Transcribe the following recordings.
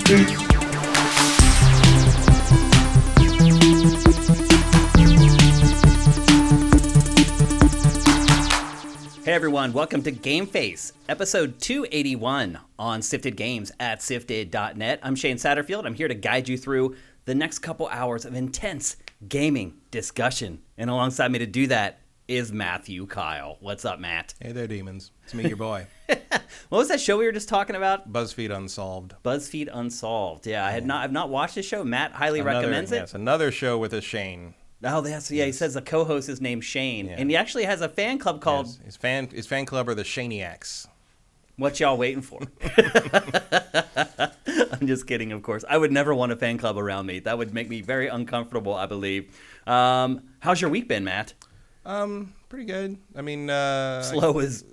Hey everyone, welcome to GameFace, episode 281 on Sifted Games at sifted.net. I'm Shane Satterfield. I'm here to guide you through the next couple hours of intense gaming discussion. And alongside me to do that is Matthew Kyle. What's up, Matt? Hey there, demons. It's me, your boy. What was that show we were just talking about? BuzzFeed Unsolved. BuzzFeed Unsolved. Yeah, I've not watched the show. Matt highly recommends it. Yes, another show with a Shane. Oh, that's yeah. He says the co-host is named Shane, and he actually has a fan club called. Yes, his fan club are the Shaniacs. What y'all waiting for? I'm just kidding, of course. I would never want a fan club around me. That would make me very uncomfortable, I believe. How's your week been, Matt? Pretty good. I mean, slow as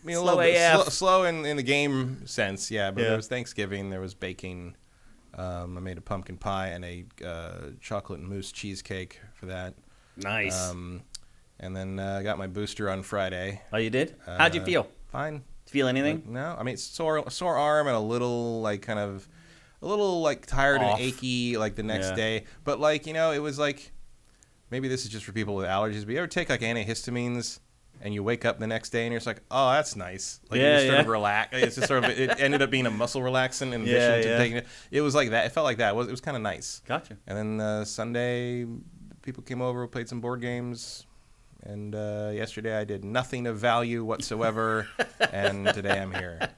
slow AF. Slow in the game sense, yeah. But there was Thanksgiving. There was baking. I made a pumpkin pie and a chocolate mousse cheesecake for that. Nice. And then I got my booster on Friday. Oh, you did? How'd you feel? Fine. Feel anything? No. I mean, sore arm and a little tired and achy the next day. But it was like, maybe this is just for people with allergies. But you ever take antihistamines and you wake up the next day and you're just like, oh, that's nice. You just sort of relax. It's just it ended up being a muscle relaxant in addition to taking it. It was like that. It felt like that. It was kind of nice. Gotcha. And then Sunday, people came over, played some board games. And yesterday I did nothing of value whatsoever. And today I'm here.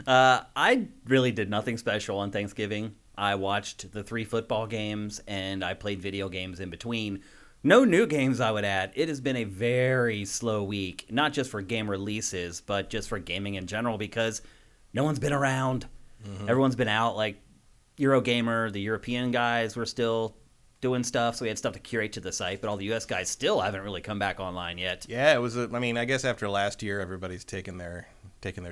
I really did nothing special on Thanksgiving. I watched the 3 football games and I played video games in between. No new games, I would add. It has been a very slow week, not just for game releases, but just for gaming in general, because no one's been around. Mm-hmm. Everyone's been out. Like Eurogamer, the European guys were still doing stuff, so we had stuff to curate to the site, but all the U.S. guys still haven't really come back online yet. Yeah, it was. I guess after last year, everybody's taking their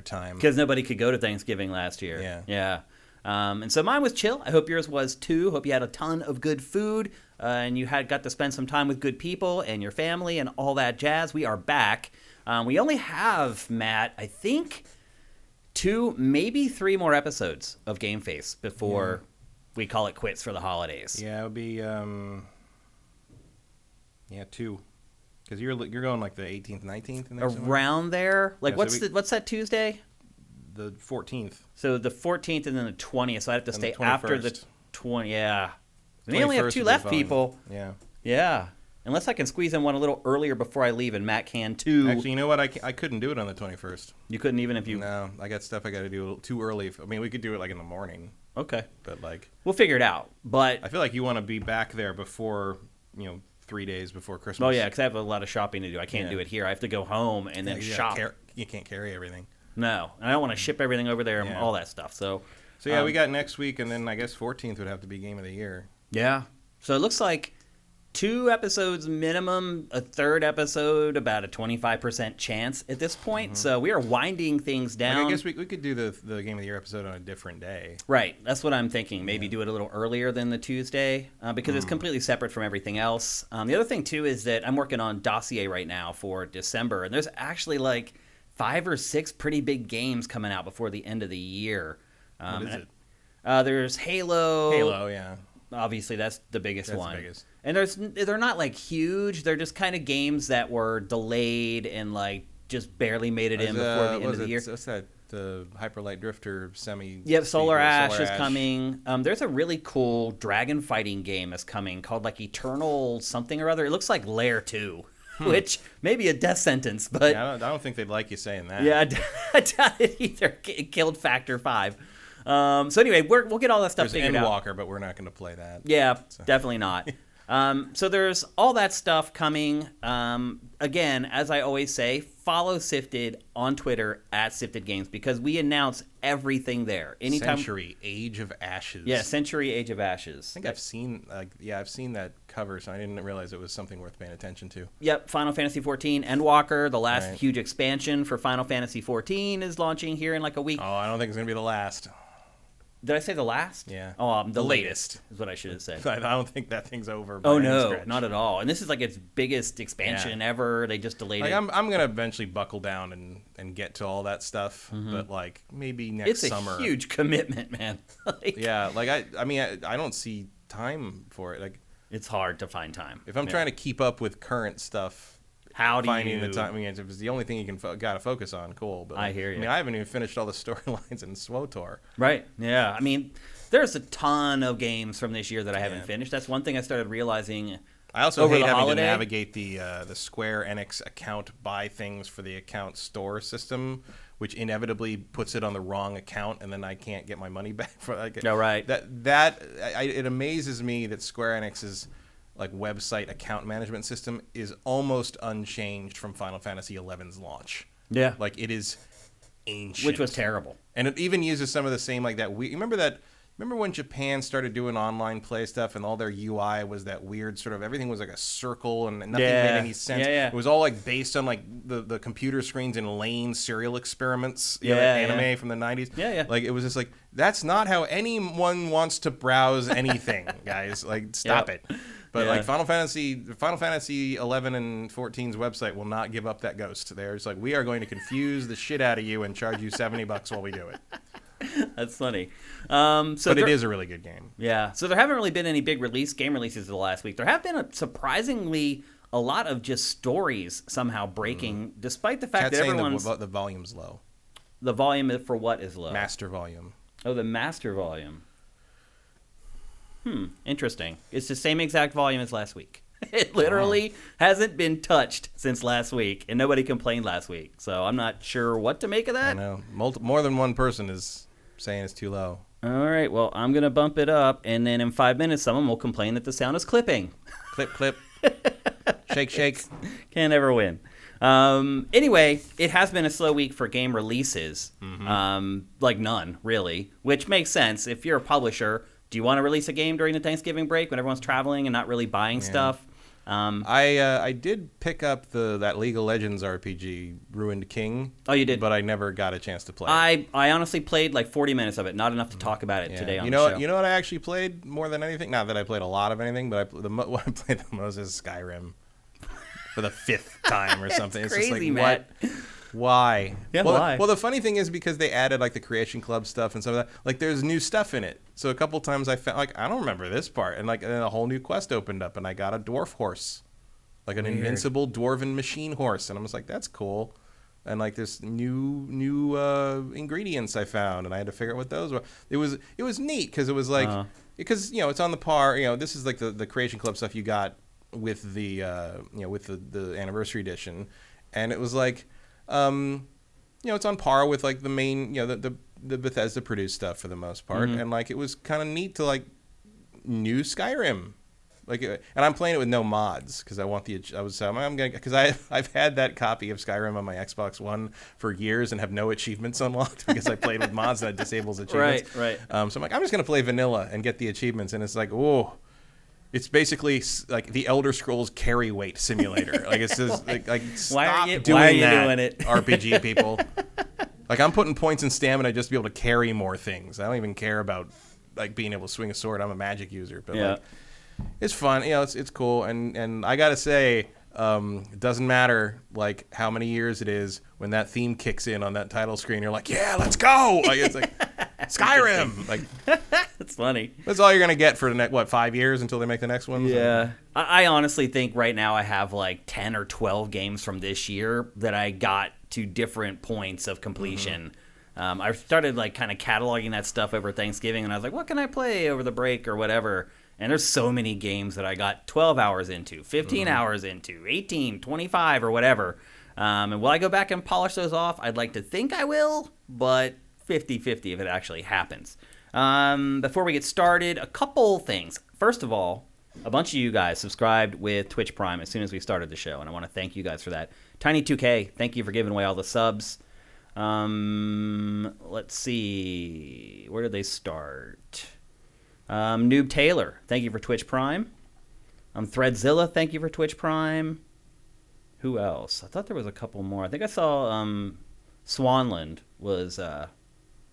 time. Because nobody could go to Thanksgiving last year. Yeah. And so mine was chill. I hope yours was too. Hope you had a ton of good food and you got to spend some time with good people and your family and all that jazz. We are back. We only have, Matt, I think 2, maybe 3 more episodes of GameFace before we call it quits for the holidays. Yeah, it would be 2. Because you're going like the 18th, 19th? Around there? What's that Tuesday? The 14th. So the 14th and then the 20th. So I have to stay after the 20th. Yeah. We only have 2 left, people. Yeah. Yeah. Unless I can squeeze in one a little earlier before I leave, and Matt can too. Actually, you know what? I couldn't do it on the 21st. You couldn't even if you... No, I got stuff I got to do too early. I mean, we could do it in the morning. Okay. But we'll figure it out. But I feel like you want to be back there before, 3 days before Christmas. Oh, yeah, because I have a lot of shopping to do. I can't do it here. I have to go home and then shop. You can't carry everything. No, and I don't want to ship everything over there and all that stuff. So we got next week, and then I guess 14th would have to be Game of the Year. Yeah. So it looks like 2 episodes minimum, a 3rd episode, about a 25% chance at this point. Mm-hmm. So we are winding things down. I guess we could do the Game of the Year episode on a different day. Right. That's what I'm thinking. Maybe do it a little earlier than the Tuesday because it's completely separate from everything else. The other thing, too, is that I'm working on Dossier right now for December, and there's actually 5 or 6 pretty big games coming out before the end of the year. What is it? There's Halo. Halo, yeah. Obviously, that's the biggest one. The biggest. And they're not huge. They're just kind of games that were delayed and just barely made it in before the end of the year. What's that? The Hyperlight Drifter semi. Yep, Solar Ash is coming. There's a really cool dragon fighting game that's coming called Eternal something or other. It looks like Lair 2. Which may be a death sentence, but I don't think they'd like you saying that. Yeah, I doubt it either. It killed Factor 5. So anyway, we'll get all that stuff figured out. There's Endwalker, but we're not going to play that. Yeah, definitely not. So there's all that stuff coming. Again, as I always say, follow Sifted on Twitter at Sifted Games because we announce everything there. Century Age of Ashes. Yeah, Century Age of Ashes. I think I've seen that cover, so I didn't realize it was something worth paying attention to. Yep, Final Fantasy XIV Endwalker, the last huge expansion for Final Fantasy XIV is launching here in a week. Oh, I don't think it's going to be the last. Did I say the last? Yeah. Oh, The latest is what I should have said. I don't think that thing's over. By Oh any no, stretch. not at all. And this is like its biggest expansion ever. They just delayed it. I'm gonna eventually buckle down and get to all that stuff, but like maybe next summer. It's a huge commitment, man. Yeah, like I mean I don't see time for it. Like it's hard to find time. If I'm trying to keep up with current stuff. How do finding you... the time? I mean, if it's the only thing you can gotta focus on, cool. But I hear you. I mean, I haven't even finished all the storylines in SWOTOR. Right. Yeah. I mean, there's a ton of games from this year that I haven't finished. That's one thing I started realizing. I also over hate having holiday. to navigate the Square Enix account buy things for the account store system, which inevitably puts it on the wrong account, and then I can't get my money back for like. No, right. It amazes me that Square Enix's like website account management system is almost unchanged from Final Fantasy XI's launch. Yeah, like it is ancient, which was terrible. And it even uses some of the same like that. Remember when Japan started doing online play stuff and all their UI was that weird sort of everything was like a circle and nothing made any sense. Yeah. It was all like based on like the computer screens in Lane serial experiments, you know, that anime from the 90s. Yeah. Like it was just like that's not how anyone wants to browse anything, guys. Like stop it. But like Final Fantasy 11 and 14's website will not give up that ghost. They're just like, we are going to confuse the shit out of you and charge you $70 while we do it. That's funny. But it is a really good game. Yeah. So there haven't really been any big game releases the last week. There have been surprisingly a lot of just stories somehow breaking, despite the fact that everyone's... the volume's low. The volume for what is low? Master volume. Oh, the master volume. Interesting. It's the same exact volume as last week. It literally hasn't been touched since last week, and nobody complained last week. So I'm not sure what to make of that. I know. More than one person is saying it's too low. All right. Well, I'm going to bump it up, and then in 5 minutes, someone will complain that the sound is clipping. Clip. Shake. Can't ever win. Anyway, it has been a slow week for game releases. Like none, really, which makes sense. If you're a publisher, do you want to release a game during the Thanksgiving break when everyone's traveling and not really buying stuff? I did pick up that League of Legends RPG, Ruined King. Oh, you did? But I never got a chance to play it. I honestly played like 40 minutes of it, not enough to talk about it today on the show. You know what I actually played more than anything? Not that I played a lot of anything, but what I played the most is Skyrim for the 5th time or something. It's crazy, just like, Matt. what? Why? Yeah, why? Well, the funny thing is because they added like the Creation Club stuff and some of that. Like, there's new stuff in it. So a couple times I found like I don't remember this part, and then a whole new quest opened up, and I got a dwarf horse, like an invincible dwarven machine horse, and I was like, that's cool. And like there's new ingredients I found, and I had to figure out what those were. It was neat because it was like because it's on the par. This is like the Creation Club stuff you got with the with the anniversary edition, and it was like. It's on par with like the main, the Bethesda produced stuff for the most part, and like it was kind of neat to like new Skyrim, like, and I'm playing it with no mods because I want I've had that copy of Skyrim on my Xbox One for years and have no achievements unlocked because I played with mods that disables achievements. Right. So I'm like, I'm just gonna play vanilla and get the achievements, and it's like, whoa. It's basically like the Elder Scrolls carry weight simulator. Like it's just like stop doing that, RPG people. Like I'm putting points in stamina just to be able to carry more things. I don't even care about like being able to swing a sword. I'm a magic user, but like it's fun. It's cool. And I gotta say, it doesn't matter like how many years it is when that theme kicks in on that title screen. You're like, yeah, let's go. Like it's like. Skyrim, like that's funny. That's all you're gonna get for the next 5 years until they make the next one. Yeah, I honestly think right now I have like 10 or 12 games from this year that I got to different points of completion. I started like kind of cataloging that stuff over Thanksgiving, and I was like, what can I play over the break or whatever? And there's so many games that I got 12 hours into, 15 hours into, 18, 25 or whatever. And will I go back and polish those off? I'd like to think I will, but 50-50 if it actually happens. Before we get started, a couple things. First of all, a bunch of you guys subscribed with Twitch Prime as soon as we started the show, and I want to thank you guys for that. Tiny2K, thank you for giving away all the subs. Let's see. Where did they start? Noob Taylor, thank you for Twitch Prime. Threadzilla, thank you for Twitch Prime. Who else? I thought there was a couple more. I think I saw Swanland was...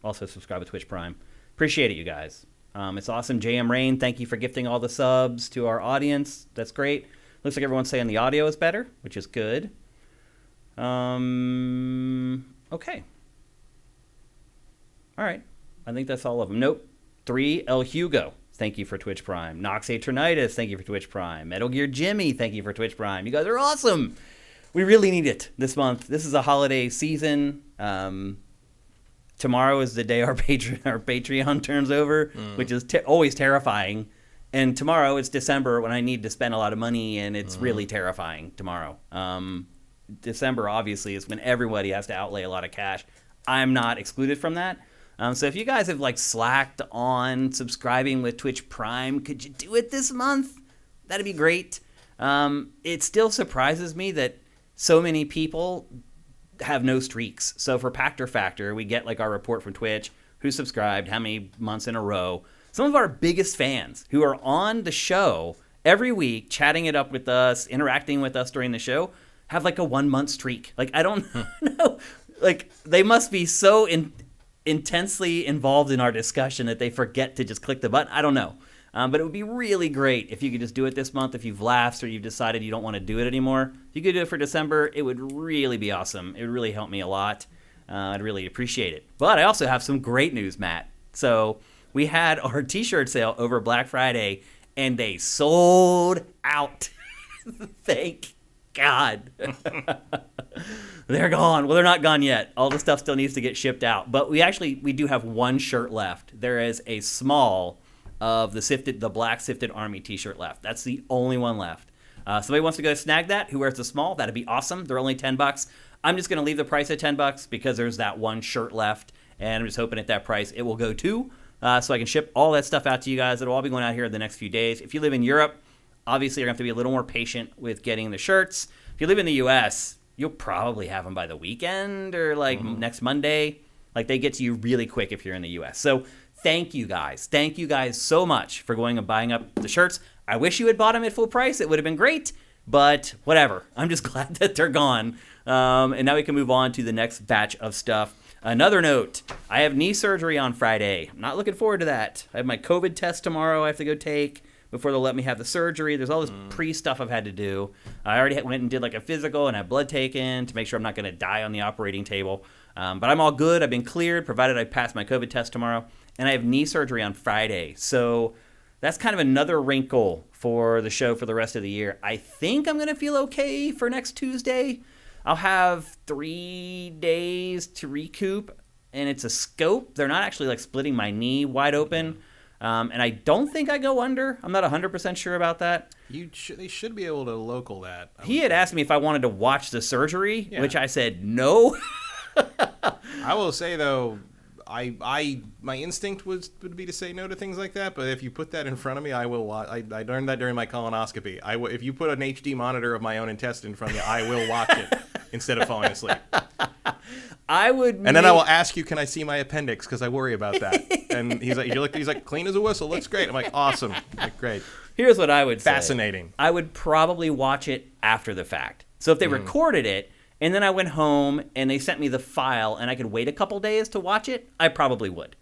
also subscribe to Twitch Prime. Appreciate it, you guys. It's awesome. JM Rain, thank you for gifting all the subs to our audience. That's great. Looks like everyone's saying the audio is better, which is good. Okay. All right. I think that's all of them. Nope. 3 El Hugo, thank you for Twitch Prime. Nox Atronitis, thank you for Twitch Prime. Metal Gear Jimmy, thank you for Twitch Prime. You guys are awesome. We really need it this month. This is a holiday season. Tomorrow is the day our Patreon turns over, which is always terrifying. And tomorrow it's December when I need to spend a lot of money, and it's really terrifying tomorrow. December, obviously, is when everybody has to outlay a lot of cash. I'm not excluded from that. So if you guys have slacked on subscribing with Twitch Prime, could you do it this month? That'd be great. It still surprises me that so many people have no streaks. So for Pactor Factor, we get our report from Twitch, who subscribed, how many months in a row. Some of our biggest fans who are on the show every week, chatting it up with us, interacting with us during the show, have a 1 month streak. I don't know. They must be so intensely involved in our discussion that they forget to just click the button. I don't know. But it would be really great if you could just do it this month. If you've lapsed or you've decided you don't want to do it anymore, if you could do it for December, it would really be awesome. It would really help me a lot. I'd really appreciate it. But I also have some great news, Matt. So we had our t-shirt sale over Black Friday, and they sold out. Thank God. They're gone. Well, they're not gone yet. All the stuff still needs to get shipped out. But we do have one shirt left. There is a small of the Black Sifted Army t-shirt left. That's the only one left. Somebody wants to go snag that, who wears the small, that'd be awesome. They're only $10. I'm just going to leave the price at $10 because there's that one shirt left, and I'm just hoping at that price it will go too, so I can ship all that stuff out to you guys. It'll all be going out here in the next few days. If you live in Europe, obviously you're going to have to be a little more patient with getting the shirts. If you live in the U.S., you'll probably have them by the weekend or next Monday. They get to you really quick if you're in the U.S. So thank you guys. Thank you guys so much for going and buying up the shirts. I wish you had bought them at full price. It would have been great, but whatever. I'm just glad that they're gone. And now we can move on to the next batch of stuff. Another note, I have knee surgery on Friday. I'm not looking forward to that. I have my COVID test tomorrow I have to go take before they'll let me have the surgery. There's all this pre-stuff I've had to do. I already went and did a physical and had blood taken to make sure I'm not going to die on the operating table. But I'm all good. I've been cleared, provided I pass my COVID test tomorrow. And I have knee surgery on Friday. So that's kind of another wrinkle for the show for the rest of the year. I think I'm going to feel okay for next Tuesday. I'll have 3 days to recoup, and it's a scope. They're not actually splitting my knee wide open. And I don't think I go under. I'm not 100% sure about that. They should be able to local that. He had asked me if I wanted to watch the surgery, which I said no. I will say, though, my instinct would be to say no to things like that, but if you put that in front of me, I will watch. I learned that during my colonoscopy. If you put an HD monitor of my own intestine in front of me, I will watch it instead of falling asleep. And then I will ask you, can I see my appendix? Because I worry about that. And he's like, clean as a whistle. Looks great. I'm like, awesome. Great. Here's what I would say. Fascinating. I would probably watch it after the fact. So if they recorded it, and then I went home and they sent me the file and I could wait a couple days to watch it, I probably would.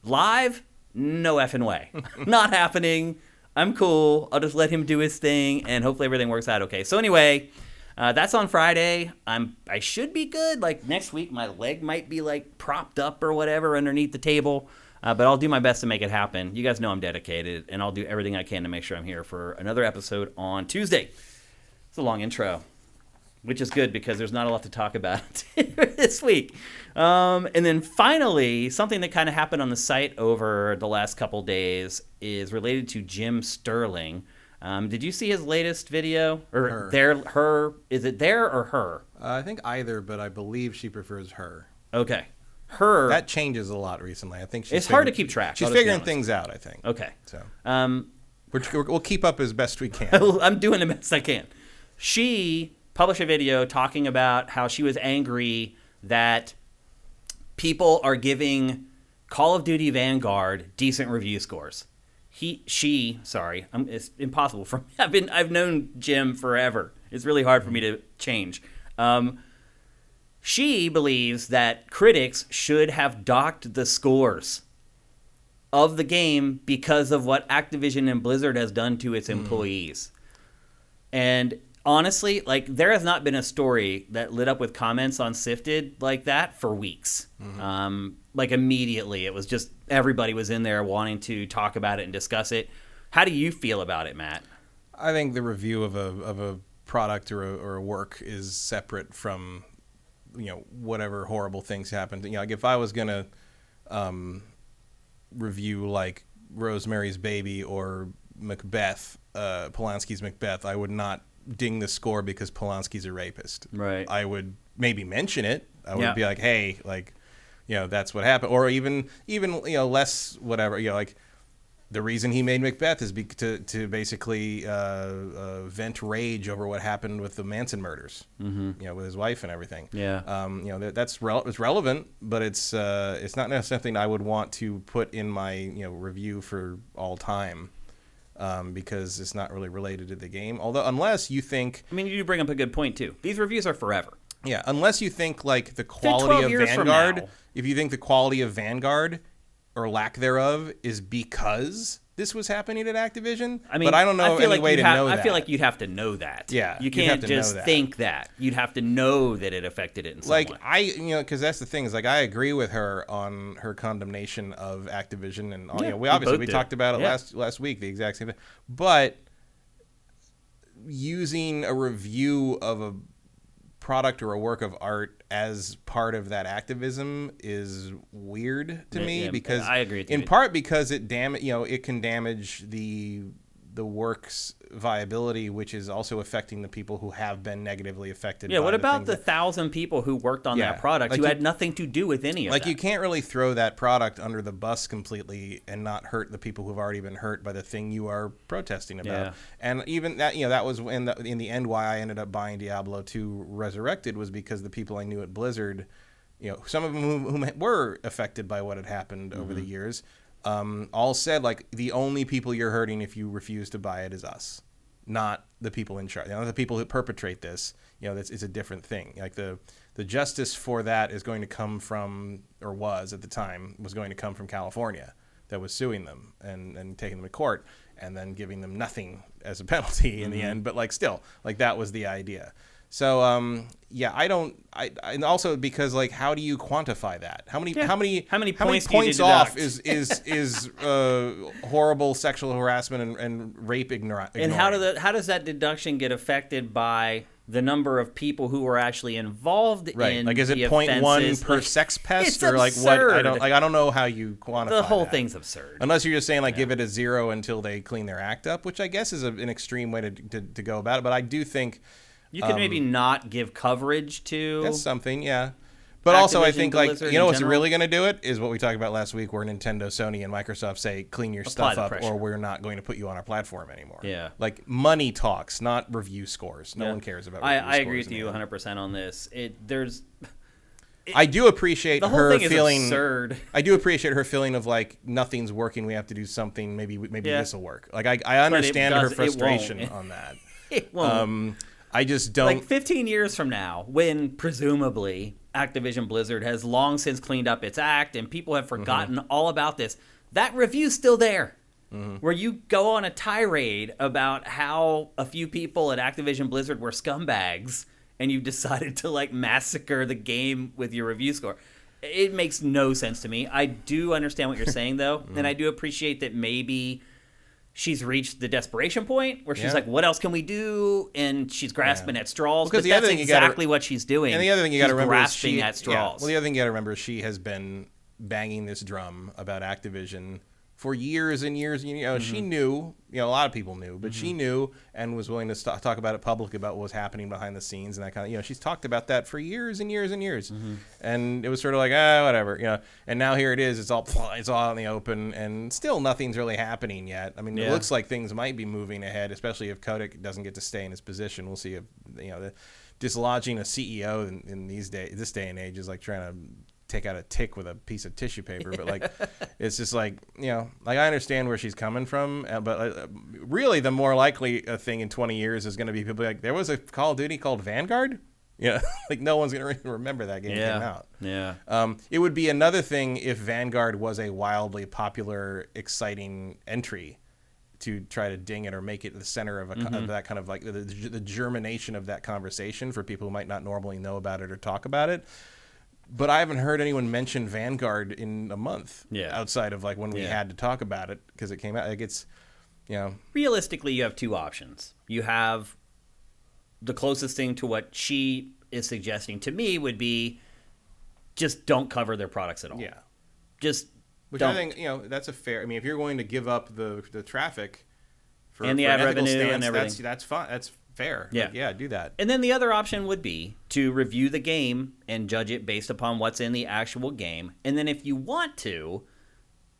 Live? No effing way. Not happening. I'm cool. I'll just let him do his thing and hopefully everything works out okay. So anyway, that's on Friday. I should be good. Next week, my leg might be propped up or whatever underneath the table. But I'll do my best to make it happen. You guys know I'm dedicated, and I'll do everything I can to make sure I'm here for another episode on Tuesday. It's a long intro, which is good because there's not a lot to talk about this week. And then finally, something that kind of happened on the site over the last couple days is related to Jim Sterling. Did you see his latest video? Or her? Is it there or her? I think either, but I believe she prefers her. Okay. Her. That changes a lot recently. I think it's hard to keep track. She's figuring things out, I think. Okay. So we'll keep up as best we can. I'm doing the best I can. She published a video talking about how she was angry that people are giving Call of Duty Vanguard decent review scores. It's impossible for me. I've known Jim forever. It's really hard for me to change. She believes that critics should have docked the scores. of the game because of what Activision and Blizzard has done to its employees. And honestly, like, there has not been a story that lit up with comments on Sifted like that for weeks. Like, immediately, it was just everybody was in there wanting to talk about it and discuss it. How do you feel about it, Matt? I think the review of a product or a work is separate from, whatever horrible things happened. Like, if I was gonna review like Rosemary's Baby or Macbeth, Polanski's Macbeth, I would not ding the score because Polanski's a rapist. Right. I would maybe mention it. I would be like, hey, like, that's what happened. Or even less whatever, like, the reason he made Macbeth is to basically vent rage over what happened with the Manson murders, with his wife and everything. Yeah. It's relevant, but it's not necessarily something I would want to put in my review for all time, because it's not really related to the game. Although, unless you think, I mean, you do bring up a good point too. These reviews are forever. Yeah, unless you think like the quality of Vanguard, if you think the quality of Vanguard or lack thereof is because this was happening at Activision. I mean, but I don't know any way to know that. I feel like you'd have to know that. Yeah, you can't just think that. You'd have to know that it affected it in some way. Like, because that's the thing is, like, I agree with her on her condemnation of Activision, and we talked about it last week, the exact same thing. But using a review of a product or a work of art as part of that activism is weird to me, because I agree in part because it can damage the work's viability, which is also affecting the people who have been negatively affected. Yeah, what about the 1,000 people who worked on that product who had nothing to do with any of that? Like, you can't really throw that product under the bus completely and not hurt the people who've already been hurt by the thing you are protesting about. Yeah. And even that, that was in the end why I ended up buying Diablo 2 Resurrected, was because the people I knew at Blizzard, some of them whom were affected by what had happened over the years, all said, like, the only people you're hurting if you refuse to buy it is us, not the people in charge. The people who perpetrate this, it's a different thing. Like, the justice for that is going to come from, or was at the time, was going to come from California, that was suing them and taking them to court and then giving them nothing as a penalty in the end. But, like, still, like, that was the idea. So, and also because, like, how do you quantify that? How many points off is horrible sexual harassment and rape ignoring? And how does that deduction get affected by the number of people who were actually involved in like, is it the 0.1 per sex pest, or like absurd. what? I don't know how you quantify the whole that. Thing's absurd. Unless you're just saying, like, give it a 0 until they clean their act up, which I guess is an extreme way to go about it. But I do think you can maybe not give coverage to. That's something, yeah. But also, I think, like, what's really going to do it is what we talked about last week, where Nintendo, Sony, and Microsoft say, clean your stuff up, or we're not going to put you on our platform anymore. Yeah. Like, money talks, not review scores. No one cares about review scores. I agree with you 100% on this. I do appreciate her feeling. Absurd. I do appreciate her feeling of, like, nothing's working. We have to do something. Maybe this will work. Like, I understand her frustration on that. It won't. I just don't. Like, 15 years from now, when presumably Activision Blizzard has long since cleaned up its act and people have forgotten all about this, that review's still there. Where you go on a tirade about how a few people at Activision Blizzard were scumbags and you decided to, like, massacre the game with your review score. It makes no sense to me. I do understand what you're saying, though, and I do appreciate that maybe she's reached the desperation point where she's like, what else can we do? And she's grasping at straws. Because that's exactly what she's doing. And the other thing you got to remember grasping at straws. Yeah. Well, the other thing you got to remember is she has been banging this drum about Activision for years and years. She knew, a lot of people knew, but she knew and was willing to talk about it publicly, about what was happening behind the scenes and that kind of, she's talked about that for years and years and years. And it was sort of like, whatever, and now here it is, it's all out in the open, and still nothing's really happening yet. I mean, it looks like things might be moving ahead, especially if Kotick doesn't get to stay in his position. We'll see if, the dislodging a CEO in this day and age is like trying to take out a tick with a piece of tissue paper, but like it's just like, like, I understand where she's coming from, but really the more likely thing in 20 years is going to be people like, there was a Call of Duty called Vanguard, Yeah, like no one's gonna really remember that game came out. Yeah. It would be another thing if Vanguard was a wildly popular, exciting entry to try to ding it or make it the center of, of that kind of like the germination of that conversation for people who might not normally know about it or talk about it. But I haven't heard anyone mention Vanguard in a month. Yeah. Outside of like when we had to talk about it because it came out. Like it's, you know. Realistically, you have two options. You have the closest thing to what she is suggesting to me would be just don't cover their products at all. Yeah. Just Which don't. I think, you know, that's a fair. I mean, if you're going to give up the traffic for and the for ad ethical revenue stance, and everything, that's fine. That's fair. Yeah. Like, yeah, do that. And then the other option would be to review the game and judge it based upon what's in the actual game. And then if you want to,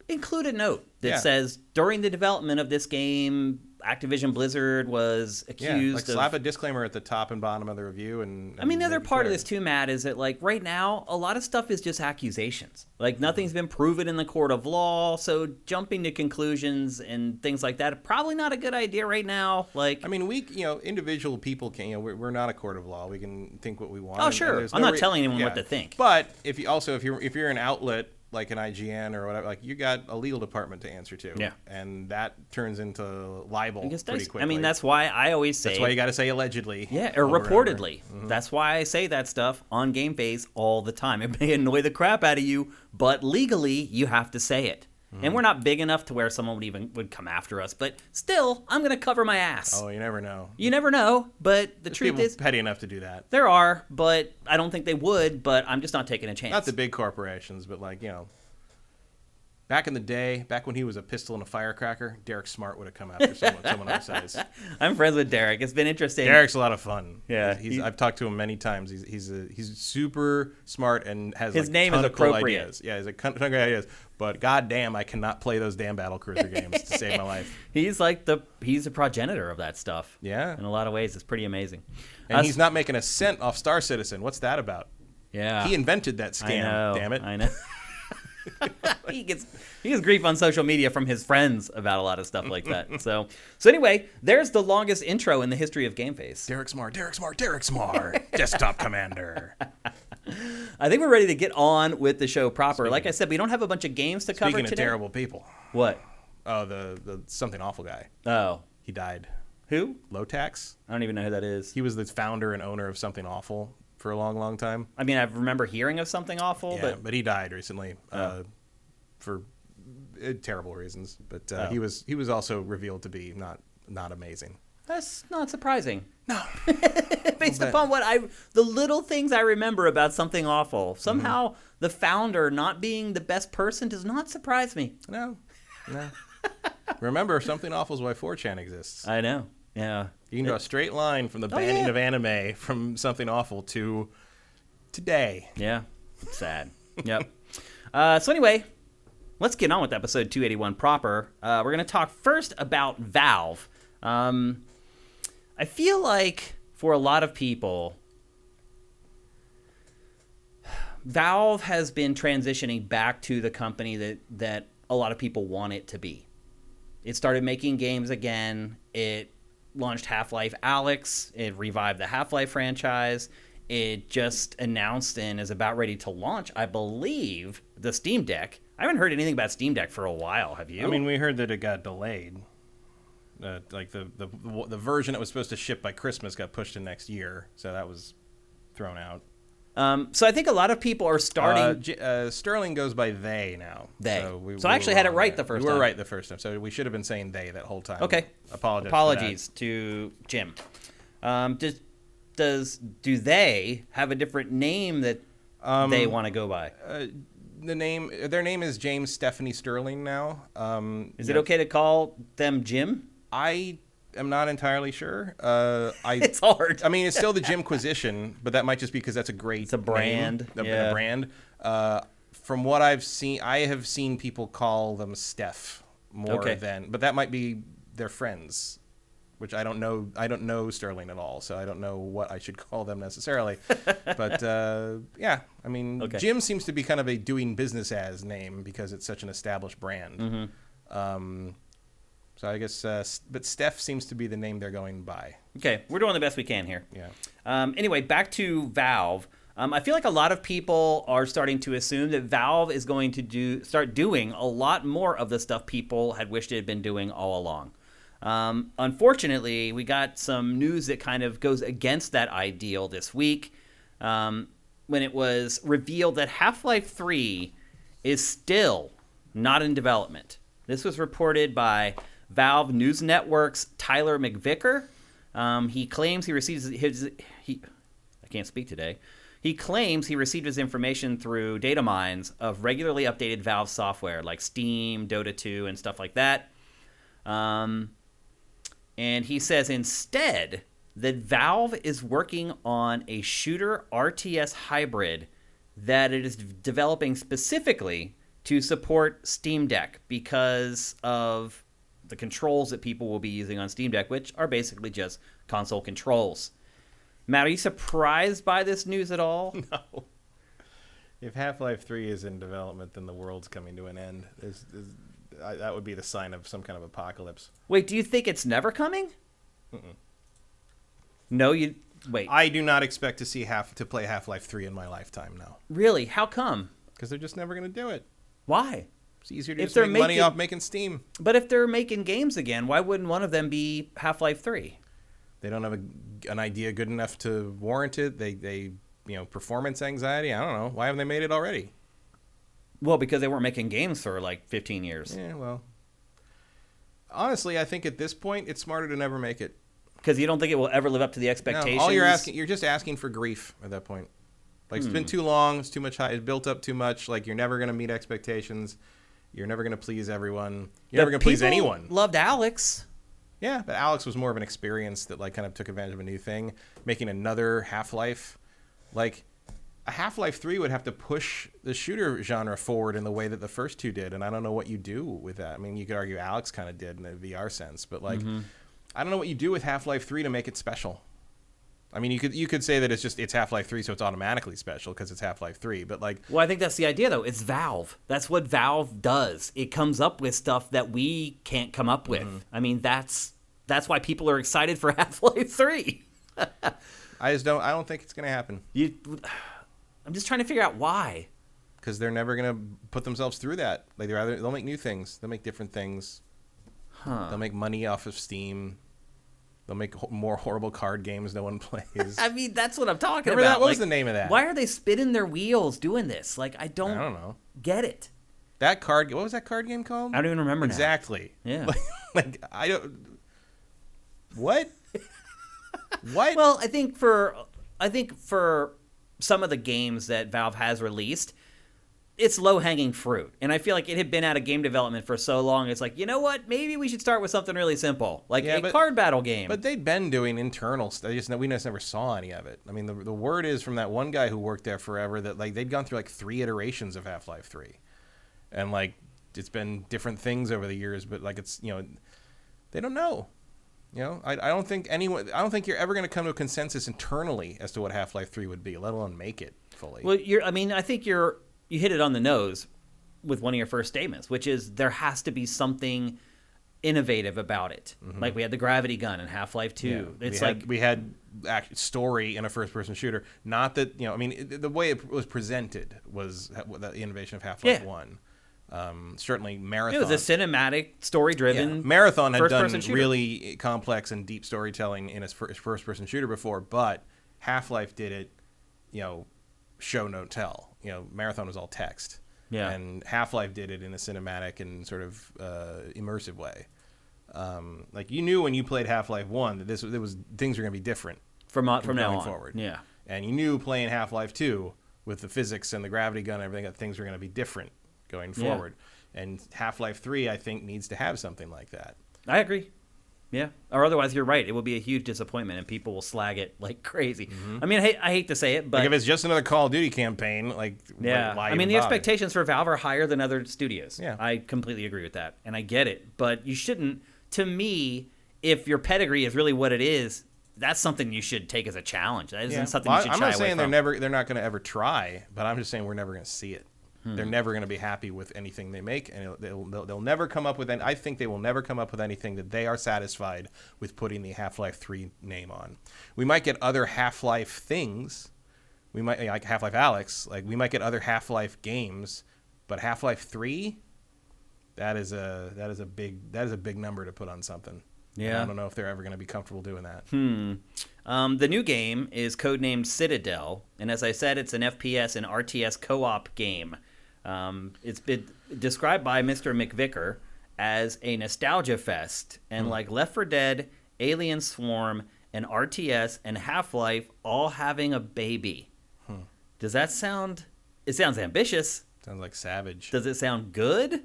include a note that says, during the development of this game, Activision Blizzard was accused like slap a disclaimer at the top and bottom of the review. And I mean, the other part of clear. this too, Matt, is that like right now, a lot of stuff is just accusations. Like nothing's been proven in the court of law, so jumping to conclusions and things like that probably not a good idea right now. Like, I mean, individual people can. You know, we're not a court of law. We can think what we want. Oh, sure. I'm not telling anyone what to think. But if you're an outlet like an IGN or whatever, like you got a legal department to answer to. Yeah. And that turns into libel pretty quickly. I mean, that's why I always say. That's why you got to say allegedly. Yeah, or reportedly. That's why I say that stuff on GameFace all the time. It may annoy the crap out of you, but legally you have to say it. And we're not big enough to where someone would come after us, but still, I'm going to cover my ass. Oh, you never know. You never know, but the There's truth people is, petty enough to do that. there are, but I don't think they would. But I'm just not taking a chance. Not the big corporations, but like, you know. Back in the day, back when he was a pistol and a firecracker, Derek Smart would have come after someone our size. I'm friends with Derek. It's been interesting. Derek's a lot of fun. Yeah, I've talked to him many times. He's super smart and has his like name ton is of cool appropriate. ideas. Yeah, he's a ton of great ideas. But goddamn, I cannot play those damn battlecruiser games to save my life. He's the progenitor of that stuff. Yeah, in a lot of ways, it's pretty amazing. And he's not making a cent off Star Citizen. What's that about? Yeah, he invented that scam. I know, damn it. I know. he gets grief on social media from his friends about a lot of stuff like that. So anyway, there's the longest intro in the history of GameFace. Derek Smart, desktop commander. I think we're ready to get on with the show proper. Like I said, we don't have a bunch of games to cover today. Speaking of terrible people. What? Oh, the something awful guy. Oh. He died. Who? Lotax. I don't even know who that is. He was the founder and owner of Something Awful for a long, long time. I mean, I remember hearing of Something Awful, but he died recently for terrible reasons. But he was also revealed to be not amazing. That's not surprising. No. Based upon the little things I remember about Something Awful, somehow the founder not being the best person does not surprise me. No. Remember, Something Awful is why 4chan exists. I know. Yeah. You can draw a straight line from the banning of anime from Something Awful to today. Yeah. It's sad. Yep. So anyway, let's get on with episode 281 proper. We're going to talk first about Valve. I feel like for a lot of people, Valve has been transitioning back to the company that a lot of people want it to be. It started making games again. It launched Half-Life Alyx. It revived the Half-Life franchise. It just announced and is about ready to launch, I believe, the Steam Deck. I haven't heard anything about Steam Deck for a while. Have you? I mean, we heard that it got delayed. Like the version that was supposed to ship by Christmas got pushed to next year, so that was thrown out. So I think a lot of people are starting. Sterling goes by they now. They. So I actually had it right the first time. We were right the first time, so we should have been saying they that whole time. Okay. Apologies to Jim. Do they have a different name that they want to go by? Their name is James Stephanie Sterling now. Is it okay to call them Jim? I am not entirely sure. It's hard. I mean, it's still the Jimquisition, but that might just be because that's a great It's a brand. Name, a brand. From what I've seen, I have seen people call them Steph more than, but that might be their friends, which I don't know. I don't know Sterling at all, so I don't know what I should call them necessarily. But yeah, I mean, Jim seems to be kind of a doing business as name because it's such an established brand. So I guess, but Steph seems to be the name they're going by. Okay, we're doing the best we can here. Yeah. Anyway, back to Valve. I feel like a lot of people are starting to assume that Valve is going to start doing a lot more of the stuff people had wished it had been doing all along. Unfortunately, we got some news that kind of goes against that ideal this week when it was revealed that Half-Life 3 is still not in development. This was reported by Valve News Network's Tyler McVicker. He claims he receives I can't speak today. He claims he received his information through data mines of regularly updated Valve software like Steam, Dota 2, and stuff like that. And he says instead that Valve is working on a shooter RTS hybrid that it is developing specifically to support Steam Deck because of the controls that people will be using on Steam Deck, which are basically just console controls. Matt, are you surprised by this news at all? No. If Half-Life 3 is in development, then the world's coming to an end. That would be the sign of some kind of apocalypse. Wait, do you think it's never coming? Mm-mm. No, you... Wait. I do not expect to play Half-Life 3 in my lifetime, no. Really? How come? Because they're just never going to do it. Why? It's easier to just make money off making Steam. But if they're making games again, why wouldn't one of them be Half-Life 3? They don't have an idea good enough to warrant it. They performance anxiety. I don't know. Why haven't they made it already? Well, because they weren't making games for like 15 years. Yeah, well. Honestly, I think at this point, it's smarter to never make it. Because you don't think it will ever live up to the expectations? No, you're just asking for grief at that point. Like, it's been too long. It's too much high. It's built up too much. Like, you're never going to meet expectations. You're never going to please everyone. You're never going to please anyone. Loved Alex. Yeah, but Alex was more of an experience that like kind of took advantage of a new thing. Making another Half-Life, like a Half-Life 3 would have to push the shooter genre forward in the way that the first two did, and I don't know what you do with that. I mean, you could argue Alex kind of did in a VR sense, but like I don't know what you do with Half-Life 3 to make it special. I mean, you could say that it's Half-Life 3, so it's automatically special because it's Half-Life 3. But like, well, I think that's the idea, though. It's Valve. That's what Valve does. It comes up with stuff that we can't come up with. I mean, that's why people are excited for Half-Life 3. I don't think it's going to happen. I'm just trying to figure out why. Because they're never going to put themselves through that. Like they'll make new things. They'll make different things. They'll make money off of Steam. They'll make more horrible card games no one plays. I mean, that's what I'm talking about. What was like, the name of that? Why are they spinning their wheels doing this? Like, I don't know. Get it. What was that card game called? I don't even remember exactly. Now. Yeah. Like I don't. What? What? Well, I think for some of the games that Valve has released, it's low-hanging fruit. And I feel like it had been out of game development for so long, it's like, you know what? Maybe we should start with something really simple, like a card battle game. But they'd been doing internal stuff. We just never saw any of it. I mean, the word is from that one guy who worked there forever that like they'd gone through like 3 iterations of Half-Life 3. And like it's been different things over the years, but like it's, they don't know. I don't think you're ever going to come to a consensus internally as to what Half-Life 3 would be, let alone make it fully. Well, I think you hit it on the nose with one of your first statements, which is there has to be something innovative about it. Like we had the gravity gun in Half-Life 2. Yeah, we had story in a first-person shooter. Not that, the way it was presented was the innovation of Half-Life 1. Certainly Marathon. It was a cinematic, story-driven. Yeah. Marathon had done shooter. really complex and deep storytelling in his first-person shooter before, but Half-Life did it, show, no tell. Marathon was all text. Yeah. And Half-Life did it in a cinematic and sort of immersive way. Like you knew when you played Half-Life 1 that things were going to be different from now on forward. Yeah. And you knew playing Half-Life 2 with the physics and the gravity gun and everything that things were going to be different going forward. And Half-Life 3, I think, needs to have something like that. I agree. Yeah. Or otherwise, you're right. It will be a huge disappointment, and people will slag it like crazy. I mean, I hate to say it, but... Like if it's just another Call of Duty campaign, like... Yeah. why I mean, the expectations for Valve are higher than other studios. Yeah. I completely agree with that, and I get it. But you shouldn't... To me, if your pedigree is really what it is, that's something you should take as a challenge. That isn't something you should shy away from. I'm not saying they're not going to ever try, but I'm just saying we're never going to see it. They're never going to be happy with anything they make, and they'll never come up with any. I think they will never come up with anything that they are satisfied with putting the Half-Life 3 name on. We might get other Half-Life things. We might, like Half-Life Alyx, like we might get other Half-Life games, but Half-Life 3, that is a big number to put on something. Yeah, and I don't know if they're ever going to be comfortable doing that. The new game is codenamed Citadel, and as I said, it's an FPS and RTS co-op game. It's been described by Mr. McVicker as a nostalgia fest, and like Left 4 Dead, Alien Swarm, and RTS and Half-Life all having a baby. Does that sound? It sounds ambitious. Sounds like savage. Does it sound good?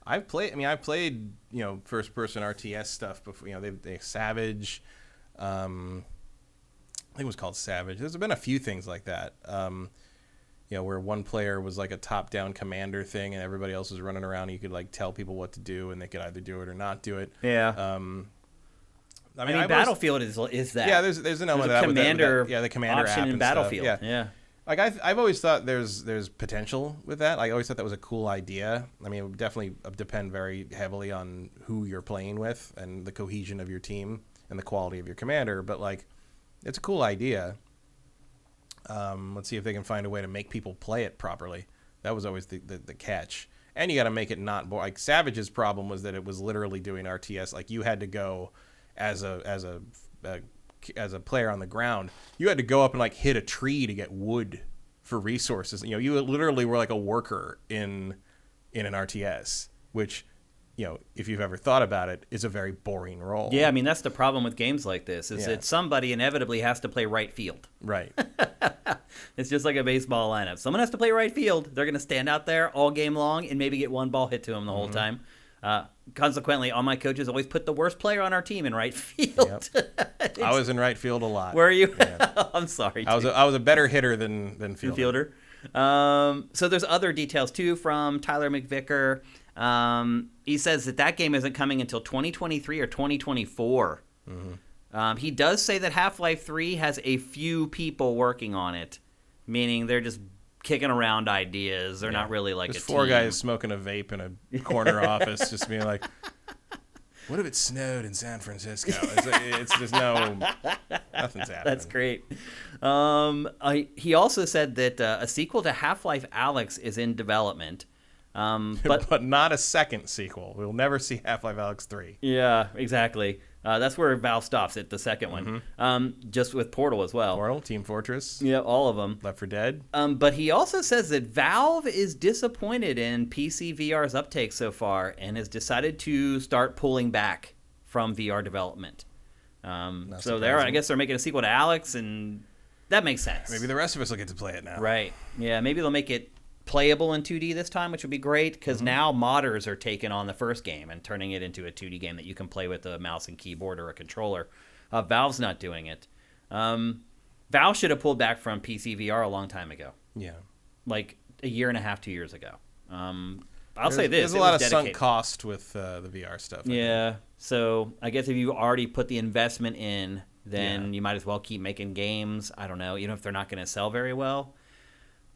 I've played first person RTS stuff before. They Savage. I think it was called Savage. There's been a few things like that. Where one player was like a top-down commander thing, and everybody else was running around. And you could like tell people what to do, and they could either do it or not do it. Yeah. I mean, Battlefield is that. Yeah, there's an element of that. Commander the commander option app in and Battlefield. Stuff. Yeah. Like I've always thought there's potential with that. I always thought that was a cool idea. I mean, it would definitely depend very heavily on who you're playing with and the cohesion of your team and the quality of your commander. But like, it's a cool idea. Let's see if they can find a way to make people play it properly. That was always the catch. And you got to make it not boring. Like Savage's problem was that it was literally doing RTS. Like you had to go as a player on the ground, you had to go up and like hit a tree to get wood for resources. You literally were like a worker in an RTS, which, if you've ever thought about it, is a very boring role. Yeah, I mean that's the problem with games like this is that somebody inevitably has to play right field. Right. It's just like a baseball lineup. Someone has to play right field. They're going to stand out there all game long and maybe get one ball hit to them the whole time. Consequently, all my coaches always put the worst player on our team in right field. Yep. I was in right field a lot. Were you? Yeah. I'm sorry. I was a better hitter than fielder. So there's other details too from Tyler McVicker. He says that game isn't coming until 2023 or 2024. He does say that Half-Life 3 has a few people working on it, meaning they're just kicking around ideas. They're not really like There's a four team. guys smoking a vape in a corner office, just being like, "What if it snowed in San Francisco?" It's nothing's happening. That's great. He also said that a sequel to Half-Life Alyx is in development, but not a second sequel. We'll never see Half-Life Alyx 3. Yeah, exactly. That's where Valve stops at the second one, just with Portal as well. Portal, Team Fortress. Yeah, all of them. Left 4 Dead. But he also says that Valve is disappointed in PC VR's uptake so far and has decided to start pulling back from VR development. So I guess they're making a sequel to Alyx, and that makes sense. Maybe the rest of us will get to play it now. Right. Yeah, maybe they'll make it playable in 2D this time, which would be great, because now modders are taking on the first game and turning it into a 2D game that you can play with a mouse and keyboard or a controller. Valve's not doing it. Valve should have pulled back from PC VR a long time ago. Yeah. Like a year and a half, 2 years ago. I'll say this. There's a lot of sunk cost with the VR stuff. Yeah. So I guess if you already put the investment in, then you might as well keep making games. I don't know, even if they're not going to sell very well.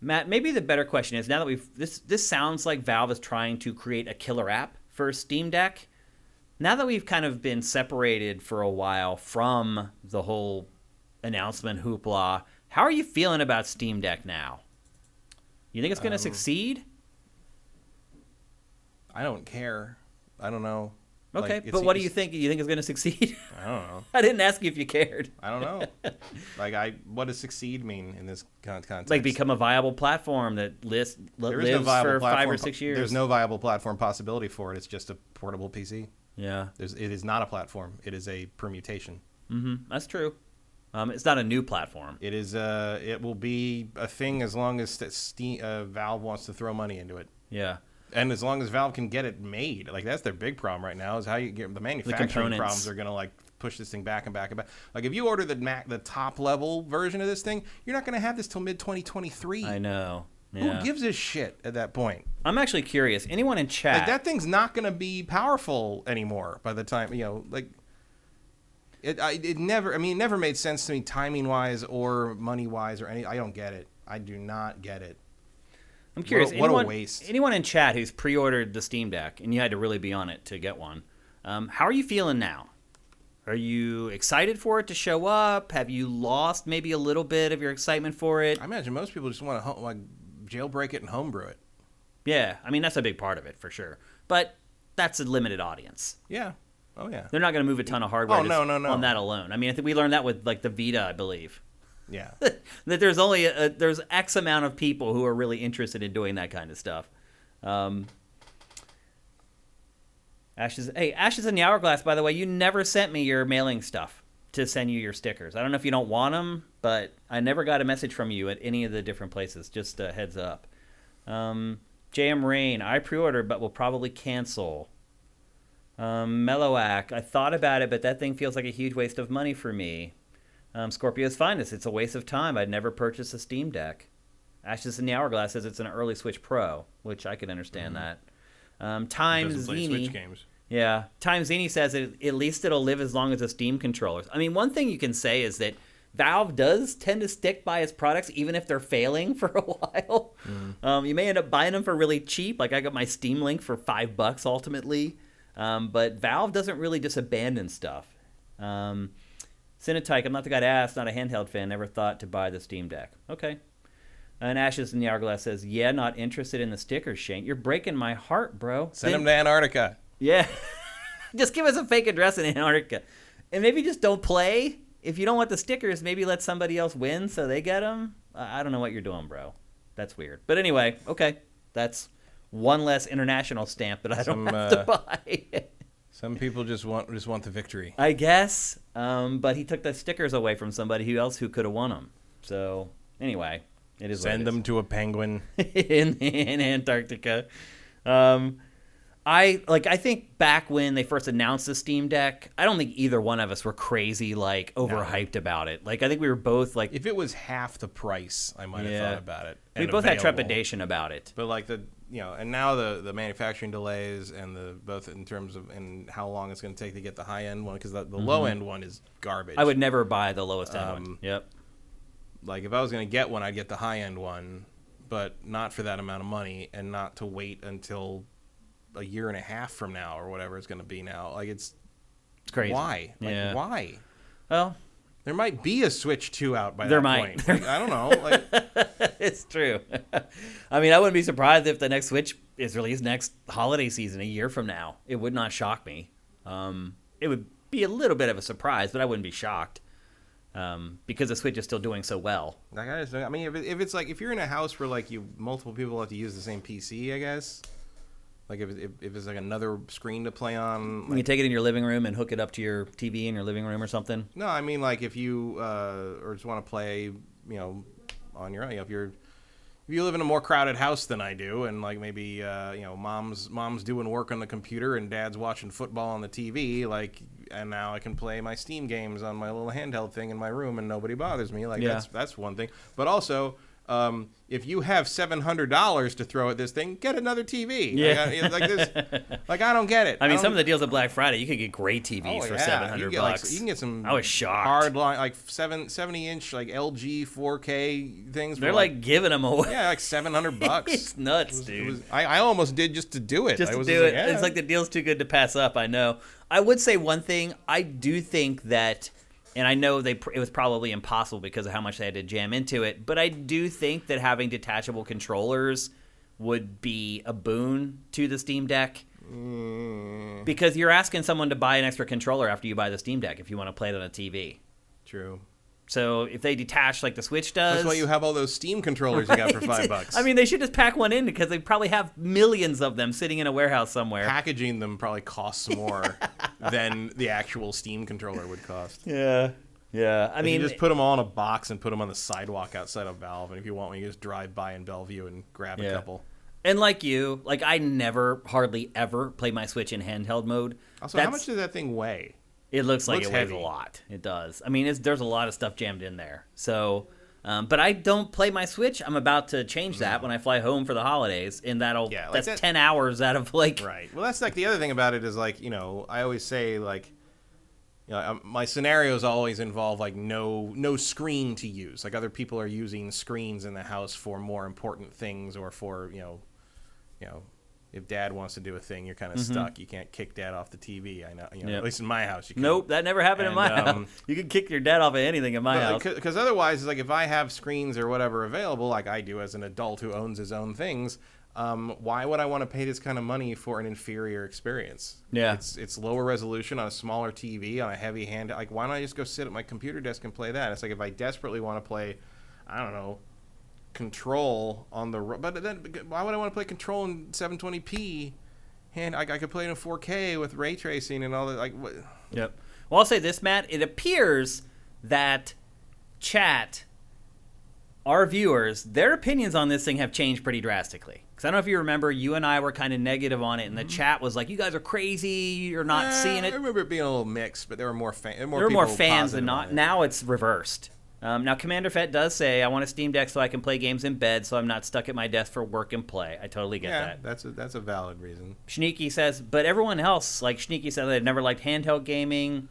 Matt, maybe the better question is, now that this sounds like Valve is trying to create a killer app for Steam Deck. Now that we've kind of been separated for a while from the whole announcement hoopla, how are you feeling about Steam Deck now? You think it's going to succeed? I don't care. I don't know. Okay, but what do you think? You think it's going to succeed? I don't know. I didn't ask you if you cared. I don't know. What does succeed mean in this context? Like become a viable platform that lives for 5 or 6 years. There's no viable platform possibility for it. It's just a portable PC. Yeah. It is not a platform. It is a permutation. That's true. It's not a new platform. It is. It will be a thing as long as Valve wants to throw money into it. Yeah. And as long as Valve can get it made, like that's their big problem right now, is how you get the manufacturing problems are going to like push this thing back and back and back. Like if you order the top level version of this thing, you're not going to have this till mid 2023. I know. Yeah. Who gives a shit at that point? I'm actually curious. Anyone in chat? Like that thing's not going to be powerful anymore by the time it never made sense to me timing wise or money wise or any. I don't get it. I do not get it. I'm curious. What a waste. Anyone in chat who's pre-ordered the Steam Deck and you had to really be on it to get one, how are you feeling now? Are you excited for it to show up? Have you lost maybe a little bit of your excitement for it? I imagine most people just want to jailbreak it and homebrew it. Yeah, I mean, that's a big part of it for sure. But that's a limited audience. Yeah. Oh, yeah. They're not going to move a ton of hardware no. on that alone. I mean, I think we learned that with like the Vita, I believe. Yeah. That there's only there's X amount of people who are really interested in doing that kind of stuff. Ashes in the Hourglass, by the way, you never sent me your mailing stuff to send you your stickers. I don't know if you don't want them, but I never got a message from you at any of the different places. Just a heads up. JM Rain, I pre-ordered but will probably cancel. Mellowack, I thought about it, but that thing feels like a huge waste of money for me. Scorpio's Finest, it's a waste of time. I'd never purchase a Steam Deck. Ashes in the Hourglass says it's an early Switch Pro, which I can understand that. Time Doesn't play Zini, Switch games. Yeah, Time Zini says at least it'll live as long as the Steam controllers. I mean, one thing you can say is that Valve does tend to stick by its products even if they're failing for a while. You may end up buying them for really cheap. Like I got my Steam Link for $5 ultimately. But Valve doesn't really just abandon stuff. Cinetyke, I'm not the guy to ask, not a handheld fan, never thought to buy the Steam Deck. Okay. And Ashes in the Hourglass says, yeah, not interested in the stickers, Shane. You're breaking my heart, bro. Send them to Antarctica. Yeah. Just give us a fake address in Antarctica. And maybe just don't play. If you don't want the stickers, maybe let somebody else win so they get them. I don't know what you're doing, bro. That's weird. But anyway, okay. That's one less international stamp that I don't have to buy. Some people just want the victory. I guess. But he took the stickers away from somebody else who could have won them. So anyway, it is. Send them to a penguin in Antarctica. I think back when they first announced the Steam Deck, I don't think either one of us were crazy overhyped about it. Like I think we were both like, if it was half the price, I might have thought about it. We both had trepidation about it. But like and now the manufacturing delays and both in terms of and how long it's going to take to get the high end one, because the low end one is garbage. I would never buy the lowest end one. Yep. Like if I was going to get one, I'd get the high end one, but not for that amount of money, and not to wait until a year and a half from now or whatever it's going to be now. Like it's crazy. Why? Like, why? Well, there might be a Switch 2 out by that point. Like, I don't know. Like, it's true. I mean, I wouldn't be surprised if the next Switch is released next holiday season, a year from now. It would not shock me. It would be a little bit of a surprise, but I wouldn't be shocked because the Switch is still doing so well. I mean, if it's like if you're in a house where like multiple people have to use the same PC, I guess. Like if it's like another screen to play on, you can take it in your living room and hook it up to your TV in your living room or something. No, I mean like if you or just want to play, on your own. If you live in a more crowded house than I do, and like maybe mom's doing work on the computer and dad's watching football on the TV, and now I can play my Steam games on my little handheld thing in my room and nobody bothers me. That's one thing. But also, if you have $700 to throw at this thing, get another TV. Yeah. I don't get it. I mean, some of the deals at Black Friday, you could get great TVs for $700. You can get some. I was shocked. Hard line, like 70-inch, like LG 4K things. They're like giving them away. Yeah, like $700. It's nuts, dude. I almost did just to do it. Just to do it. It's like the deal's too good to pass up. I know. I would say one thing. I do think that. And I know it was probably impossible because of how much they had to jam into it. But I do think that having detachable controllers would be a boon to the Steam Deck. Because you're asking someone to buy an extra controller after you buy the Steam Deck if you want to play it on a TV. True. So if they detach like the Switch does... That's why you have all those Steam controllers you got for $5. I mean, they should just pack one in because they probably have millions of them sitting in a warehouse somewhere. Packaging them probably costs more than the actual Steam controller would cost. Yeah. I mean, you just put them all in a box and put them on the sidewalk outside of Valve, and if you want one, you just drive by in Bellevue and grab a couple. And like you, I never, hardly ever play my Switch in handheld mode. Also, how much does that thing weigh? It looks like it weighs heavy. a lot. It does. I mean, there's a lot of stuff jammed in there. So, but I don't play my Switch. I'm about to change that when I fly home for the holidays, and that's 10 hours out of Right. Well, that's like the other thing about it is I always say my scenarios always involve like no screen to use. Like other people are using screens in the house for more important things, or for if Dad wants to do a thing, you're kind of stuck. You can't kick Dad off the TV. I know, at least in my house. You can. Nope, that never happened in my house. You can kick your dad off of anything in my house. Because otherwise, it's like if I have screens or whatever available, like I do as an adult who owns his own things, why would I want to pay this kind of money for an inferior experience? Yeah, it's lower resolution on a smaller TV on a heavy hand. Like, why don't I just go sit at my computer desk and play that? It's like if I desperately want to play, I don't know, Control on the, but then why would I want to play Control in 720p? And I could play it in 4K with ray tracing and all that. Like, what? Yep. Well, I'll say this, Matt. It appears that chat, our viewers, their opinions on this thing have changed pretty drastically. Because I don't know if you remember, you and I were kind of negative on it, and the chat was like, "You guys are crazy. You're not seeing it." I remember it being a little mixed, but there were more fans. There were more fans than not. Now it's reversed. Now, Commander Fett does say, I want a Steam Deck so I can play games in bed so I'm not stuck at my desk for work and play. I totally get that. Yeah, that's a valid reason. Shneeky says, but everyone else, like Shneeky says, they've never liked handheld gaming.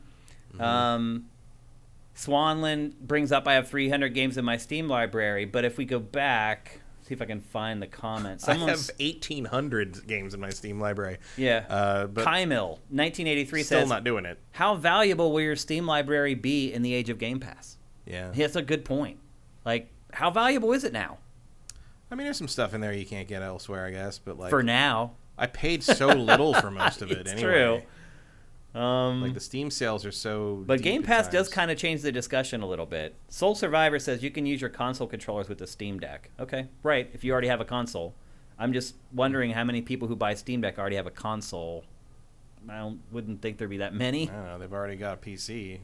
Swanland brings up, I have 300 games in my Steam library, but if we go back, see if I can find the comment. I have 1,800 games in my Steam library. Yeah. But Kymil, 1983 still says, not doing it. How valuable will your Steam library be in the age of Game Pass? Yeah. That's a good point. Like, how valuable is it now? I mean, there's some stuff in there you can't get elsewhere, I guess, but like for now, I paid so little for most of it it's anyway. True. Like the Steam sales are so. But Game Pass times. does kind of change the discussion a little bit. Soul Survivor says you can use your console controllers with the Steam Deck. Okay, right. If you already have a console, I'm just wondering how many people who buy Steam Deck already have a console. Wouldn't think there'd be that many. I don't know. They've already got a PC.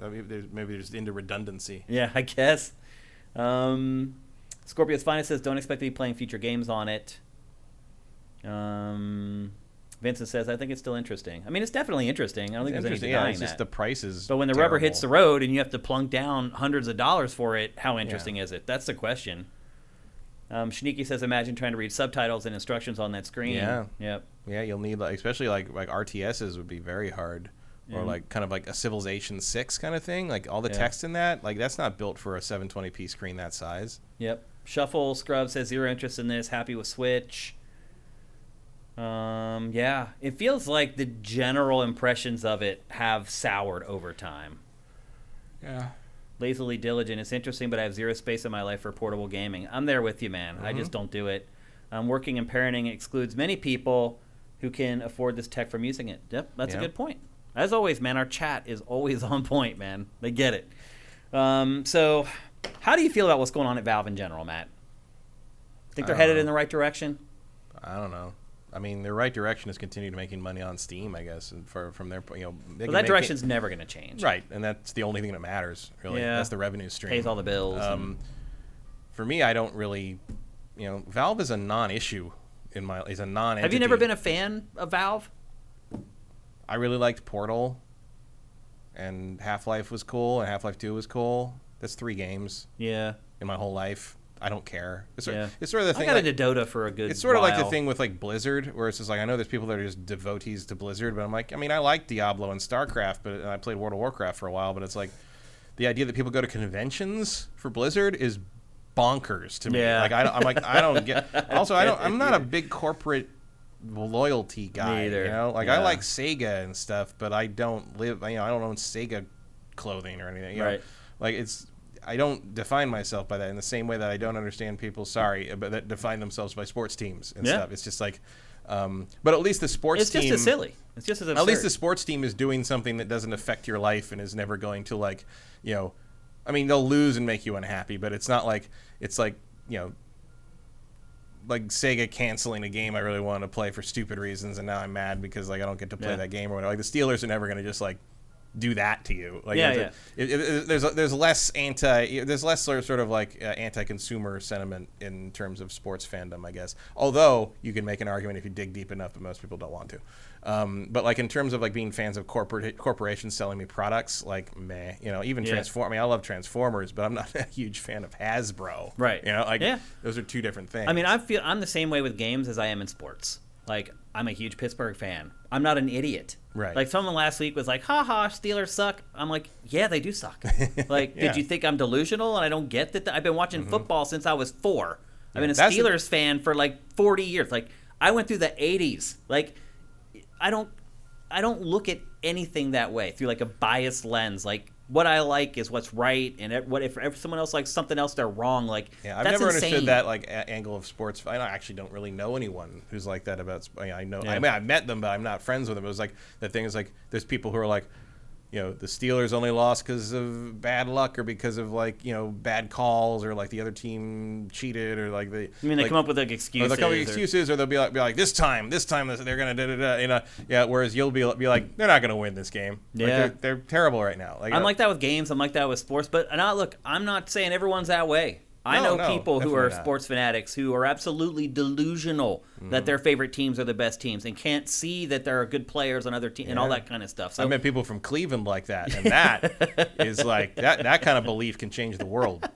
Maybe they're just into redundancy. Yeah, I guess. Scorpio's Finest says, don't expect to be playing future games on it. Vincent says, I think it's still interesting. I mean, it's definitely interesting. I don't think there's any denying it's just that. The prices. But when the rubber hits the road and you have to plunk down hundreds of dollars for it, how interesting is it? That's the question. Shaniki says, imagine trying to read subtitles and instructions on that screen. Yeah. Yep. Yeah, you'll need, especially like RTSs would be very hard. Or like kind of like a Civilization 6 kind of thing. Like all the text in that, like that's not built for a 720p screen that size. Yep. Shuffle Scrub says zero interest in this. Happy with Switch. Yeah. It feels like the general impressions of it have soured over time. Yeah. Lazily Diligent. It's interesting, but I have zero space in my life for portable gaming. I'm there with you, man. I just don't do it. Working and parenting excludes many people who can afford this tech from using it. Yep. That's a good point. As always, man, our chat is always on point, man. They get it. So, how do you feel about what's going on at Valve in general, Matt? Think they're headed in the right direction? I don't know. I mean, their right direction is continue making money on Steam, I guess, and from their Well, that direction's never going to change, right? And that's the only thing that matters, really. Yeah. That's the revenue stream. Pays all the bills. For me, I don't really, Valve is a non-issue is a non-entity. Have you never been a fan of Valve? I really liked Portal, and Half-Life was cool, and Half-Life 2 was cool. That's 3 games. Yeah. In my whole life. I don't care. It's sort of the thing. I got into Dota for a good It's sort while. of like the thing with like Blizzard, where it's just like I know there's people that are just devotees to Blizzard, but I'm like, I mean, I like Diablo and StarCraft, and I played World of Warcraft for a while, but it's like the idea that people go to conventions for Blizzard is bonkers to me. Yeah. Like I don't get. Also, I'm not a big corporate loyalty guy. Me either. I like Sega and stuff, but I don't live. I don't own Sega clothing or anything. Right. Like it's. I don't define myself by that in the same way that I don't understand people, but that define themselves by sports teams and stuff. It's just like, but at least the sports team. It's just as silly. It's just as absurd. At least the sports team is doing something that doesn't affect your life and is never going to I mean, they'll lose and make you unhappy, but it's not like, like Sega canceling a game I really wanted to play for stupid reasons, and now I'm mad because I don't get to play that game or whatever. Like the Steelers are never going to just do that to you. There's less sort of anti-consumer sentiment in terms of sports fandom, I guess. Although you can make an argument if you dig deep enough, but most people don't want to. But in terms of being fans of corporations selling me products, meh. Even Transform. I mean, I love Transformers, but I'm not a huge fan of Hasbro. Right. Those are two different things. I mean, I'm the same way with games as I am in sports. Like, I'm a huge Pittsburgh fan. I'm not an idiot. Right. Like, someone last week was like, haha, Steelers suck. I'm like, yeah, they do suck. Like, Yeah. did you think I'm delusional and I don't get that? I've been watching football since I was 4. I've been a That's Steelers fan for like 40 years. Like, I went through the 80s. Like, I don't look at anything that way through like a biased lens. Like, what I like is what's right, and what if someone else likes something else, they're wrong. Like, yeah, I've that's never insane. understood that like angle of sports. I actually don't really know anyone who's like that about. I know. Yeah. I mean, I've met them, but I'm not friends with them. It was like the thing is like there's people who are like, you know, the Steelers only lost because of bad luck or because of like, you know, bad calls or like the other team cheated or like they. I mean, they come up with like excuses. Or they'll come up with excuses, or they'll be like this time they're gonna da-da-da, you know, yeah. Whereas you'll be like they're not gonna win this game. Yeah, like they're terrible right now. Like, I'm like that with games. I'm like that with sports. But I'm not saying everyone's that way. I know people who are sports fanatics who are absolutely delusional that their favorite teams are the best teams and can't see that there are good players on other teams and all that kind of stuff. So I met people from Cleveland like that, and that is like that kind of belief can change the world.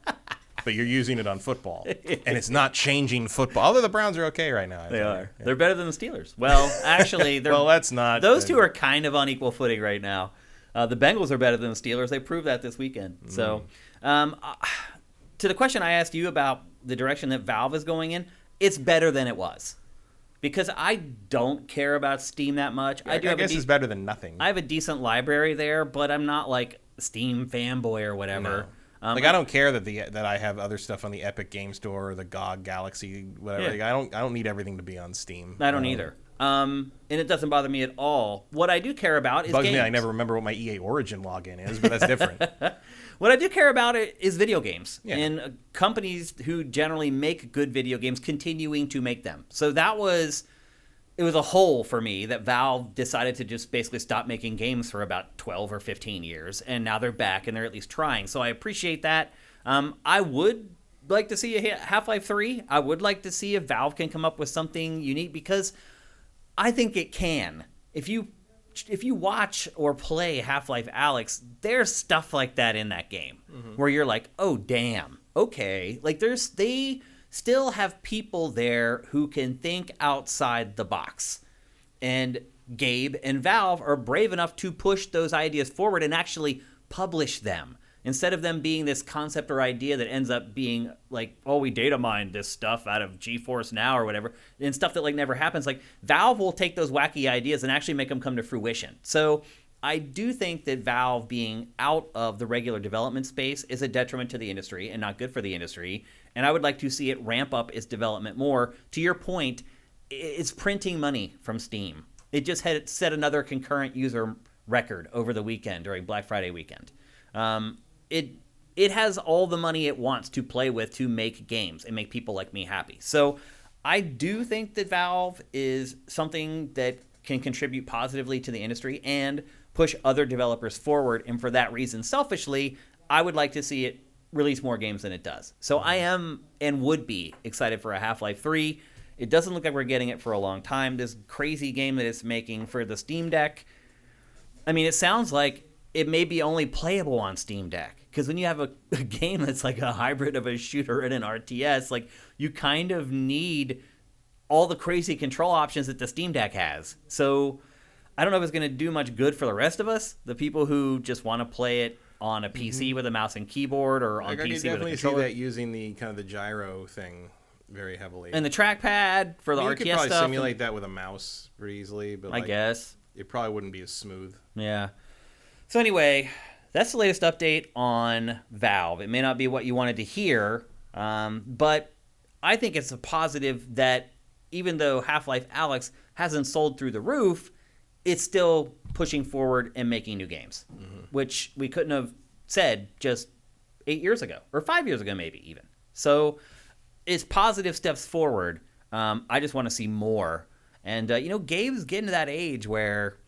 But you're using it on football, and it's not changing football. Although the Browns are okay right now. They are. Yeah. They're better than the Steelers. Well, actually, they're. Well, that's not. Those two are kind of on equal footing right now. The Bengals are better than the Steelers. They proved that this weekend. So, to the question I asked you about the direction that Valve is going in, it's better than it was. Because I don't care about Steam that much. I guess it's better than nothing. I have a decent library there, but I'm not like a Steam fanboy or whatever. No. Like I don't care that I have other stuff on the Epic Game Store or the GOG Galaxy, whatever. Yeah. Like, I don't need everything to be on Steam. I don't either. And it doesn't bother me at all. What I do care about is bugs games. me. I never remember what my EA Origin login is, but that's different. What I do care about is video games and companies who generally make good video games continuing to make them. So it was a hole for me that Valve decided to just basically stop making games for about 12 or 15 years, and now they're back and they're at least trying. So I appreciate that. I would like to see a Half-Life 3. I would like to see if Valve can come up with something unique because I think it can. If you watch or play Half-Life Alyx, there's stuff like that in that game where you're like, oh, damn, okay. Like they still have people there who can think outside the box. And Gabe and Valve are brave enough to push those ideas forward and actually publish them. Instead of them being this concept or idea that ends up being like, oh, we data mined this stuff out of GeForce Now or whatever, and stuff that like never happens. Like Valve will take those wacky ideas and actually make them come to fruition. So I do think that Valve being out of the regular development space is a detriment to the industry and not good for the industry. And I would like to see it ramp up its development more. To your point, it's printing money from Steam. It just had set another concurrent user record over the weekend during Black Friday weekend. It has all the money it wants to play with to make games and make people like me happy. So I do think that Valve is something that can contribute positively to the industry and push other developers forward. And for that reason, selfishly, I would like to see it release more games than it does. So I am and would be excited for a Half-Life 3. It doesn't look like we're getting it for a long time. This crazy game that it's making for the Steam Deck, I mean, it sounds like it may be only playable on Steam Deck. Because when you have a game that's like a hybrid of a shooter and an RTS, like you kind of need all the crazy control options that the Steam Deck has. So I don't know if it's going to do much good for the rest of us, the people who just want to play it on a PC with a mouse and keyboard or on PC with a controller. I definitely see that using the kind of the gyro thing very heavily. And the trackpad for the RTS stuff. You could probably simulate that with a mouse pretty easily, but I guess it probably wouldn't be as smooth. Yeah. So anyway, that's the latest update on Valve. It may not be what you wanted to hear, but I think it's a positive that even though Half-Life Alyx hasn't sold through the roof, it's still pushing forward and making new games, which we couldn't have said just 8 years ago, or 5 years ago maybe even. So it's positive steps forward. I just want to see more. And, Gabe's getting to that age where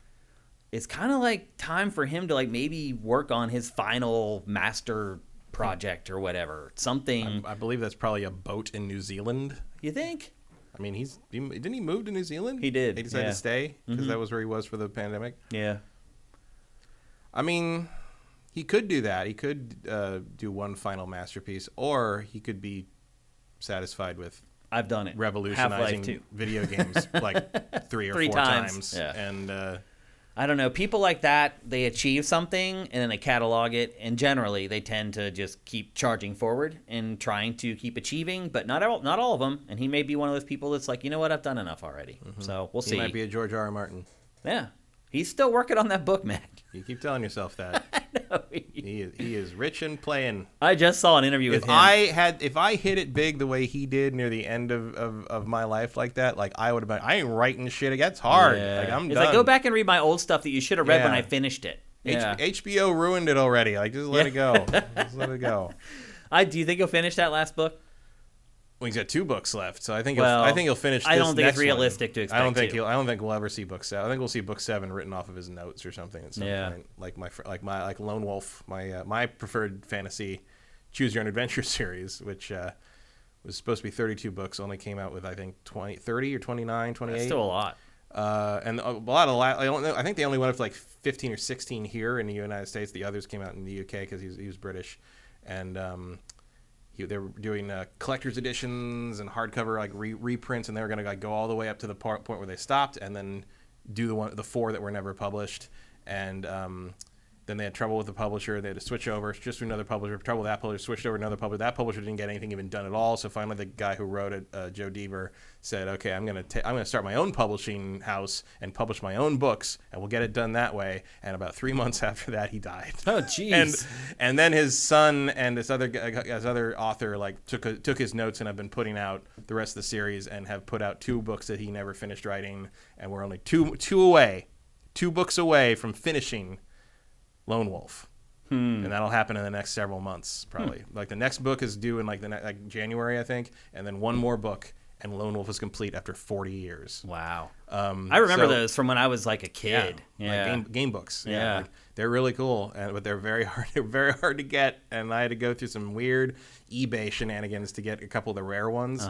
it's kind of like time for him to like maybe work on his final master project or whatever. Something. I believe that's probably a boat in New Zealand. You think? I mean, didn't he move to New Zealand? He did. He decided to stay because that was where he was for the pandemic. Yeah. I mean, he could do that. He could do one final masterpiece, or he could be satisfied with I've done it. Revolutionizing video games like 3 or 4 times. Yeah. And I don't know. People like that, they achieve something and then they catalog it, and generally they tend to just keep charging forward and trying to keep achieving, but not all of them. And he may be one of those people that's like, you know what, I've done enough already. Mm-hmm. So we'll see. He might be a George R. R. Martin. Yeah. He's still working on that book, Matt. You keep telling yourself that. I know. He is rich and playing. I just saw an interview with him. If I hit it big the way he did near the end of my life like that, like I would have been, I ain't writing shit again. It's hard. Yeah. Like I'm it's done. Like, go back and read my old stuff that you should have read when I finished it. Yeah. HBO ruined it already. Like, just let it go. Just let it go. Do you think he'll finish that last book? Well, he's got 2 books left, so I think he'll finish. I don't think it's one. realistic to expect. I don't think we'll ever see book 7. I think we'll see book 7 written off of his notes or something at some point. Like Lone Wolf, my preferred fantasy choose your own adventure series, which was supposed to be 32 books, only came out with I think 30 or 29, 28. That's still a lot. And a lot of I think they only went up to like 15 or 16 here in the United States. The others came out in the UK because he was British, and they were doing collector's editions and hardcover like reprints, and they were going to like go all the way up to the point where they stopped, and then do the 4 that were never published. And then they had trouble with the publisher. They had to switch over just to another publisher. Trouble with that publisher, switched over to another publisher. That publisher didn't get anything even done at all. So finally, the guy who wrote it, Joe Deaver, said, "Okay, I'm gonna start my own publishing house and publish my own books, and we'll get it done that way." And about 3 months after that, he died. Oh, jeez. And then his son and this other author like took his notes and have been putting out the rest of the series, and have put out 2 books that he never finished writing, and we're only 2 books away from finishing Lone Wolf. And that'll happen in the next several months, probably. Like the next book is due in like January, I think, and then 1 more book, and Lone Wolf is complete after 40 years. Wow. I remember those from when I was like a kid. Yeah. Like game books. Yeah. Like, they're really cool, but they're very hard. They're very hard to get, and I had to go through some weird eBay shenanigans to get a couple of the rare ones.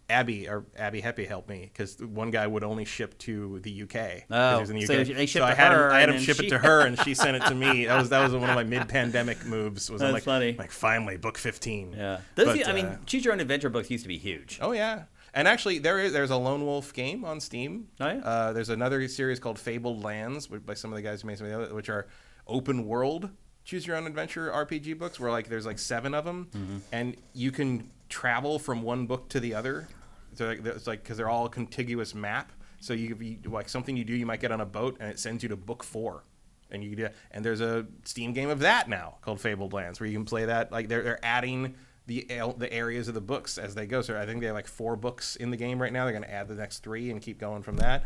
Abby Heppy helped me because one guy would only ship to the UK. Oh, he was in the UK. so they shipped I to her, had him ship it to her, and she sent it to me. That was one of my mid-pandemic moves. Was That's funny. Like finally, book 15. Yeah, I mean, choose your own adventure books used to be huge. Oh yeah, and actually there's a Lone Wolf game on Steam. Oh yeah. There's another series called Fabled Lands by some of the guys who made some of the other, which are open world choose your own adventure RPG books, where like there's like 7 of them, and you can travel from one book to the other. So it's like because they're all a contiguous map. So you like something you do, you might get on a boat and it sends you to book 4, and you do. And there's a Steam game of that now called Fabled Lands where you can play that. Like they're adding the areas of the books as they go. So I think they have like 4 books in the game right now. They're going to add the next 3 and keep going from that.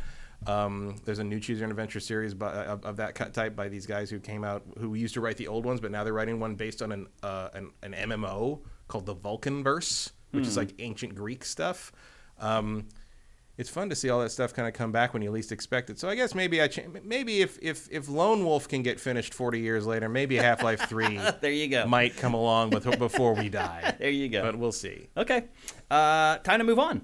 There's a new Choose Your Own Adventure series of that type by these guys who used to write the old ones, but now they're writing one based on an MMO called the Vulcanverse, which is like ancient Greek stuff. It's fun to see all that stuff kind of come back when you least expect it. So I guess maybe if Lone Wolf can get finished 40 years later, maybe Half-Life 3 there you go. might come along before we die. There you go. But we'll see. Okay. Time to move on.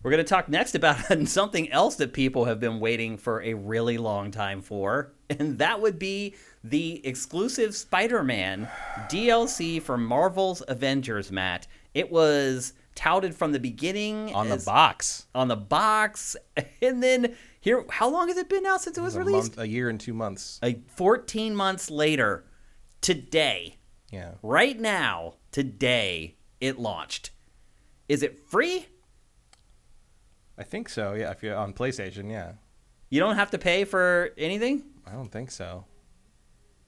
We're going to talk next about something else that people have been waiting for a really long time for, and that would be the exclusive Spider-Man DLC for Marvel's Avengers, Matt. It was touted from the beginning the box, and then here, how long has it been now since it was released? A year and 2 months. 14 months later, today, right now, today, it launched. Is it free? I think so. Yeah, if you're on PlayStation, yeah. You don't have to pay for anything? I don't think so.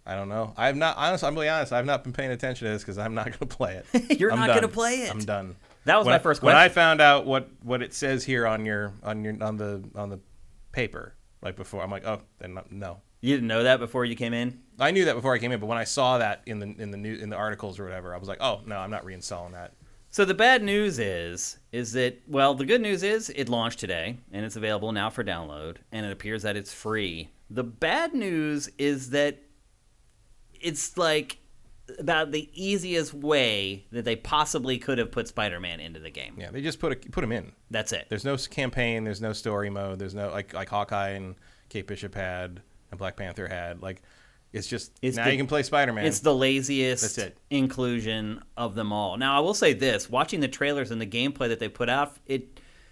I don't know. I'm really honest. I've not been paying attention to this because I'm not going to play it. You're not going to play it. I'm done. That was my first question. When I found out what it says here on the paper right before, I'm like, oh, then no. You didn't know that before you came in? I knew that before I came in, but when I saw that in the articles or whatever, I was like, oh no, I'm not reinstalling that. So the bad news is that, well, the good news is it launched today and it's available now for download, and it appears that it's free. The bad news is that it's like about the easiest way that they possibly could have put Spider-Man into the game. Yeah, they just put him in. That's it. There's no campaign. There's no story mode. There's no like Hawkeye and Kate Bishop had and Black Panther had. Like It's just you can play Spider-Man. It's the laziest That's it. inclusion of them all. Now, I will say this. Watching the trailers and the gameplay that they put out,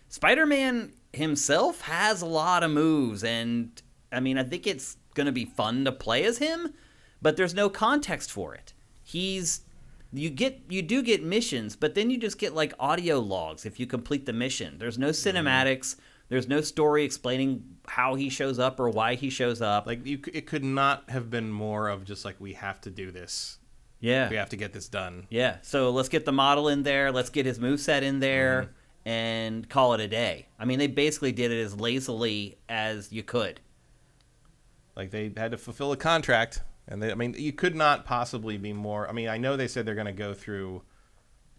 Spider-Man himself has a lot of moves. And, I mean, I think it's going to be fun to play as him, but there's no context for it. You do get missions, but then you just get, like, audio logs if you complete the mission. There's no cinematics. There's no story explaining how he shows up or why he shows up. Like, it could not have been more of just like, we have to do this. Yeah. We have to get this done. Yeah. So let's get the model in there. Let's get his moveset in there and call it a day. I mean, they basically did it as lazily as you could. Like, they had to fulfill a contract. And you could not possibly be more. I mean, I know they said they're going to go through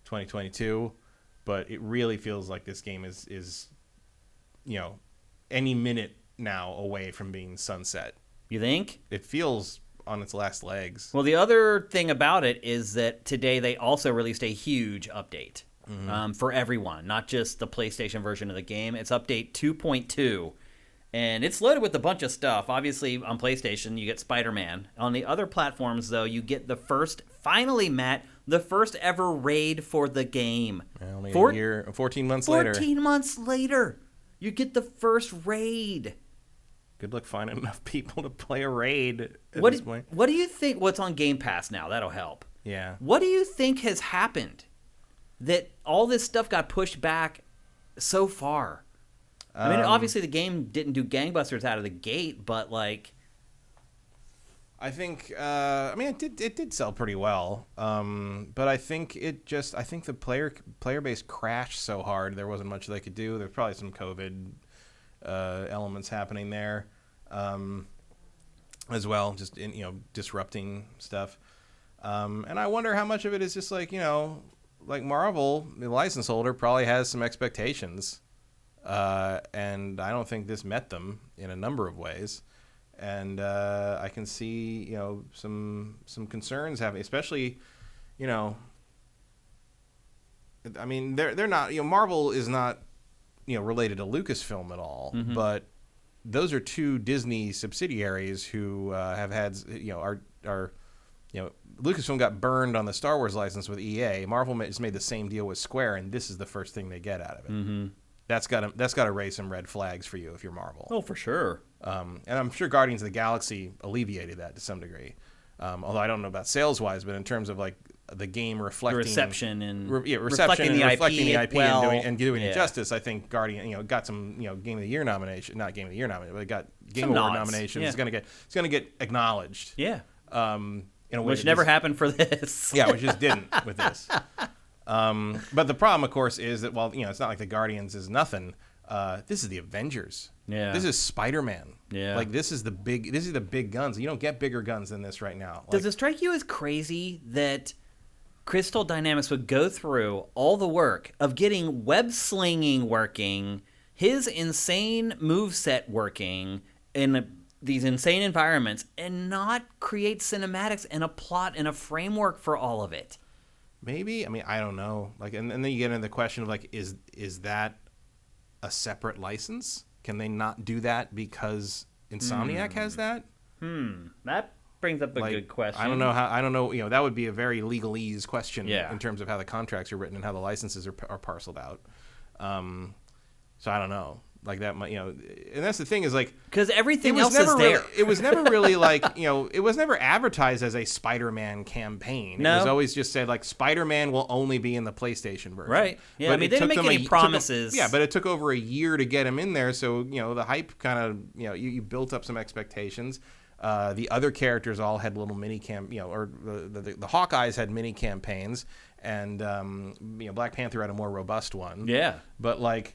2022, but it really feels like this game is any minute now away from being sunset. You think? It feels on its last legs. Well, the other thing about it is that today they also released a huge update for everyone, not just the PlayStation version of the game. It's update 2.2, and it's loaded with a bunch of stuff. Obviously, on PlayStation, you get Spider-Man. On the other platforms, though, you get finally, Matt, the first ever raid for the game. Only a year, 14 months later. 14 months later. You get the first raid. Good luck finding enough people to play a raid at this point. What do you think? What's on Game Pass now? That'll help. Yeah. What do you think has happened that all this stuff got pushed back so far? I mean, obviously the game didn't do gangbusters out of the gate, but like, I think it did sell pretty well, but I think the player base crashed so hard there wasn't much they could do. There's probably some COVID elements happening there as well, just disrupting stuff. And I wonder how much of it is just like like Marvel, the license holder, probably has some expectations, and I don't think this met them in a number of ways. And I can see, some concerns having, especially, I mean, they're not, Marvel is not, related to Lucasfilm at all, but those are two Disney subsidiaries who have had, Lucasfilm got burned on the Star Wars license with EA. Marvel just made the same deal with Square, and this is the first thing they get out of it. Mm-hmm. That's got to raise some red flags for you if you're Marvel. Oh, for sure. And I'm sure Guardians of the Galaxy alleviated that to some degree. Although I don't know about sales-wise, but in terms of like the game reflecting the reception and reflecting the IP well, and doing it justice, I think Guardian got some Game of the Year nomination, not Game of the Year nomination, but it got Game Award nominations. Yeah. It's gonna get acknowledged. Yeah. In a way which never happened for this. Yeah, which just didn't with this. But the problem, of course, is that while it's not like the Guardians is nothing. This is the Avengers. Yeah. This is Spider-Man. Yeah. Like this is the big guns. You don't get bigger guns than this right now. Does it strike you as crazy that Crystal Dynamics would go through all the work of getting web slinging working, his insane moveset working in these insane environments, and not create cinematics and a plot and a framework for all of it? Maybe. I mean, I don't know. Like, and then you get into the question of like, is that a separate license? Can they not do that because Insomniac has that? That brings up a good question. I don't know how. I don't know. That would be a very legalese question in terms of how the contracts are written and how the licenses are parceled out. So I don't know. Like that might, and that's the thing is like, because everything else is there. It was never really like, it was never advertised as a Spider-Man campaign. No. It was always just said like Spider-Man will only be in the PlayStation version. Right. Yeah. But I mean, they didn't make any promises. But it took over a year to get him in there. So, the hype kind of, you built up some expectations. The other characters all had little mini or the Hawkeyes had mini campaigns, and Black Panther had a more robust one. Yeah. But like,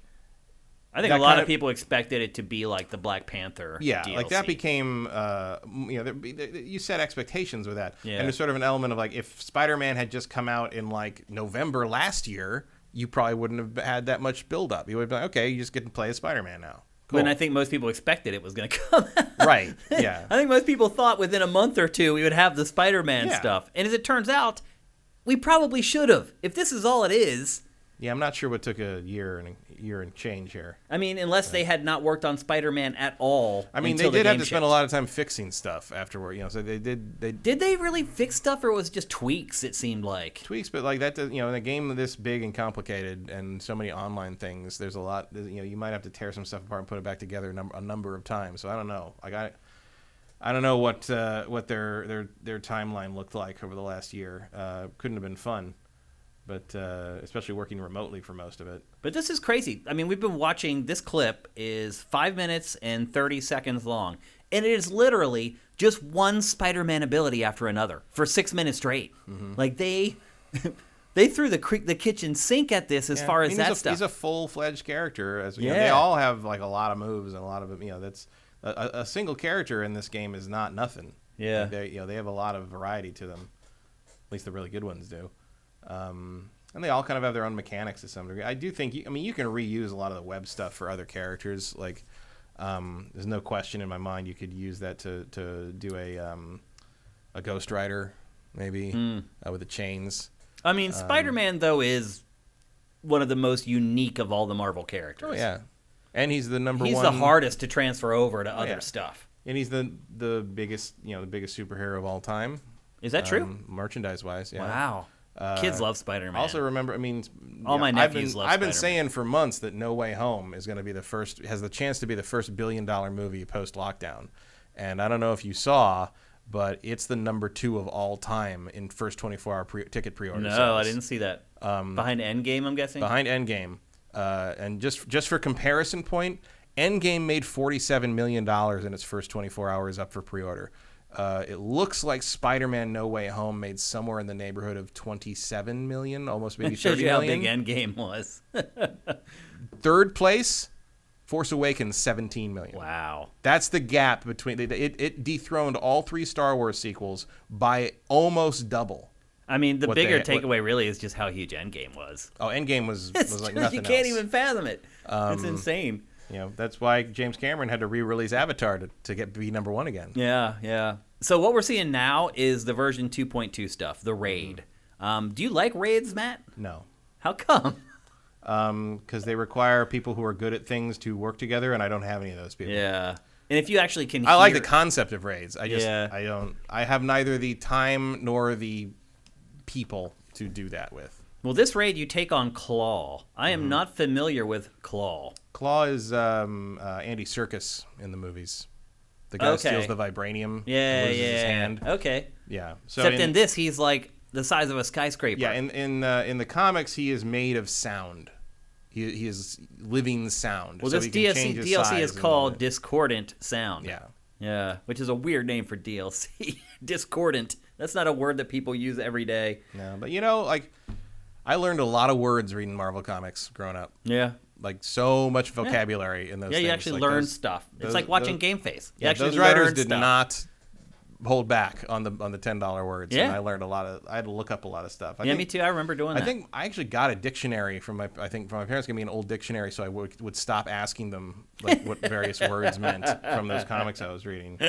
I think a lot of people expected it to be like the Black Panther DLC. Like that became, you set expectations with that. Yeah. And there's sort of an element of like, if Spider-Man had just come out in like November last year, you probably wouldn't have had that much build-up. You would have been like, okay, you just get to play as Spider-Man now. Cool. When I think most people expected it was going to come out. Right, yeah. I think most people thought within a month or two we would have the Spider-Man stuff. And as it turns out, we probably should have. If this is all it is, Yeah, I'm not sure what took a year and change here. I mean, unless they had not worked on Spider-Man at all. I mean, they did have to spend a lot of time fixing stuff afterward. So they did. Did they really fix stuff, or was it just tweaks? It seemed like tweaks, but like that. In a game this big and complicated, and so many online things, there's a lot. You might have to tear some stuff apart and put it back together a number of times. So I don't know. I don't know what their timeline looked like over the last year. Couldn't have been fun. But especially working remotely for most of it. But this is crazy. I mean, we've been watching. This clip is 5 minutes and 30 seconds long. And it is literally just one Spider-Man ability after another for 6 minutes straight. Mm-hmm. Like, they threw the kitchen sink at this as far as that stuff. He's a full-fledged character. They all have, like, a lot of moves and a lot of, that's... A single character in this game is not nothing. Yeah. They have a lot of variety to them. At least the really good ones do. And they all kind of have their own mechanics to some degree. I do think, you can reuse a lot of the web stuff for other characters. Like, there's no question in my mind you could use that to do a Ghost Rider, maybe, with the chains. I mean, Spider-Man, though, is one of the most unique of all the Marvel characters. Oh, yeah. And he's the number one. He's the hardest to transfer over to other stuff. And he's the biggest, the biggest superhero of all time. Is that true? Merchandise-wise, yeah. Wow. Kids love Spider-Man. Also remember, all my nephews love Spider-Man. I've been saying for months that No Way Home is going to be has the chance to be the first $1 billion movie post-lockdown. And I don't know if you saw, but it's the number 2 of all time in first 24-hour ticket pre-order sales. No, I didn't see that. Behind Endgame, I'm guessing? Behind Endgame. And just for comparison point, Endgame made $47 million in its first 24 hours up for pre-order. It looks like Spider-Man No Way Home made somewhere in the neighborhood of 27 million, almost maybe 30 million. Shows you how big Endgame was. Third place, Force Awakens, 17 million. Wow. That's the gap between... It dethroned all 3 Star Wars sequels by almost double. I mean, the bigger takeaway really is just how huge Endgame was. Oh, Endgame was like nothing You can't even fathom it. It's insane. That's why James Cameron had to re-release Avatar to be number 1 again. Yeah. So what we're seeing now is the version 2.2 stuff, the raid. Do you like raids, Matt? No. How come? Because they require people who are good at things to work together, and I don't have any of those people. Yeah. And if you actually can I like the concept of raids. I have neither the time nor the people to do that with. Well, this raid you take on Claw. I am not familiar with Claw. Claw is Andy Serkis in the movies. The guy who steals the vibranium. Yeah, loses his hand. Okay. Yeah. So except in this, he's like the size of a skyscraper. Yeah. In the comics, he is made of sound. He is living sound. Well, so this DLC is called Discordant Sound. Yeah. Yeah, which is a weird name for DLC. Discordant. That's not a word that people use every day. No, but I learned a lot of words reading Marvel comics growing up. Yeah. Like so much vocabulary in those things. Yeah, you actually learn stuff. It's like watching GameFace. Those writers did not hold back on the $10 words. Yeah. And I learned I had to look up a lot of stuff. Me too. I remember doing that. I think I actually got a dictionary from my parents gave me an old dictionary, so I would stop asking them like what various words meant from those comics I was reading.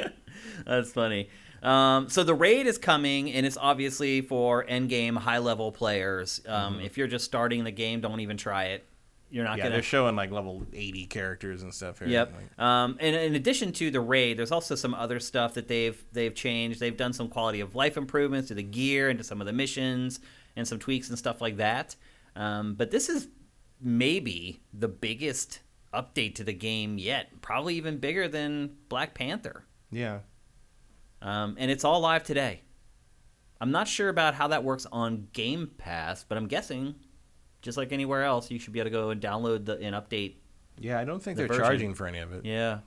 That's funny. So the raid is coming, and it's obviously for endgame high-level players. If you're just starting the game, don't even try it. You're not gonna. They're showing like level 80 characters and stuff here. Yep. And in addition to the raid, there's also some other stuff that they've changed. They've done some quality of life improvements to the gear and to some of the missions and some tweaks and stuff like that. But this is maybe the biggest update to the game yet. Probably even bigger than Black Panther. Yeah. And it's all live today. I'm not sure about how that works on Game Pass, but I'm guessing, just like anywhere else, you should be able to go and download and update. Yeah, I don't think they're charging for any of it. Yeah,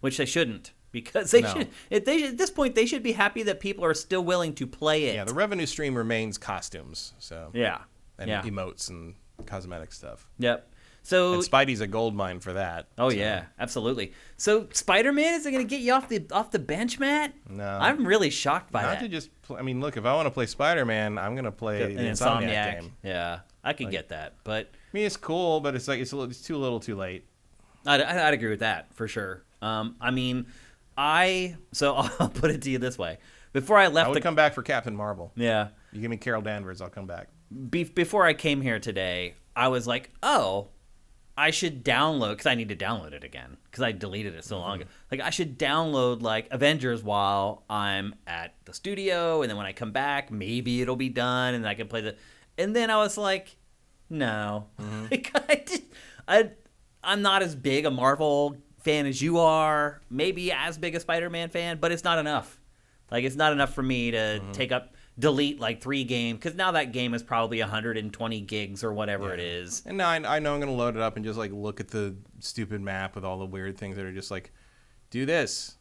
which they shouldn't, because they should. At this point, they should be happy that people are still willing to play it. Yeah, the revenue stream remains costumes. So and emotes and cosmetic stuff. Yep. So and Spidey's a gold mine for that. Oh yeah, absolutely. So Spider-Man, is it going to get you off the bench, Matt? No, I'm really shocked by that. Not to just. I mean, look, if I want to play Spider-Man, I'm going to play the Insomniac game. Yeah, I could get that, but I mean, it's cool, but it's like it's too little, too late. I'd agree with that for sure. I mean, so I'll put it to you this way: before I left, I would come back for Captain Marvel. Yeah, you give me Carol Danvers, I'll come back. Before I came here today, I was like, oh, I should download, because I need to download it again because I deleted it so long ago. Like, I should download like Avengers while I'm at the studio, and then when I come back, maybe it'll be done, and I can play the. And then I was like, no, like, I'm not as big a Marvel fan as you are. Maybe as big a Spider-Man fan, but it's not enough. Like, it's not enough for me to delete like 3 games, because now that game is probably 120 gigs or whatever it is. And now I know I'm going to load it up and just like look at the stupid map with all the weird things that are just like, do this,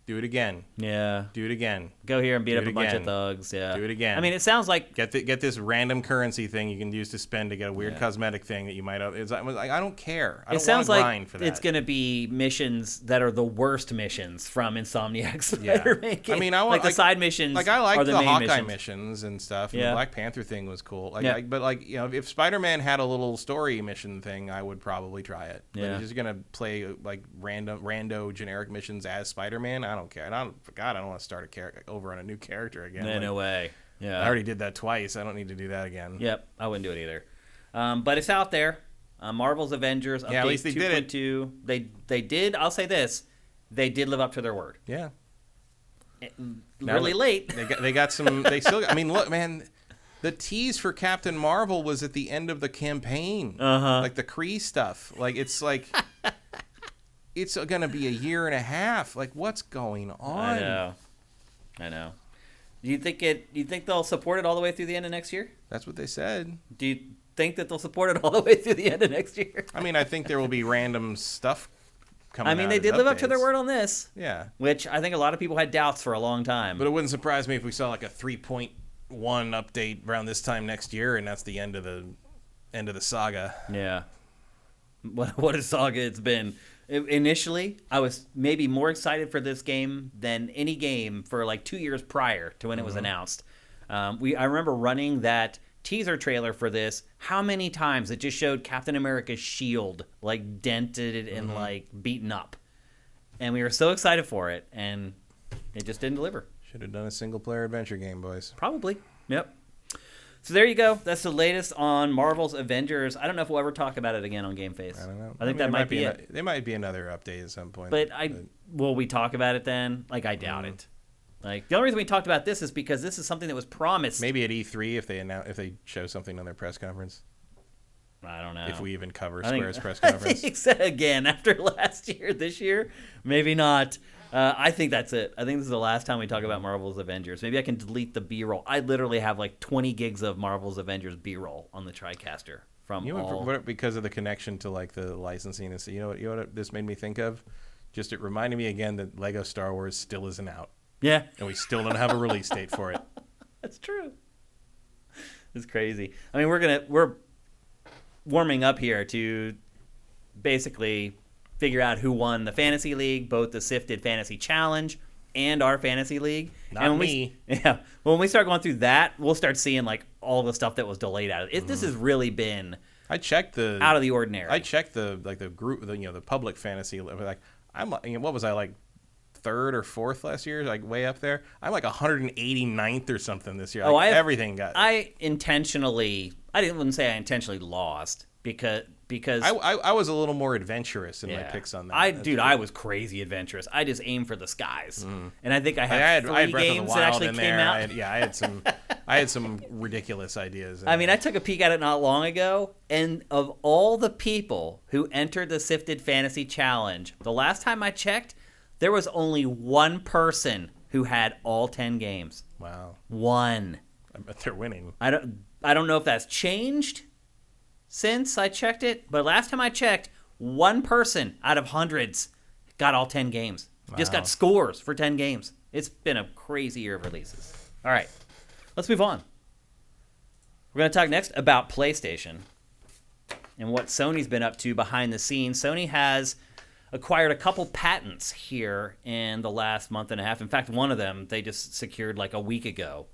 do it again. Yeah. Do it again. Go here and beat up a bunch of thugs. Yeah. Do it again. I mean, it sounds like get this random currency thing you can use to spend to get a weird cosmetic thing that you might have. I don't care. I don't sounds want to like grind for that. It's going to be missions that are the worst missions from Insomniac's Spider-Man. I mean, I want like the side missions. Like, I like are the main Hawkeye missions. missions and stuff. And Yeah. the Black Panther thing was cool. Like, but like, you know, if Spider-Man had a little story mission thing, I would probably try it. But if you're just gonna play like rando generic missions as Spider-Man, I don't care. I don't want to start over on a new character again. No way. Yeah. I already did that twice. I don't need to do that again. Yep, I wouldn't do it either. But it's out there. Marvel's Avengers update at least they did it. 2.2. They did. I'll say this: they did live up to their word. Yeah. Really late. They got some. They still. I mean, look, man. The tease for Captain Marvel was at the end of the campaign. Like the Kree stuff. Like, it's like. It's going to be a year and a half. Like, what's going on? I know. Do you think they'll support it all the way through the end of next year? That's what they said. Do you think that they'll support it all the way through the end of next year? I mean, I think there will be random stuff coming out. I mean, they did live up to their word on this. Yeah. Which I think a lot of people had doubts for a long time. But it wouldn't surprise me if we saw like a 3.1 update around this time next year, and that's the end of the saga. Yeah. What a saga it's been. Initially, I was maybe more excited for this game than any game for like 2 years prior to when it was announced. I remember running that teaser trailer for this. How many times it just showed Captain America's shield like dented and like beaten up, and we were so excited for it, and it just didn't deliver. Should have done a single player adventure game, boys. Probably. Yep. So there you go. That's the latest on Marvel's Avengers. I don't know if we'll ever talk about it again on GameFace. I don't know. I think that might be it. There might be another update at some point. But will we talk about it then? Like, I doubt it. Like, the only reason we talked about this is because this is something that was promised. Maybe at E3 if they show something on their press conference. I don't know. If we even cover Square's press conference. I think again, after last year, this year, maybe not. I think that's it. I think this is the last time we talk about Marvel's Avengers. Maybe I can delete the B-roll. I literally have like 20 gigs of Marvel's Avengers B-roll on the TriCaster from because of the connection to like the licensing and so you know what this made me think of? Just it reminded me again that Lego Star Wars still isn't out. Yeah. And we still don't have a release date for it. That's true. It's crazy. I mean, we're warming up here to basically figure out who won the Fantasy League, both the Sifted Fantasy Challenge and our Fantasy League. Not me. When we start going through that, we'll start seeing like all the stuff that was delayed out of it. This has really been out of the ordinary. I checked the group, the public fantasy. Like what was I like? Third or fourth last year, like way up there. I'm like 189th or something this year. Like everything got. I wouldn't say I intentionally lost because I was a little more adventurous in my picks on that. I was crazy adventurous. I just aimed for the skies, and I think I had three games that actually came out. I had some ridiculous ideas. I mean, I took a peek at it not long ago, and of all the people who entered the Sifted Fantasy Challenge, the last time I checked, there was only one person who had all 10 games. Wow. One. I bet they're winning. I don't know if that's changed since I checked it, but last time I checked, one person out of hundreds got all 10 games. Wow. Just got scores for 10 games. It's been a crazy year of releases. All right. Let's move on. We're going to talk next about PlayStation and what Sony's been up to behind the scenes. Sony has acquired a couple patents here in the last month and a half. In fact, one of them they just secured like a week ago.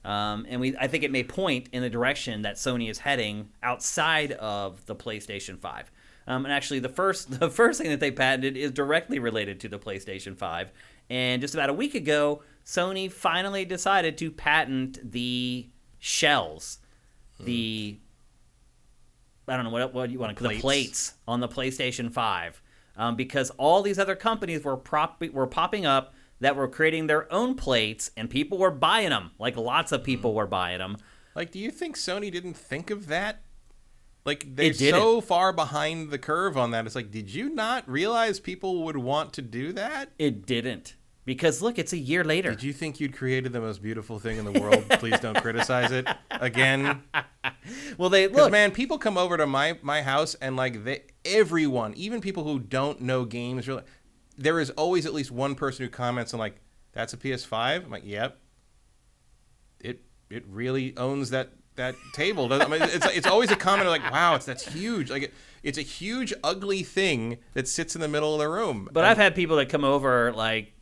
I think it may point in the direction that Sony is heading outside of the PlayStation 5. And actually, the first thing that they patented is directly related to the PlayStation 5. And just about a week ago, Sony finally decided to patent the shells, the I don't know what you want to call the plates on the PlayStation 5, because all these other companies were popping up that were creating their own plates, and people were buying them. Like, lots of people were buying them. Like, do you think Sony didn't think of that? Like, they're so far behind the curve on that. It's like, did you not realize people would want to do that? It didn't. Because, look, it's a year later. Did you think you'd created the most beautiful thing in the world? Please don't criticize it again. Well, because, man, people come over to my house and, like, everyone, even people who don't know games, there is always at least one person who comments on, like, that's a PS5? I'm like, yep. It really owns that table. I mean, it's always a comment of, like, wow, that's huge. Like, it's a huge, ugly thing that sits in the middle of the room. But I've had people that come over, like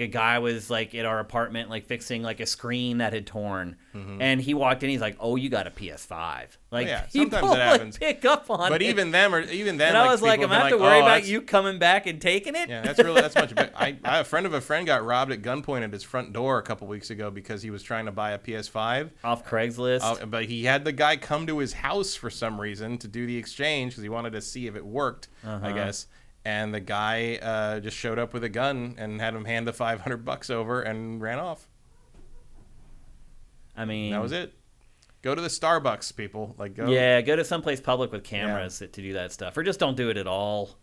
a guy was like at our apartment, like fixing like a screen that had torn, and he walked in. He's like, "Oh, you got a PS5?" Like, yeah, sometimes it happens. Pick up on but it. even then, and I was like, "I'm gonna have to worry about you coming back and taking it." Yeah, that's much better. A friend of a friend got robbed at gunpoint at his front door a couple weeks ago because he was trying to buy a PS5 off Craigslist. But he had the guy come to his house for some reason to do the exchange because he wanted to see if it worked. I guess. And the guy just showed up with a gun and had him hand the $500 over and ran off. I mean, that was it. Go to the Starbucks, people. Go to someplace public with cameras to do that stuff, or just don't do it at all.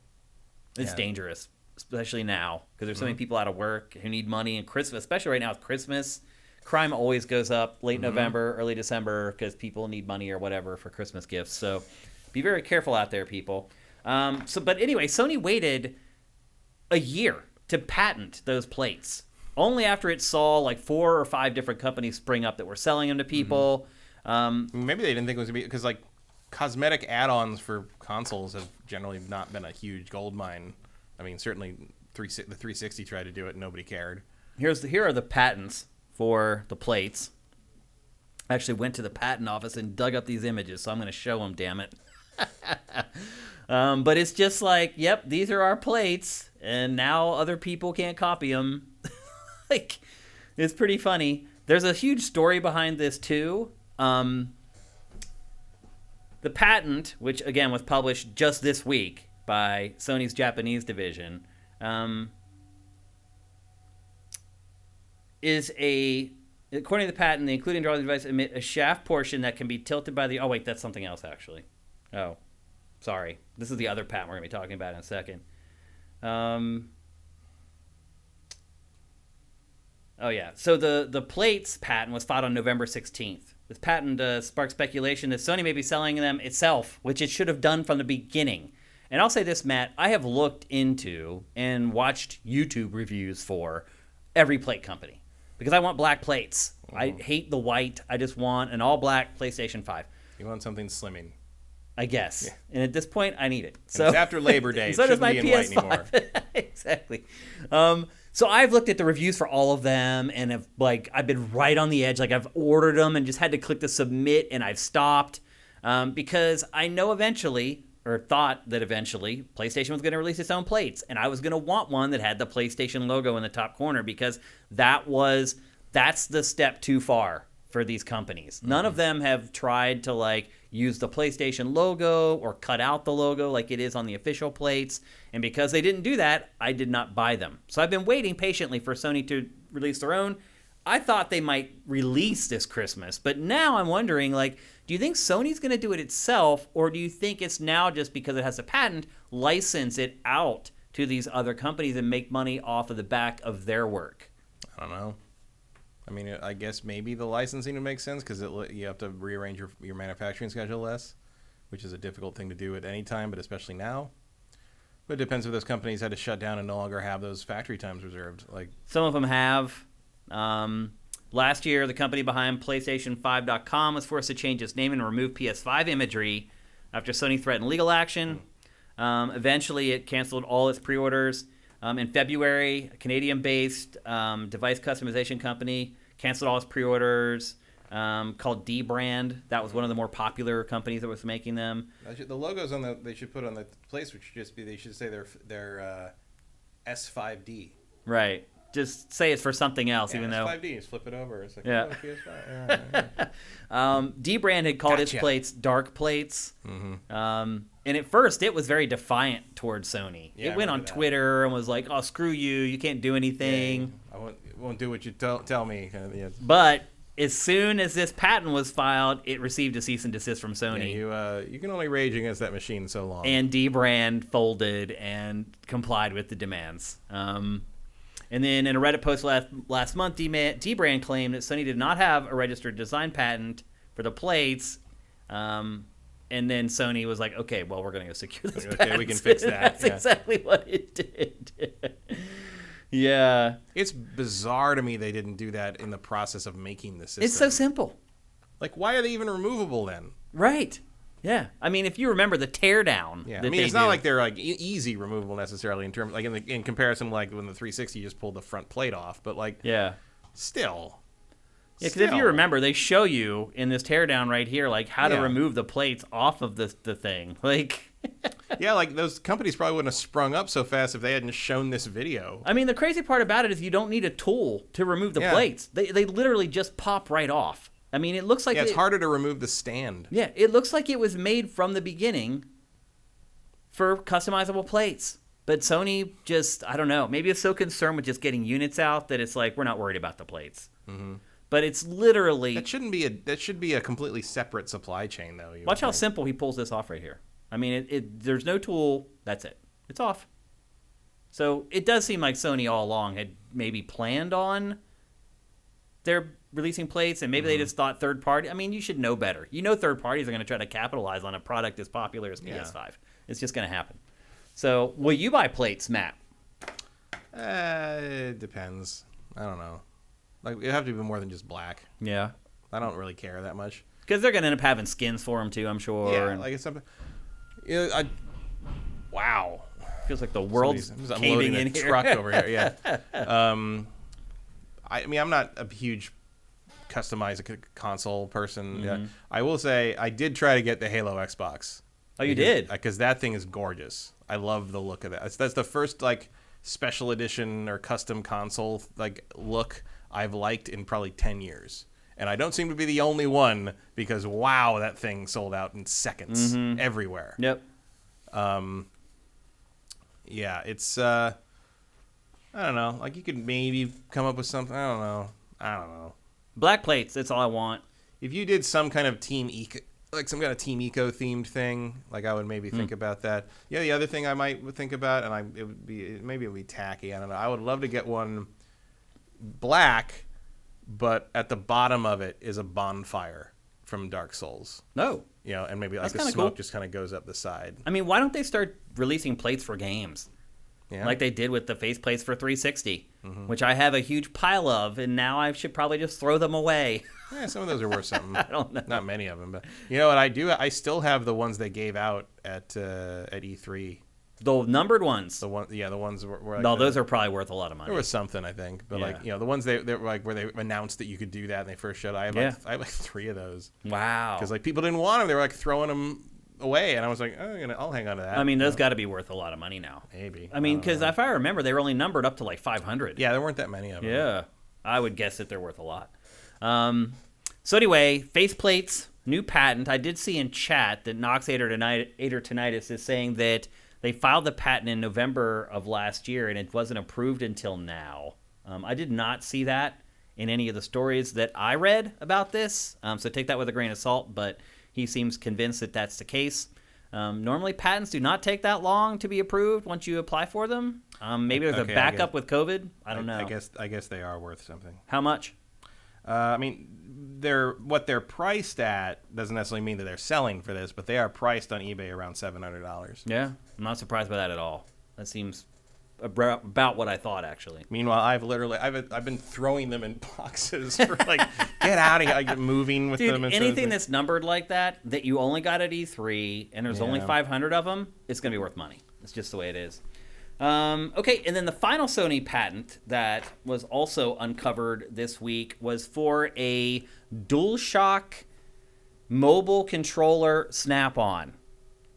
It's dangerous, especially now because there's so many people out of work who need money, and Christmas, especially right now with Christmas, crime always goes up late November, early December because people need money or whatever for Christmas gifts. So be very careful out there, people. But anyway, Sony waited a year to patent those plates. Only after it saw like 4 or 5 different companies spring up that were selling them to people. Maybe they didn't think it was going to be because like cosmetic add-ons for consoles have generally not been a huge gold mine. I mean, certainly the 360 tried to do it and nobody cared. Here are the patents for the plates. I actually went to the patent office and dug up these images, so I'm going to show them, damn it. But it's just like, yep, these are our plates, and now other people can't copy them. Like, it's pretty funny. There's a huge story behind this, too. The patent, which, again, was published just this week by Sony's Japanese division, is according to the patent, the including drawing device emit a shaft portion that can be tilted by the... Oh, wait, that's something else, actually. Oh, sorry. This is the other patent we're going to be talking about in a second. Oh, yeah. So the plates patent was filed on November 16th. This patent sparked speculation that Sony may be selling them itself, which it should have done from the beginning. And I'll say this, Matt. I have looked into and watched YouTube reviews for every plate company because I want black plates. I hate the white. I just want an all-black PlayStation 5. You want something slimming. I guess. Yeah. And at this point, I need it. So it's after Labor Day. So does my be in white anymore. Exactly. So I've looked at the reviews for all of them, and I've been right on the edge. Like, I've ordered them and just had to click the submit, and I've stopped because I know eventually, or thought that eventually, PlayStation was going to release its own plates, and I was going to want one that had the PlayStation logo in the top corner because that's the step too far for these companies. None of them have tried to use the PlayStation logo or cut out the logo like it is on the official plates. And because they didn't do that, I did not buy them. So I've been waiting patiently for Sony to release their own. I thought they might release this Christmas, but now I'm wondering, do you think Sony's going to do it itself, or do you think it's now just because it has a patent, license it out to these other companies and make money off of the back of their work? I don't know. I mean, I guess maybe the licensing would make sense because you have to rearrange your manufacturing schedule less, which is a difficult thing to do at any time, but especially now. But it depends if those companies had to shut down and no longer have those factory times reserved. Some of them have. Last year, the company behind PlayStation5.com was forced to change its name and remove PS5 imagery after Sony threatened legal action. Eventually, it canceled all its pre-orders. In February, a Canadian-based device customization company canceled all its pre-orders called D-Brand. That was one of the more popular companies that was making them. The logos they should put on the place, which should just be, they should say their S5D. Right. just say it's for something else, even it's though 5D. Just flip it over. It's like, yeah. oh, PS5. Yeah. D-Brand had called its plates dark plates. And at first, it was very defiant towards Sony. Yeah, it went on Twitter and was like, "Oh, screw you! You can't do anything. I won't do what you tell me." But as soon as this patent was filed, it received a cease and desist from Sony. Yeah, you can only rage against that machine so long. And D-Brand folded and complied with the demands. And then in a Reddit post last month, D-Brand claimed that Sony did not have a registered design patent for the plates. And then Sony was like, okay, well, we're going to go secure this patent. Okay, we can fix that. That's exactly what it did. Yeah. It's bizarre to me they didn't do that in the process of making the system. It's so simple. Like, why are they even removable then? Right. Yeah. I mean, if you remember the teardown. Yeah. I mean, it's not like they're like easy removable necessarily in terms, like in comparison, like when the 360 just pulled the front plate off, but like, yeah, still. Yeah, because if you remember, they show you in this teardown right here, like how to remove the plates off of the thing. Like, yeah, like those companies probably wouldn't have sprung up so fast if they hadn't shown this video. I mean, the crazy part about it is you don't need a tool to remove the plates. They literally just pop right off. I mean, it looks like it's harder to remove the stand. Yeah, it looks like it was made from the beginning for customizable plates. But Sony just, I don't know, maybe it's so concerned with just getting units out that it's like, we're not worried about the plates. Mm-hmm. But it's literally... That should be a completely separate supply chain, though. Watch how simple he pulls this off right here. I mean, there's no tool. That's it. It's off. So it does seem like Sony all along had maybe planned on their releasing plates, and maybe they just thought third party. I mean, you should know better. You know third parties are going to try to capitalize on a product as popular as PS5. It's just going to happen. So will you buy plates, Matt? It depends. I don't know. Like, it'd have to be more than just black. Yeah. I don't really care that much. Because they're going to end up having skins for them, too, I'm sure. Yeah, like it's something... wow. Feels like the world's caving in here. Truck over here, yeah. I mean, I'm not a huge customized console person. Mm-hmm. Yeah. I will say, I did try to get the Halo Xbox. Oh, you did? Because that thing is gorgeous. I love the look of that. That's the first, like, special edition or custom console, like, look I've liked in probably 10 years. And I don't seem to be the only one because, wow, that thing sold out in seconds everywhere. Yep. Yeah, it's, I don't know. Like, you could maybe come up with something. I don't know. Black plates, that's all I want. If you did some kind of Team Eco themed thing, like, I would maybe think about that. Yeah, the other thing I might think about, and maybe it would be tacky. I don't know. I would love to get one black, but at the bottom of it is a bonfire from Dark Souls. No. You know, and maybe like the smoke just kind of goes up the side. I mean, why don't they start releasing plates for games? Yeah. Like they did with the face plates for 360, which I have a huge pile of, and now I should probably just throw them away. Yeah, some of those are worth something. I don't know. Not many of them, but you know what I do? I still have the ones they gave out at E3. The numbered ones. The ones were like no, those are probably worth a lot of money. There was something, I think, but like, you know, the ones they were like where they announced that you could do that and they first showed. I have like 3 of those. Wow. Because like people didn't want them, they were like throwing them away, and I was like, I'll hang on to that. I mean, those got to be worth a lot of money now. Maybe. I mean, because if I remember, they were only numbered up to like 500. Yeah, there weren't that many of them. Yeah, I would guess that they're worth a lot. So anyway, faceplates, new patent. I did see in chat that Nox Tinnitus is saying that they filed the patent in November of last year, and it wasn't approved until now. I did not see that in any of the stories that I read about this, so take that with a grain of salt, but he seems convinced that that's the case. Normally, patents do not take that long to be approved once you apply for them. Maybe there's a backup with COVID. I don't know. I guess they are worth something. How much? I mean, what they're priced at doesn't necessarily mean that they're selling for this, but they are priced on eBay around $700. Yeah, I'm not surprised by that at all. That seems about what I thought, actually. Meanwhile, I've been throwing them in boxes for like, get out of here, like moving with them. Dude, anything that's numbered like that you only got at E3 and there's only 500 of them, it's gonna be worth money. It's just the way it is. Okay, and then the final Sony patent that was also uncovered this week was for a DualShock mobile controller snap-on.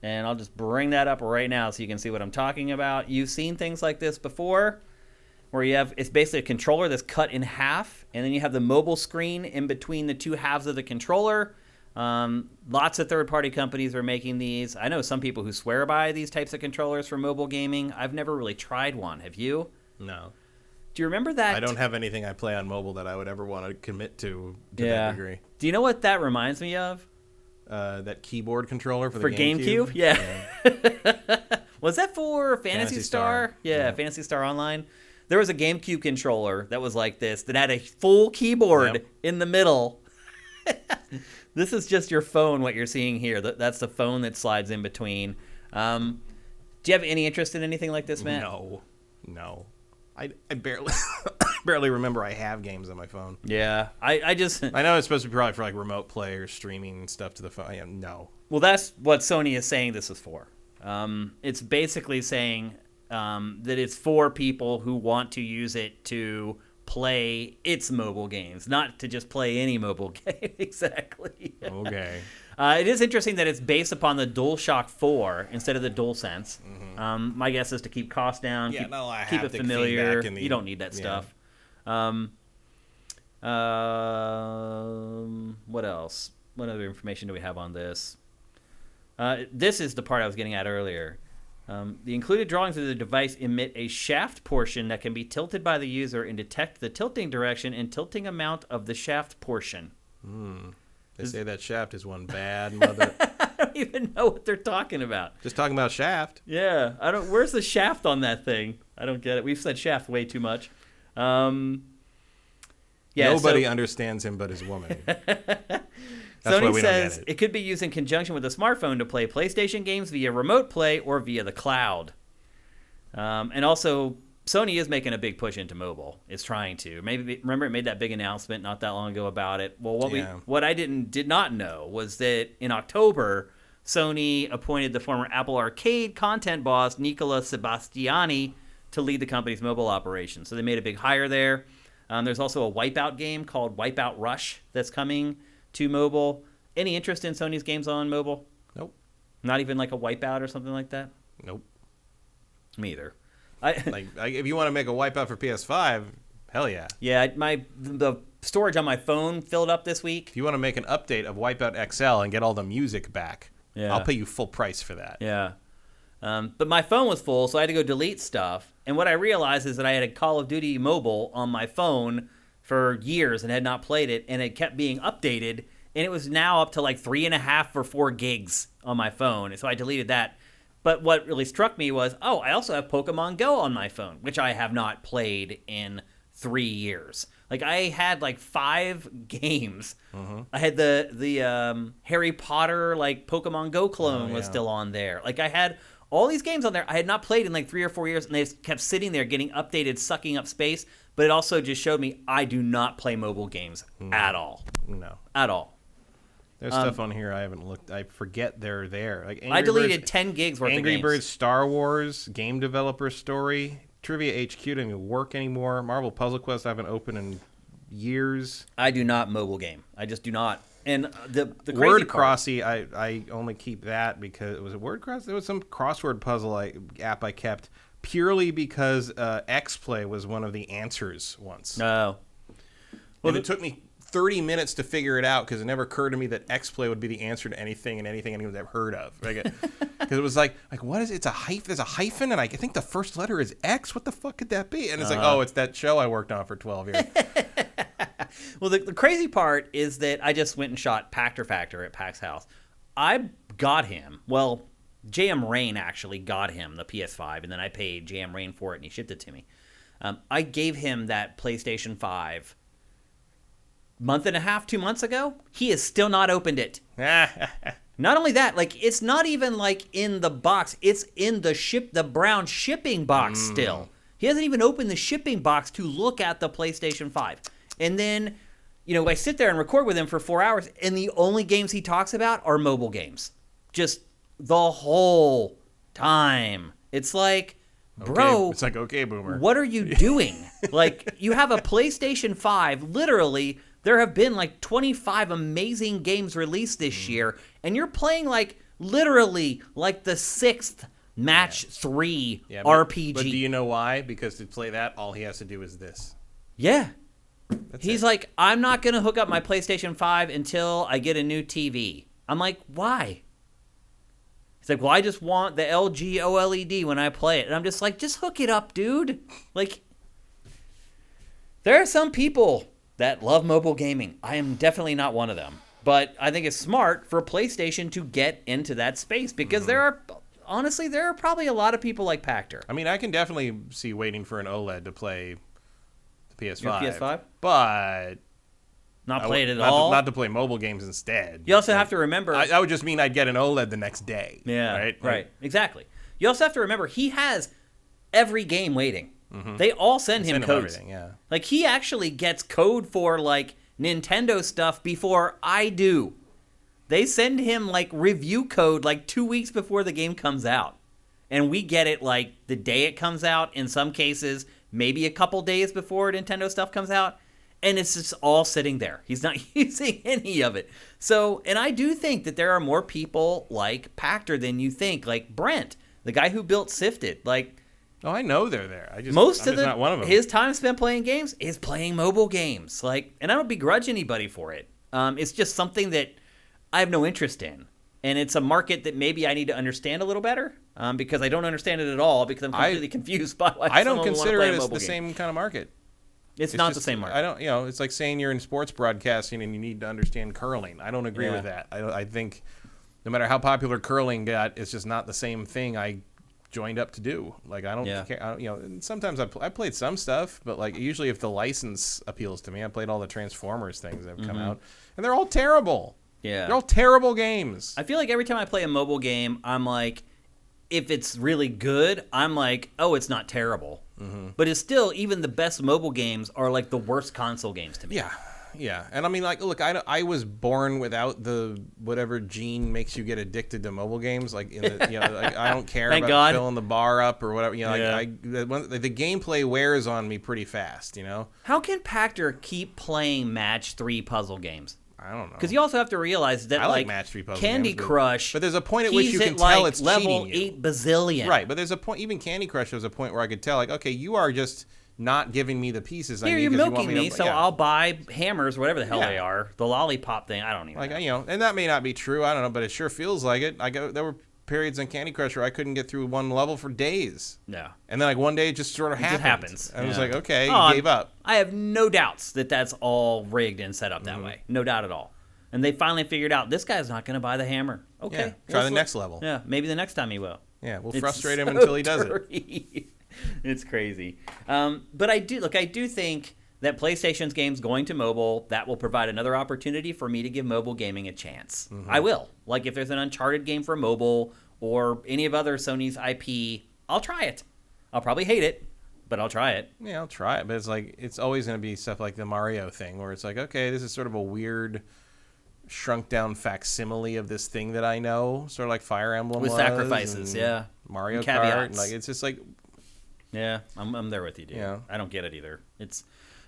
And I'll just bring that up right now so you can see what I'm talking about. You've seen things like this before. where it's basically a controller that's cut in half, and then you have the mobile screen in between the two halves of the controller. Lots of third-party companies are making these. I know some people who swear by these types of controllers for mobile gaming. I've never really tried one. Have you? No. Do you remember that? I don't have anything I play on mobile that I would ever want to commit to that degree. Do you know what that reminds me of? That keyboard controller for the GameCube? Yeah. Was that for Phantasy Star? Yeah, Phantasy Star Online. There was a GameCube controller that was like this, that had a full keyboard in the middle. This is just your phone, what you're seeing here. That's the phone that slides in between. Do you have any interest in anything like this, Matt? No. I barely barely remember I have games on my phone. Yeah, I just... I know it's supposed to be probably for like remote play or streaming stuff to the phone. No. Well, that's what Sony is saying this is for. It's basically saying that it's for people who want to use it to play its mobile games, not to just play any mobile game. Exactly. Okay. It is interesting that it's based upon the DualShock 4 instead of the DualSense. Mm-hmm. My guess is to keep costs down, keep it familiar. You don't need that stuff. What else? What other information do we have on this? This is the part I was getting at earlier. The included drawings of the device emit a shaft portion that can be tilted by the user and detect the tilting direction and tilting amount of the shaft portion. They say that shaft is one bad mother. I don't even know what they're talking about. Just talking about shaft. Yeah, I don't. Where's the shaft on that thing? I don't get it. We've said shaft way too much. Nobody understands him but his woman. Sony says it could be used in conjunction with a smartphone to play PlayStation games via remote play or via the cloud. And also, Sony is making a big push into mobile. It's trying to. Remember, it made that big announcement not that long ago about it. Well, what I did not know was that in October, Sony appointed the former Apple Arcade content boss Nicola Sebastiani to lead the company's mobile operations. So they made a big hire there. There's also a Wipeout game called Wipeout Rush that's coming to mobile. Any interest in Sony's games on mobile? Nope. Not even like a Wipeout or something like that? Nope. Me either. If you want to make a Wipeout for PS5, hell yeah. Yeah, the storage on my phone filled up this week. If you want to make an update of Wipeout XL and get all the music back, I'll pay you full price for that. Yeah. But my phone was full, so I had to go delete stuff. And what I realized is that I had a Call of Duty mobile on my phone for years and had not played it, and it kept being updated, and it was now up to like 3.5 or 4 gigs on my phone. So I deleted that. But what really struck me was, I also have Pokemon Go on my phone, which I have not played in 3 years. Like, I had like 5 games. Mm-hmm. I had the Harry Potter, like, Pokemon Go clone was still on there. Like, I had all these games on there I had not played in like 3 or 4 years, and they just kept sitting there getting updated, sucking up space. But it also just showed me I do not play mobile games at all. No. At all. There's stuff on here I haven't looked. I forget they're there. Like I deleted 10 gigs worth of games. Angry Birds Star Wars, Game Developer Story, Trivia HQ doesn't even work anymore. Marvel Puzzle Quest I haven't opened in years. I do not mobile game. I just do not. And the crazy Word Crossy, I only keep that because was it Word Cross? There was some crossword puzzle app I kept purely because X-Play was one of the answers once. Oh. Well, it took me 30 minutes to figure it out because it never occurred to me that X-Play would be the answer to anything and anything anyone's ever heard of. Because it was like what is it? It's a hyphen. There's a hyphen, and I think the first letter is X. What the fuck could that be? And it's it's that show I worked on for 12 years. Well, the crazy part is that I just went and shot Pactor Factor at Pac's house. I got him. Well, JM Rain actually got him the PS5, and then I paid JM Rain for it, and he shipped it to me. I gave him that PlayStation 5 month and a half, 2 months ago. He has still not opened it. Not only that, like it's not even like in the box. It's in the brown shipping box still. He hasn't even opened the shipping box to look at the PlayStation 5. And then, I sit there and record with him for 4 hours, and the only games he talks about are mobile games. Just the whole time. It's like, bro. It's like, okay, boomer. What are you doing? Like, you have a PlayStation 5. Literally, there have been like 25 amazing games released this year, and you're playing like literally like the 6th Match 3 RPG. But do you know why? Because to play that, all he has to do is this. Yeah. He's like, I'm not going to hook up my PlayStation 5 until I get a new TV. I'm like, why? He's like, well, I just want the LG OLED when I play it. And I'm just like, just hook it up, dude. Like, there are some people that love mobile gaming. I am definitely not one of them. But I think it's smart for PlayStation to get into that space because there are probably a lot of people like Pactor. I mean, I can definitely see waiting for an OLED to play the PS5. Your PS5? But not play it at all? Not to play mobile games instead. You also have to remember... I would just mean I'd get an OLED the next day. Yeah, right. Exactly. You also have to remember he has every game waiting. Mm-hmm. They all send him codes. Everything, yeah. Like, he actually gets code for, like, Nintendo stuff before I do. They send him, like, review code, like, 2 weeks before the game comes out. And we get it, like, the day it comes out. In some cases, maybe a couple days before Nintendo stuff comes out. And it's just all sitting there. He's not using any of it. So, and I do think that there are more people like Pactor than you think. Like Brent, the guy who built Sifted. Like, oh, I know they're there. I'm not one of them. His time spent playing games is playing mobile games. Like, and I don't begrudge anybody for it. It's just something that I have no interest in. And it's a market that maybe I need to understand a little better because I don't understand it at all because I'm completely confused by why I don't consider it as the same kind of market. It's not the same market. I don't, it's like saying you're in sports broadcasting and you need to understand curling. I don't agree with that. I think no matter how popular curling got, it's just not the same thing I joined up to do. Like, I don't care. And sometimes I played some stuff, but like usually if the license appeals to me, I played all the Transformers things that have come out, and they're all terrible. Yeah, they're all terrible games. I feel like every time I play a mobile game, I'm like, if it's really good, I'm like, oh, it's not terrible. Mm-hmm. But it's still, even the best mobile games are like the worst console games to me. Yeah. And I mean, like, look, I was born without the whatever gene makes you get addicted to mobile games. Like, like, I don't care about filling the bar up or whatever. The gameplay wears on me pretty fast. How can Pactor keep playing Match 3 puzzle games? I don't know. Because you also have to realize that, I like Match 3 puzzle Candy games, Crush. But there's a point at which you can tell it's level cheating 8 bazillion. Right, but there's a point. Even Candy Crush, there's a point where I could tell, like, okay, you are just not giving me the pieces I need. You're milking me, so yeah. I'll buy hammers, whatever the hell they are. The lollipop thing, I don't even know. And that may not be true. I don't know, but it sure feels like it. There were periods in Candy Crush where I couldn't get through one level for days. Yeah. And then like one day it just sort of happened. It just happens. And I was like, okay, you gave up. I have no doubts that that's all rigged and set up that way. No doubt at all. And they finally figured out this guy's not going to buy the hammer. Okay. Yeah, try the next level. Yeah, maybe the next time he will. Yeah, we'll frustrate him until he does it. It's crazy. But I do think that PlayStation's games going to mobile, that will provide another opportunity for me to give mobile gaming a chance. Mm-hmm. I will. Like if there's an Uncharted game for mobile or any of other Sony's IP, I'll try it. I'll probably hate it, but I'll try it. Yeah, I'll try it. But it's like it's always going to be stuff like the Mario thing where it's like, okay, this is sort of a weird shrunk down facsimile of this thing that I know, sort of like Fire Emblem with sacrifices, Mario and Kart, and like it's just like, yeah, I'm there with you, dude. Yeah. I don't get it either. It's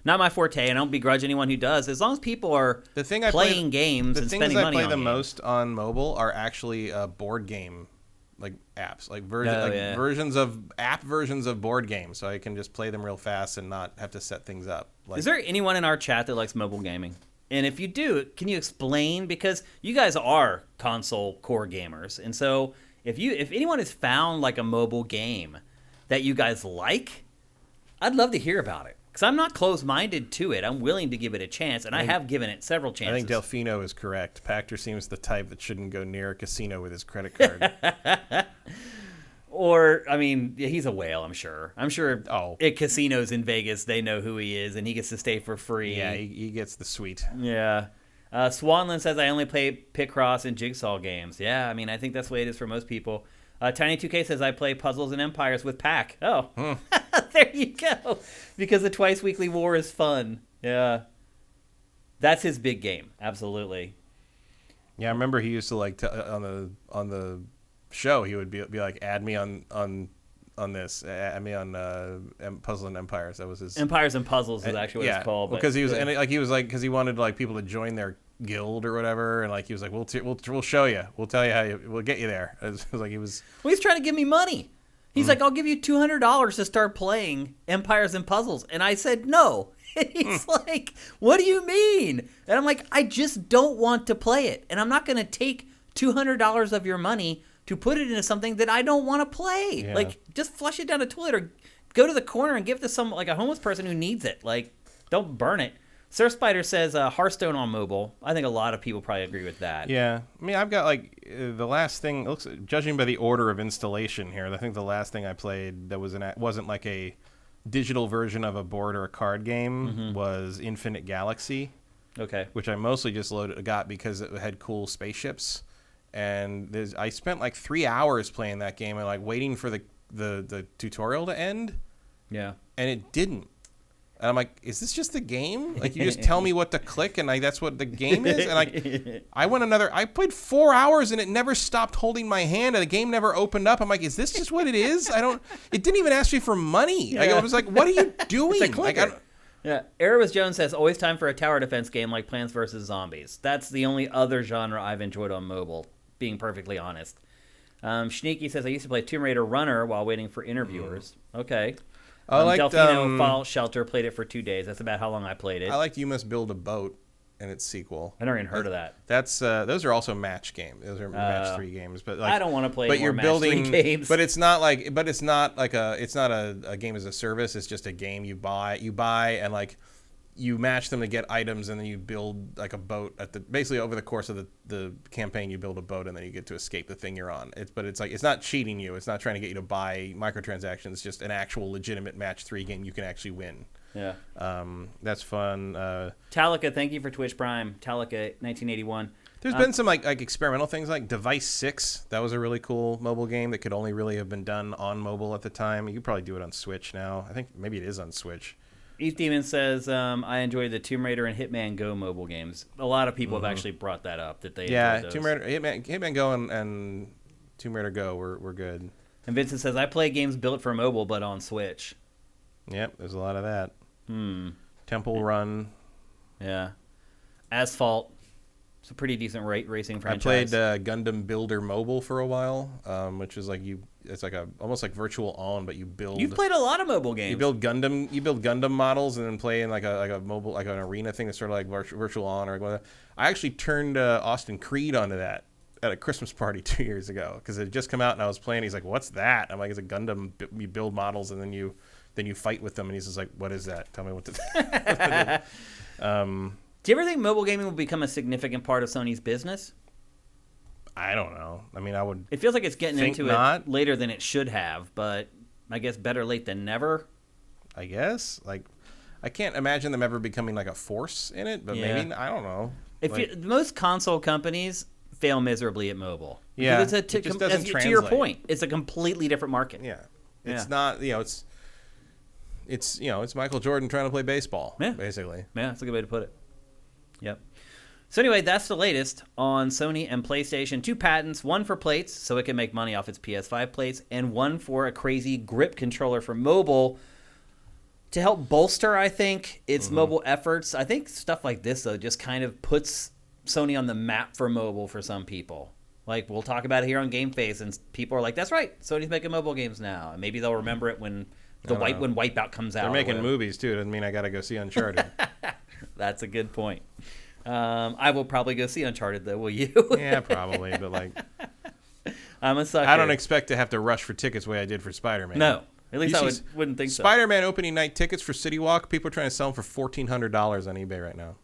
not my forte, and I don't begrudge anyone who does. As long as people are playing games and spending money on The things I play the games. most on mobile are actually board game like apps, like versions of board games, so I can just play them real fast and not have to set things up. Like, is there anyone in our chat that likes mobile gaming? And if you do, can you explain? Because you guys are console core gamers, and so if anyone has found like a mobile game that you guys like, I'd love to hear about it. Because I'm not closed-minded to it. I'm willing to give it a chance, and I have given it several chances. I think Delfino is correct. Pactor seems the type that shouldn't go near a casino with his credit card. Or, I mean, he's a whale, I'm sure. I'm sure at casinos in Vegas, they know who he is, and he gets to stay for free. Yeah, he gets the suite. Yeah. Swanland says, I only play Picross and Jigsaw games. Yeah, I mean, I think that's the way it is for most people. Tiny2K says, I play Puzzles and Empires with Pac. Oh, there you go. Because the twice weekly war is fun. Yeah. That's his big game. Absolutely. Yeah, I remember he used to like on the show, he would be like, add me on this, add me on Puzzle and Empires. That was his Empires and Puzzles is actually what it's called. Because he was because he wanted like people to join their guild or whatever, and like he was like, we'll show you, we'll tell you we'll get you there. It was like he was. Well, he's trying to give me money. He's like, I'll give you $200 to start playing Empires and Puzzles, and I said no. And he's like, what do you mean? And I'm like, I just don't want to play it, and I'm not going to take $200 of your money to put it into something that I don't want to play. Yeah. Like, just flush it down the toilet or go to the corner and give it to some like a homeless person who needs it. Like, don't burn it. Sir Spider says Hearthstone on mobile. I think a lot of people probably agree with that. Yeah. I mean, I've got like the last thing, judging by the order of installation here, I think the last thing I played that wasn't like a digital version of a board or a card game was Infinite Galaxy. Okay. Which I mostly just got because it had cool spaceships. And I spent like 3 hours playing that game and like waiting for the tutorial to end. Yeah. And it didn't. And I'm like, is this just the game? Like, you just tell me what to click, and like that's what the game is. And like, I played 4 hours, and it never stopped holding my hand, and the game never opened up. I'm like, is this just what it is? It didn't even ask me for money. Yeah. Like, I was like, what are you doing? It's a clicker. Yeah, Erebus Jones says, always time for a tower defense game like Plants vs. Zombies. That's the only other genre I've enjoyed on mobile, being perfectly honest. Shneaky says, I used to play Tomb Raider Runner while waiting for interviewers. Okay. I liked Delfino Fallout Shelter, played it for 2 days. That's about how long I played it. I liked You Must Build a Boat and its sequel. I never even heard of that. That's those are also match games. Those are match 3 games. But like, I don't want to play more match 3 games. But it's not a game as a service. It's just a game you buy and like you match them to get items, and then you build like a boat basically over the course of the campaign. You build a boat, and then you get to escape the thing you're on. It's not cheating you. It's not trying to get you to buy microtransactions. It's just an actual legitimate match 3 game you can actually win. Yeah. That's fun. Talika, thank you for Twitch Prime. Talika 1981. There's been some like experimental things like Device 6. That was a really cool mobile game that could only really have been done on mobile at the time. You could probably do it on Switch now. I think maybe it is on Switch. East Demon says, I enjoyed the Tomb Raider and Hitman Go mobile games. A lot of people have actually brought that up, that they enjoyed those. Tomb Raider, Hitman Go and Tomb Raider Go were good. And Vincent says, I play games built for mobile but on Switch. Yep, there's a lot of that. Temple Run. Yeah. Asphalt. It's a pretty decent racing franchise. I played Gundam Builder Mobile for a while, which is like it's like almost like Virtual On, but you build. You've played a lot of mobile games. You build Gundam models and then play in like a mobile, like an arena thing that's sort of like Virtual On or whatever. I actually turned Austin Creed onto that at a Christmas party 2 years ago because it had just come out and I was playing. He's like, "What's that?" I'm like, "It's a Gundam. You build models and then you fight with them." And he's just like, "What is that? Tell me what to." Do you ever think mobile gaming will become a significant part of Sony's business? I don't know. I mean, I would. It feels like it's getting into it later than it should have, but I guess better late than never. I guess. Like, I can't imagine them ever becoming like a force in it, but maybe, I don't know. Most console companies fail miserably at mobile. Yeah, it just doesn't translate. To your point, it's a completely different market. Yeah. It's not, it's Michael Jordan trying to play baseball, basically. Yeah, that's a good way to put it. Yep. So anyway, that's the latest on Sony and PlayStation. 2 patents, one for plates, so it can make money off its PS5 plates, and one for a crazy grip controller for mobile to help bolster, I think, its mobile efforts. I think stuff like this, though, just kind of puts Sony on the map for mobile for some people. Like, we'll talk about it here on GameFace, and people are like, that's right, Sony's making mobile games now. And maybe they'll remember it when when Wipeout comes out. They're making movies, too. Doesn't mean I got to go see Uncharted. That's a good point. I will probably go see Uncharted, though. Will you? Yeah, probably. But like, I'm a sucker. I don't expect to have to rush for tickets the way I did for Spider-Man. No, at least I wouldn't think so. Spider-Man opening night tickets for City Walk. People are trying to sell them for $1,400 on eBay right now.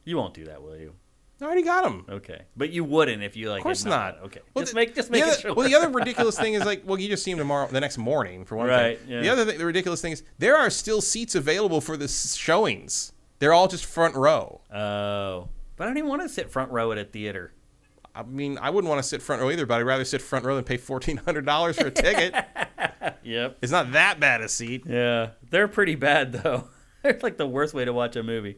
You won't do that, will you? I already got them. Okay, but you wouldn't if you like. Of course not. Okay, well, just make it sure. Well, the other ridiculous thing is like, you just see them the next morning for one thing. Right. Yeah. The other thing, the ridiculous thing is there are still seats available for the showings. They're all just front row. Oh. But I don't even want to sit front row at a theater. I mean, I wouldn't want to sit front row either, but I'd rather sit front row than pay $1,400 for a ticket. Yep. It's not that bad a seat. Yeah. They're pretty bad, though. They're like the worst way to watch a movie.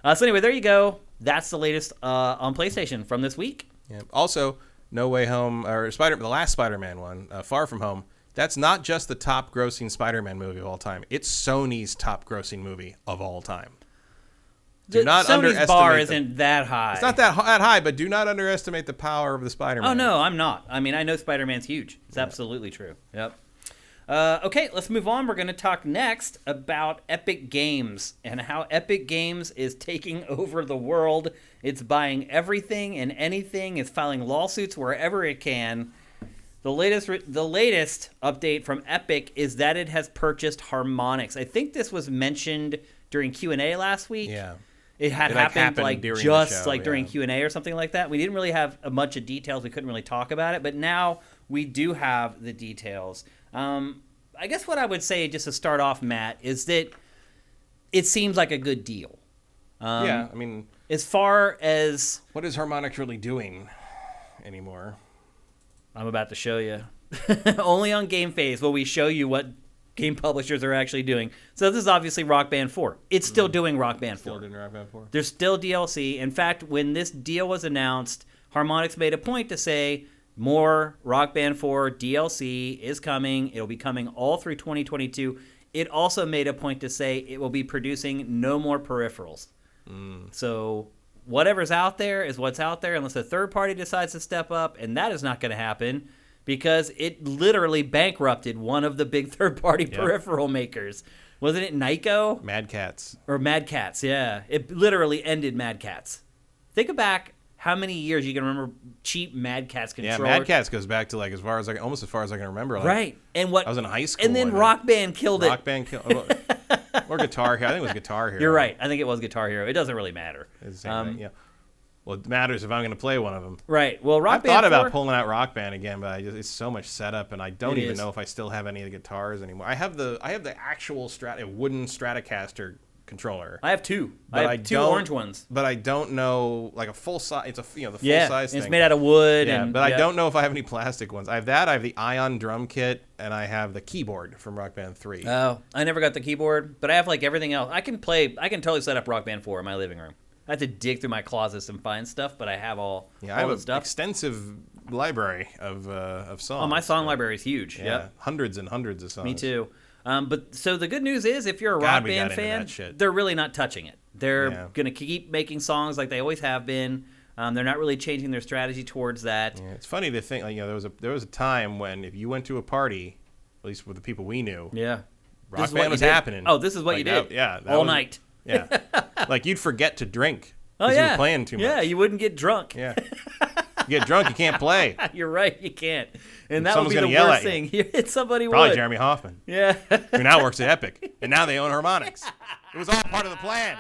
So anyway, there you go. That's the latest on PlayStation from this week. Yeah. Also, No Way Home, or the last Spider-Man one, Far From Home, that's not just the top-grossing Spider-Man movie of all time. It's Sony's top-grossing movie of all time. Do not Sony's underestimate bar isn't that high. It's not that high, but do not underestimate the power of the Spider-Man. Oh, no, I'm not. I mean, I know Spider-Man's huge. It's absolutely true. Yep. Okay, let's move on. We're going to talk next about Epic Games and how Epic Games is taking over the world. It's buying everything and anything. It's filing lawsuits wherever it can. The latest update from Epic is that it has purchased Harmonix. I think this was mentioned during Q&A last week. Yeah. It happened during during Q&A or something like that. We didn't really have a bunch of details. We couldn't really talk about it, but now we do have the details. I guess what I would say, just to start off, Matt, is that it seems like a good deal. I mean, as far as what is Harmonix really doing anymore? I'm about to show you. Only on GameFace will we show you what game publishers are actually doing. So this is obviously Rock Band 4. It's still doing Rock Band 4. Still doing Rock Band 4. There's still DLC. In fact, when this deal was announced, Harmonix made a point to say more Rock Band 4 DLC is coming. It'll be coming all through 2022. It also made a point to say it will be producing no more peripherals. So whatever's out there is what's out there unless a third party decides to step up, and that is not going to happen because it literally bankrupted one of the big third-party peripheral makers. Wasn't it Nyko? Mad Catz. Or Mad Catz, yeah. It literally ended Mad Catz. Think back how many years you can remember cheap Mad Catz controllers. Yeah, Mad Catz goes back to like almost as far as I can remember. Like, right. And what I was in high school. And then Rock Band killed it. Rock Band killed or Guitar Hero. I think it was Guitar Hero. You're right. I think it was Guitar Hero. It doesn't really matter. Yeah. Well, it matters if I'm going to play one of them. Right. Well, I've thought about pulling out Rock Band again, but it's so much setup, and I don't even know if I still have any of the guitars anymore. I have the actual wooden Stratocaster controller. I have two. I have two orange ones. But I don't know, like a full size. It's the full size thing. It's made out of wood. Yeah, but I don't know if I have any plastic ones. I have that. I have the Ion drum kit, and I have the keyboard from Rock Band 3. Oh, I never got the keyboard, but I have like everything else. I can totally set up Rock Band 4 in my living room. I have to dig through my closets and find stuff, but I have all I have the stuff. Extensive library of songs. Oh, my song library is huge. Yeah, yep. Hundreds and hundreds of songs. Me too. But so the good news is, if you're a Rock Band fan, they're really not touching it. They're going to keep making songs like they always have been. They're not really changing their strategy towards that. Yeah, it's funny to think, there was a time when if you went to a party, at least with the people we knew, Rock Band was happening. Oh, this is what you did. All night. Yeah. Like you'd forget to drink because you were playing too much. Yeah, you wouldn't get drunk. Yeah. You get drunk, you can't play. You're right, you can't. And that would be the worst thing. You hit somebody Probably would. Jeremy Hoffman. Yeah. Who now works at Epic. And now they own Harmonix. It was all part of the plan.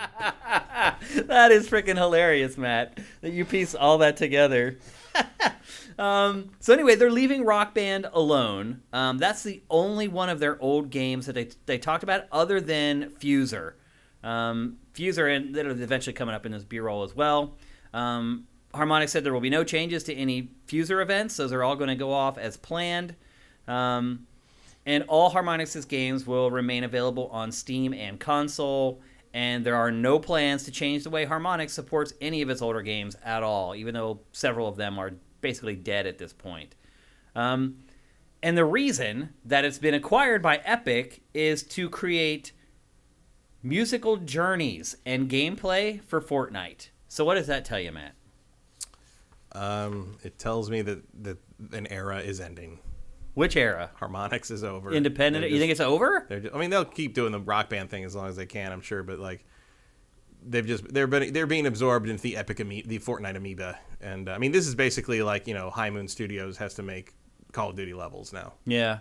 That is freaking hilarious, Matt, that you piece all that together. So anyway, they're leaving Rock Band alone. That's the only one of their old games that they talked about other than Fuser. Fuser, and that'll eventually coming up in this B-roll as well. Harmonix said there will be no changes to any Fuser events. Those are all going to go off as planned. And all Harmonix's games will remain available on Steam and console. And there are no plans to change the way Harmonix supports any of its older games at all, even though several of them are basically dead at this point. And the reason that it's been acquired by Epic is to create musical journeys and gameplay for Fortnite. So what does that tell you, Matt? It tells me that an era is ending. Which era? Harmonix is over. Independent? You think it's over? They'll keep doing the Rock Band thing as long as they can, I'm sure. But like, they're being absorbed into the the Fortnite amoeba, and this is basically like High Moon Studios has to make Call of Duty levels now. Yeah.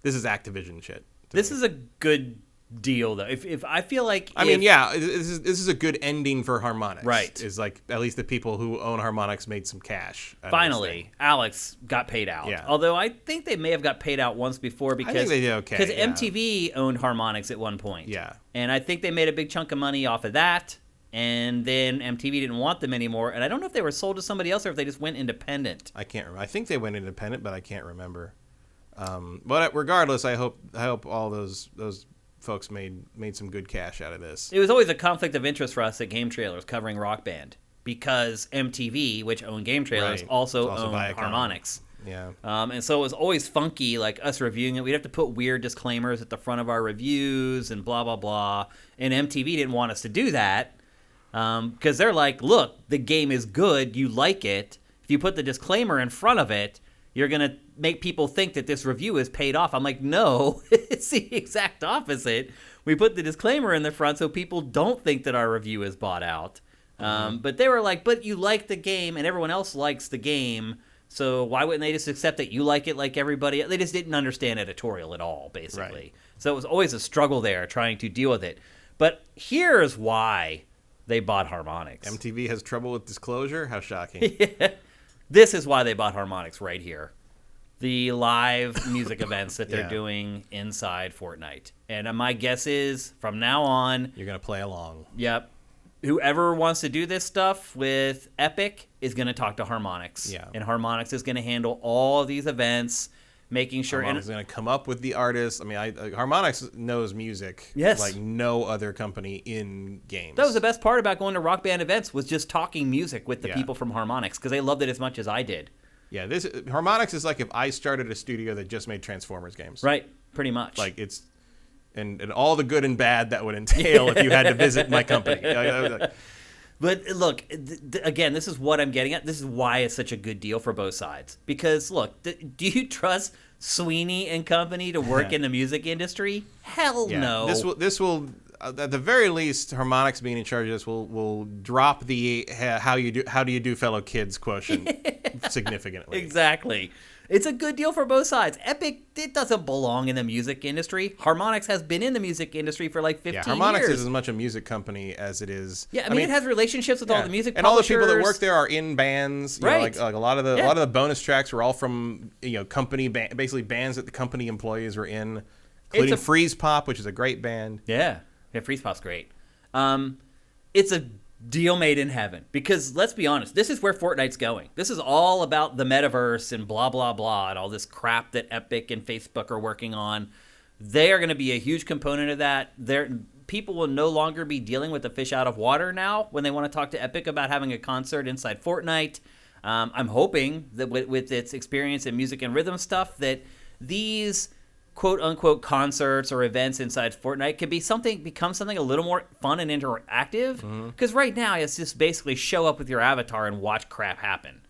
This is Activision shit. This is a good deal though. If I feel like this is a good ending for Harmonix. Right. Is like at least the people who own Harmonix made some cash. Finally, Alex got paid out. Yeah. Although I think they may have got paid out once before because I think they did okay. Because MTV owned Harmonix at one point. Yeah. And I think they made a big chunk of money off of that. And then MTV didn't want them anymore. And I don't know if they were sold to somebody else or if they just went independent. I can't remember. I think they went independent, but I can't remember. But regardless, I hope all those folks made some good cash out of this. It was always a conflict of interest for us at Game Trailers covering Rock Band because MTV, which owned Game Trailers, also owned Harmonix. Yeah. And so it was always funky, like us reviewing it. We'd have to put weird disclaimers at the front of our reviews and blah, blah, blah. And MTV didn't want us to do that. Because they're like, look, the game is good. You like it. If you put the disclaimer in front of it, you're going to make people think that this review is paid off. I'm like, no, it's the exact opposite. We put the disclaimer in the front so people don't think that our review is bought out. But they were like, but you like the game and everyone else likes the game. So why wouldn't they just accept that you like it like everybody? They just didn't understand editorial at all, basically. Right. So it was always a struggle there trying to deal with it. But here's why they bought Harmonix. MTV has trouble with disclosure? How shocking. Yeah. This is why they bought Harmonix right here. The live music events that they're doing inside Fortnite. And my guess is, from now on... You're going to play along. Yep. Whoever wants to do this stuff with Epic is going to talk to Harmonix. Yeah. And Harmonix is going to handle all of these events, making sure... Harmonix is going to come up with the artists. I mean, Harmonix knows music like no other company in games. That was the best part about going to Rock Band events, was just talking music with the people from Harmonix, because they loved it as much as I did. Yeah, Harmonix is like if I started a studio that just made Transformers games. Right, pretty much. Like it's... And all the good and bad that would entail if you had to visit my company. But look, again, this is what I'm getting at. This is why it's such a good deal for both sides. Because, look, do you trust Sweeney and company to work in the music industry? Hell no. This will at the very least, Harmonix being in charge of this will drop the how do you do fellow kids quotient significantly. Exactly. It's a good deal for both sides. Epic, it doesn't belong in the music industry. Harmonix has been in the music industry for like 15 years. Yeah, Harmonix is as much a music company as it is. Yeah, I mean it has relationships with all the music and publishers. all the people that work there are in bands. You know, like a lot of the bonus tracks were all from company basically bands that the company employees were in, including Freeze Pop, which is a great band. Yeah, Freeze Pop's great. It's a deal made in heaven, because let's be honest, this is where Fortnite's going. This is all about the metaverse and blah blah blah and all this crap that Epic and Facebook are working on. They are going to be a huge component of that. People will no longer be dealing with the fish out of water now when they want to talk to Epic about having a concert inside Fortnite. I'm hoping that with its experience in music and rhythm stuff, that these quote-unquote concerts or events inside Fortnite can become something a little more fun and interactive. Because right now, it's just basically show up with your avatar and watch crap happen.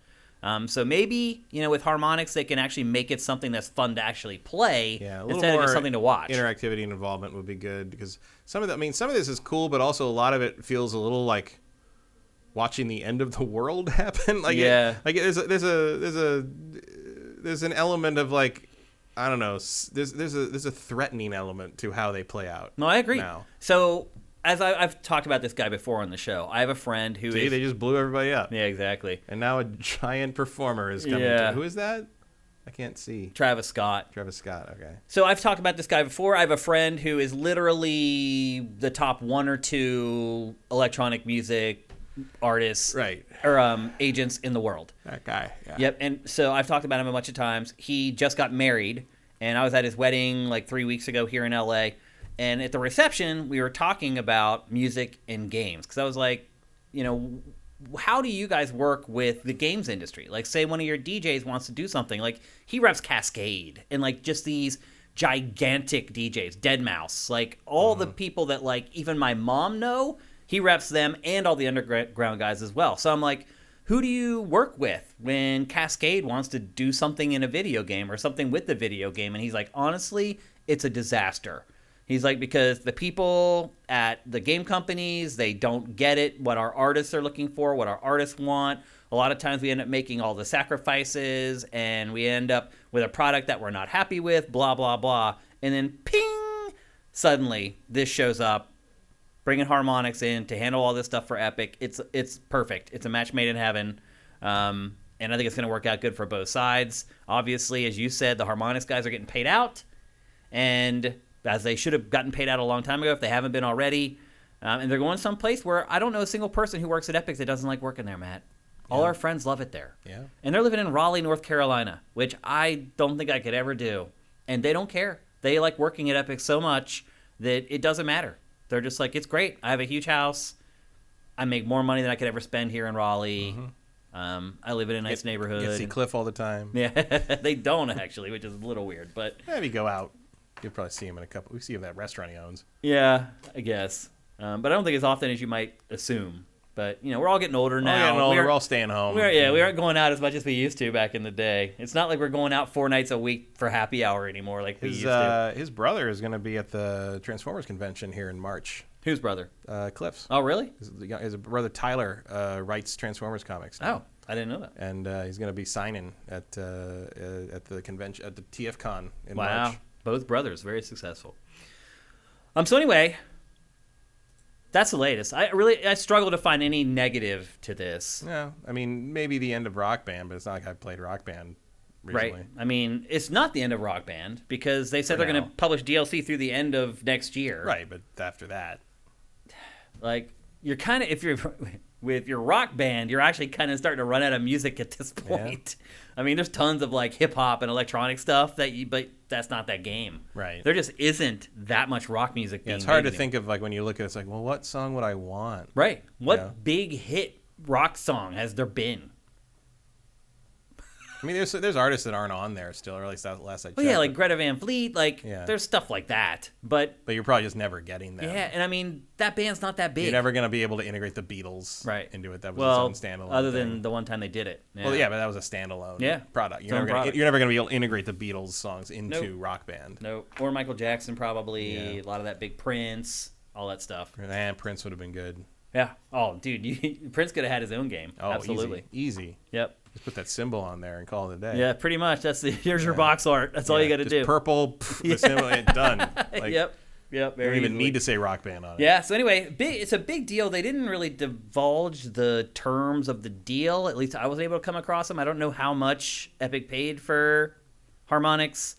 So maybe, with Harmonix, they can actually make it something that's fun to actually play instead of just something to watch. Interactivity and involvement would be good, because some of this is cool, but also a lot of it feels a little like watching the end of the world happen. There's an element of like, I don't know. There's a threatening element to how they play out. No, I agree. Now. So, as I've talked about this guy before on the show, I have a friend who they just blew everybody up. Yeah, exactly. And now a giant performer is coming. Who is that? I can't see. Travis Scott. Okay. So I've talked about this guy before. I have a friend who is literally the top 1 or 2 electronic music artists, or agents in the world. That guy. Yeah. Yep. And so I've talked about him a bunch of times. He just got married, and I was at his wedding like 3 weeks ago here in LA. And at the reception, we were talking about music and games, because I was like, how do you guys work with the games industry? Like, say one of your DJs wants to do something, like he reps Cascade and like just these gigantic DJs, Deadmau5, like all the people that like even my mom know. He reps them and all the underground guys as well. So I'm like, who do you work with when Cascade wants to do something in a video game or something with the video game? And he's like, honestly, it's a disaster. He's like, because the people at the game companies, they don't get it, what our artists are looking for, what our artists want. A lot of times we end up making all the sacrifices, and we end up with a product that we're not happy with, blah, blah, blah. And then ping, suddenly this shows up. Bringing Harmonix in to handle all this stuff for Epic, it's perfect. It's a match made in heaven, and I think it's going to work out good for both sides. Obviously, as you said, the Harmonix guys are getting paid out, and as they should have gotten paid out a long time ago if they haven't been already. And they're going someplace where I don't know a single person who works at Epic that doesn't like working there, Matt. All our friends love it there. Yeah. And they're living in Raleigh, North Carolina, which I don't think I could ever do. And they don't care. They like working at Epic so much that it doesn't matter. They're just like, it's great. I have a huge house. I make more money than I could ever spend here in Raleigh. I live in a nice neighborhood. You see Cliff all the time. Yeah, they don't actually, which is a little weird. But if you go out, you'll probably see him in a couple. We see him at that restaurant he owns. Yeah, I guess. But I don't think as often as you might assume. But, we're all getting older now. Getting older. We're all staying home. We aren't going out as much as we used to back in the day. It's not like we're going out 4 nights a week for happy hour anymore like we used to. His brother is going to be at the Transformers convention here in March. Whose brother? Cliff's. Oh, really? His brother Tyler writes Transformers comics now. Oh, I didn't know that. And he's going to be signing at the convention, at the TFCon in March. Wow. Both brothers, very successful. So anyway, that's the latest. I struggle to find any negative to this. Yeah, I mean, maybe the end of Rock Band, but it's not like I've played Rock Band recently. Right. I mean, it's not the end of Rock Band because they said they're going to publish DLC through the end of next year. Right, but after that, like, you're kind of, if you're with your Rock Band, you're actually kind of starting to run out of music at this point. Yeah. I mean, there's tons of like hip hop and electronic stuff but that's not that game. Right. There just isn't that much rock music. Yeah, it's hard to think of, like, when you look at it, it's like, well, what song would I want? Right. What big hit rock song has there been? I mean, there's artists that aren't on there still, or at least last I checked. Well, yeah, like Greta Van Fleet, there's stuff like that. But you're probably just never getting them. Yeah, and I mean, that band's not that big. You're never going to be able to integrate the Beatles into it. That was its own standalone other thing. than the one time they did it. Yeah. Well, yeah, but that was a standalone product. You're never going to be able to integrate the Beatles songs into Rock Band. No, or Michael Jackson probably, a lot of that big Prince, all that stuff. And Prince would have been good. Yeah. Oh, dude, Prince could have had his own game. Oh, absolutely. Easy. Yep. Just put that symbol on there and call it a day. Yeah, pretty much. Here's your box art. That's all you got to do. Purple, the symbol, and done. Like, Yep. You don't even need to say Rock Band on it. Yeah. So anyway, it's a big deal. They didn't really divulge the terms of the deal. At least I was able to come across them. I don't know how much Epic paid for Harmonix,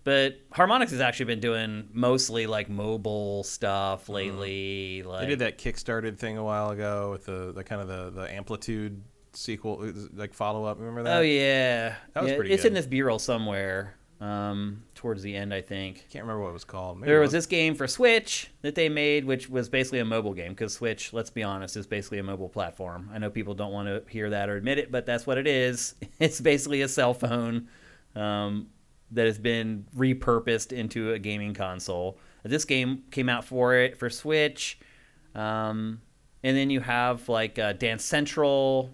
but Harmonix has actually been doing mostly like mobile stuff lately. Like, they did that Kickstarted thing a while ago with the kind of the Amplitude sequel, like follow up. Remember that? Oh yeah, that was pretty it's good. in this B-roll somewhere. Towards the end, I think. Can't remember what it was called. Maybe there was this game for Switch that they made, which was basically a mobile game, because Switch, let's be honest, is basically a mobile platform. I know people don't want to hear that or admit it, but that's what it is. It's basically a cell phone that has been repurposed into a gaming console. This game came out for Switch, and then you have like Dance Central,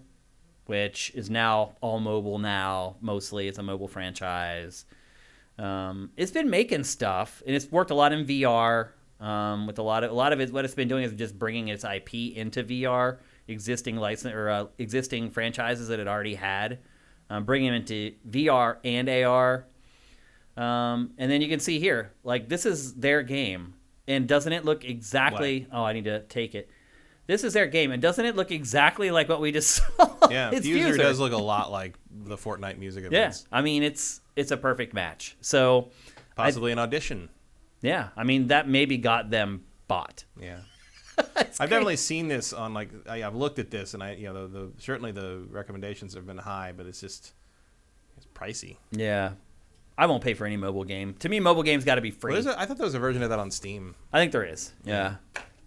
which is now all mobile now. Mostly, it's a mobile franchise. It's been making stuff, and it's worked a lot in VR. With a lot of it, what it's been doing is just bringing its IP into VR, existing franchises that it already had, bringing them into VR and AR. And then you can see here, like, this is their game, and doesn't it look exactly? What? Oh, I need to take it. This is their game, and doesn't it look exactly like what we just saw? Yeah, Fuser does look a lot like the Fortnite music events. Yeah, I mean, it's a perfect match. So possibly an audition. Yeah, I mean, that maybe got them bought. Yeah. I've definitely seen this on, like, I've looked at this, and certainly the recommendations have been high, but it's pricey. Yeah. I won't pay for any mobile game. To me, mobile games got to be free. I thought there was a version of that on Steam. I think there is. Yeah.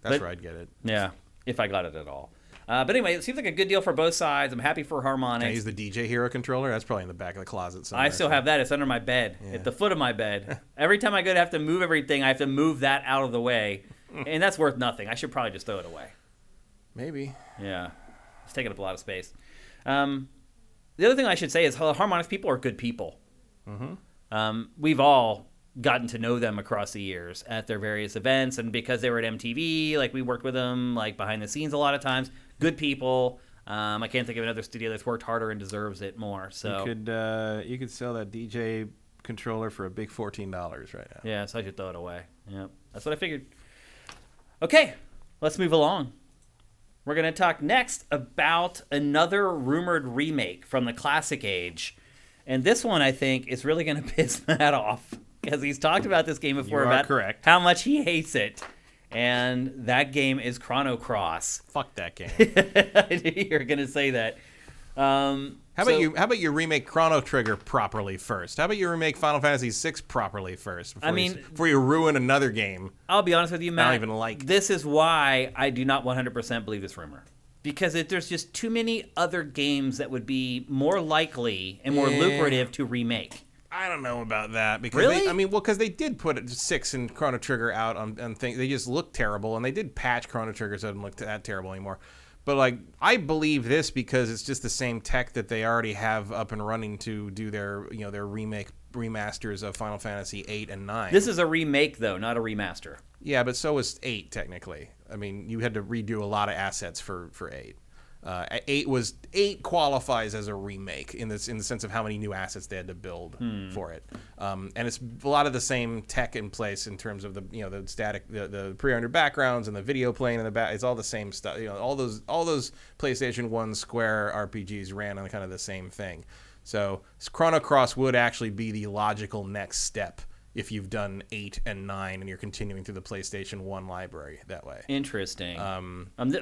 That's where I'd get it. Yeah, if I got it at all. But anyway, it seems like a good deal for both sides. I'm happy for Harmonix. Can I use the DJ Hero controller? That's probably in the back of the closet somewhere. I still have that. It's under my bed, at the foot of my bed. Every time I go to have to move everything, I have to move that out of the way. And that's worth nothing. I should probably just throw it away. Maybe. Yeah. It's taking up a lot of space. The other thing I should say is Harmonix people are good people. Mm-hmm. We've all gotten to know them across the years at their various events, and because they were at MTV, like, we worked with them like behind the scenes a lot of times. Good people. I can't think of another studio that's worked harder and deserves it more. So you could sell that DJ controller for a big $14 right now. Yeah, so I should throw it away. Yeah, that's what I figured. Okay, let's move along. We're going to talk next about another rumored remake from the classic age. And this one, I think, is really going to piss Matt off, because he's talked about this game before about how much he hates it. And that game is Chrono Cross. Fuck that game. I knew you were going to say that. How about you remake Chrono Trigger properly first? How about you remake Final Fantasy VI properly first before you ruin another game? I'll be honest with you, Matt. I don't even like. This is why I do not 100% believe this rumor. Because there's just too many other games that would be more likely and more lucrative to remake. I don't know about that. Because really? Because they did put 6 and Chrono Trigger out on things. They just looked terrible, and they did patch Chrono Trigger so it didn't look that terrible anymore. But like, I believe this because it's just the same tech that they already have up and running to do their, their remasters of Final Fantasy 8 and 9. This is a remake though, not a remaster. Yeah, but so was 8 technically. I mean, you had to redo a lot of assets for 8. 8 qualifies as a remake in the sense of how many new assets they had to build for it, and it's a lot of the same tech in place in terms of the static the pre-rendered backgrounds and the video playing in the back. It's all the same stuff. All those PlayStation 1 Square RPGs ran on kind of the same thing. So Chrono Cross would actually be the logical next step if you've done 8 and 9 and you're continuing through the PlayStation 1 library that way. Interesting.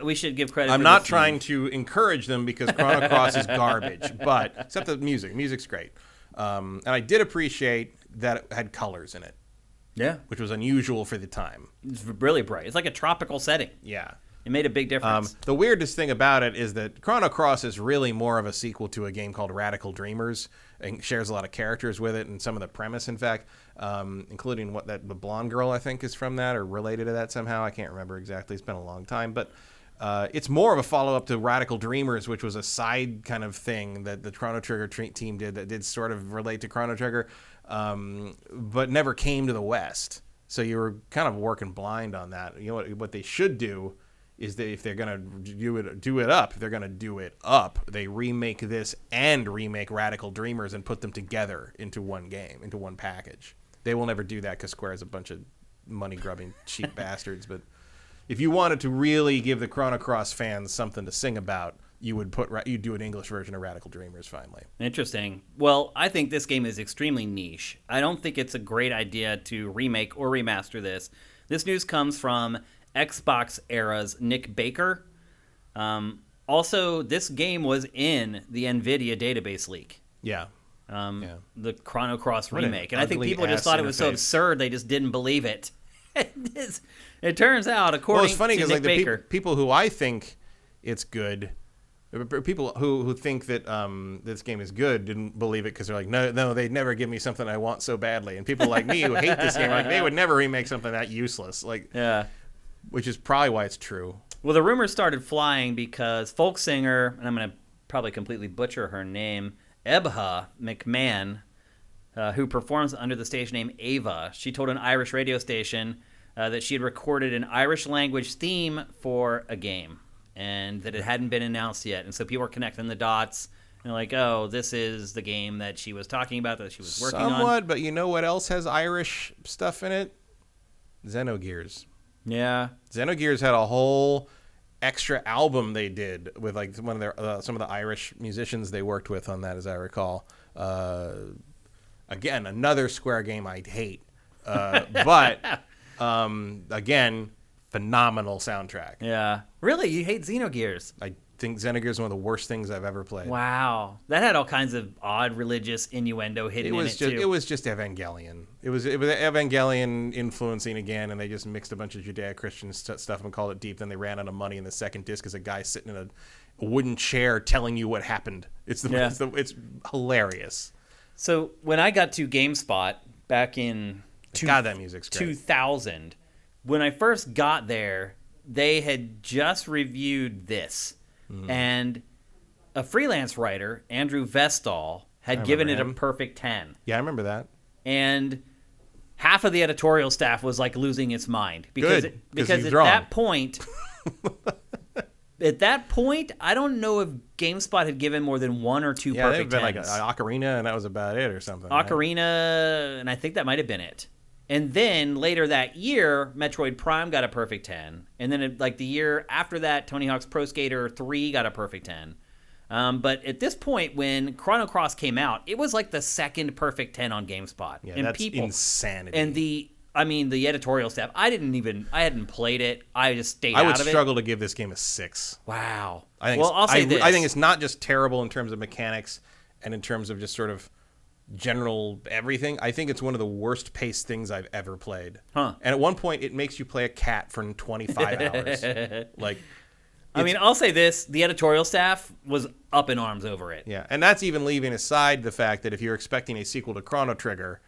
We should give credit. I'm not trying to encourage them because Chrono Cross is garbage, but except the music. Music's great. And I did appreciate that it had colors in it. Yeah. Which was unusual for the time. It's really bright. It's like a tropical setting. Yeah. It made a big difference. The weirdest thing about it is that Chrono Cross is really more of a sequel to a game called Radical Dreamers and shares a lot of characters with it and some of the premise, in fact, including the blonde girl, I think, is from that or related to that somehow. I can't remember exactly. It's been a long time. But it's more of a follow-up to Radical Dreamers, which was a side kind of thing that the Chrono Trigger team did that did sort of relate to Chrono Trigger, but never came to the West. So you were kind of working blind on that. You know what they should do is that if they're going to do it up, they're going to do it up. They remake this and remake Radical Dreamers and put them together into one game, into one package. They will never do that because Square is a bunch of money-grubbing cheap bastards. But if you wanted to really give the Chrono Cross fans something to sing about, you'd do an English version of Radical Dreamers finally. Interesting. Well, I think this game is extremely niche. I don't think it's a great idea to remake or remaster this. This news comes from Xbox era's Nick Baker. Also, this game was in the NVIDIA database leak. Yeah. The Chrono Cross remake. And I think people just thought it was so absurd they just didn't believe it. It turns out, according to Nick Baker. People who I think it's good, people who think that this game is good didn't believe it because they're like, no, they'd never give me something I want so badly. And people like me who hate this game, like, they would never remake something that useless. Like, yeah. Which is probably why it's true. Well, the rumors started flying because folk singer, and I'm going to probably completely butcher her name, Ebha McMahon, who performs under the stage name Ava, she told an Irish radio station that she had recorded an Irish language theme for a game and that it hadn't been announced yet. And so people were connecting the dots and like, oh, this is the game that she was talking about, that she was working on. Somewhat, but you know what else has Irish stuff in it? Xenogears. Yeah, Xenogears had a whole extra album they did with like some of the Irish musicians they worked with on that, as I recall. Again, another Square game I'd hate, but again, phenomenal soundtrack. Yeah, really, you hate Xenogears? I think Xenogears is one of the worst things I've ever played. Wow, that had all kinds of odd religious innuendo hidden in it too. It was just Evangelion. It was Evangelion influencing again, and they just mixed a bunch of Judeo-Christian stuff and called it deep. Then they ran out of money, and the second disc is a guy sitting in a wooden chair telling you what happened. It's hilarious. So when I got to GameSpot back in that music's great. 2000, when I first got there, they had just reviewed this. And a freelance writer, Andrew Vestal, had given it a perfect 10. Yeah, I remember that. And half of the editorial staff was like losing its mind because Good, because at that point, I don't know if GameSpot had given more than 1 or 2 perfect 10s. Yeah, they've been like Ocarina, and that was about it, or something. Ocarina, and I think that might have been it. And then later that year, Metroid Prime got a perfect 10. And then the year after that, Tony Hawk's Pro Skater 3 got a perfect 10. But at this point, when Chrono Cross came out, it was like the second perfect 10 on GameSpot. Yeah, and that's insanity. And the editorial staff, I hadn't played it. I just stayed out of it. I would struggle to give this game a 6. Wow. I'll say this. I think it's not just terrible in terms of mechanics and in terms of just sort of general everything. I think it's one of the worst paced things I've ever played. And at one point, it makes you play a cat for 25 hours. I'll say this: the editorial staff was up in arms over it. Yeah, and that's even leaving aside the fact that if you're expecting a sequel to Chrono Trigger,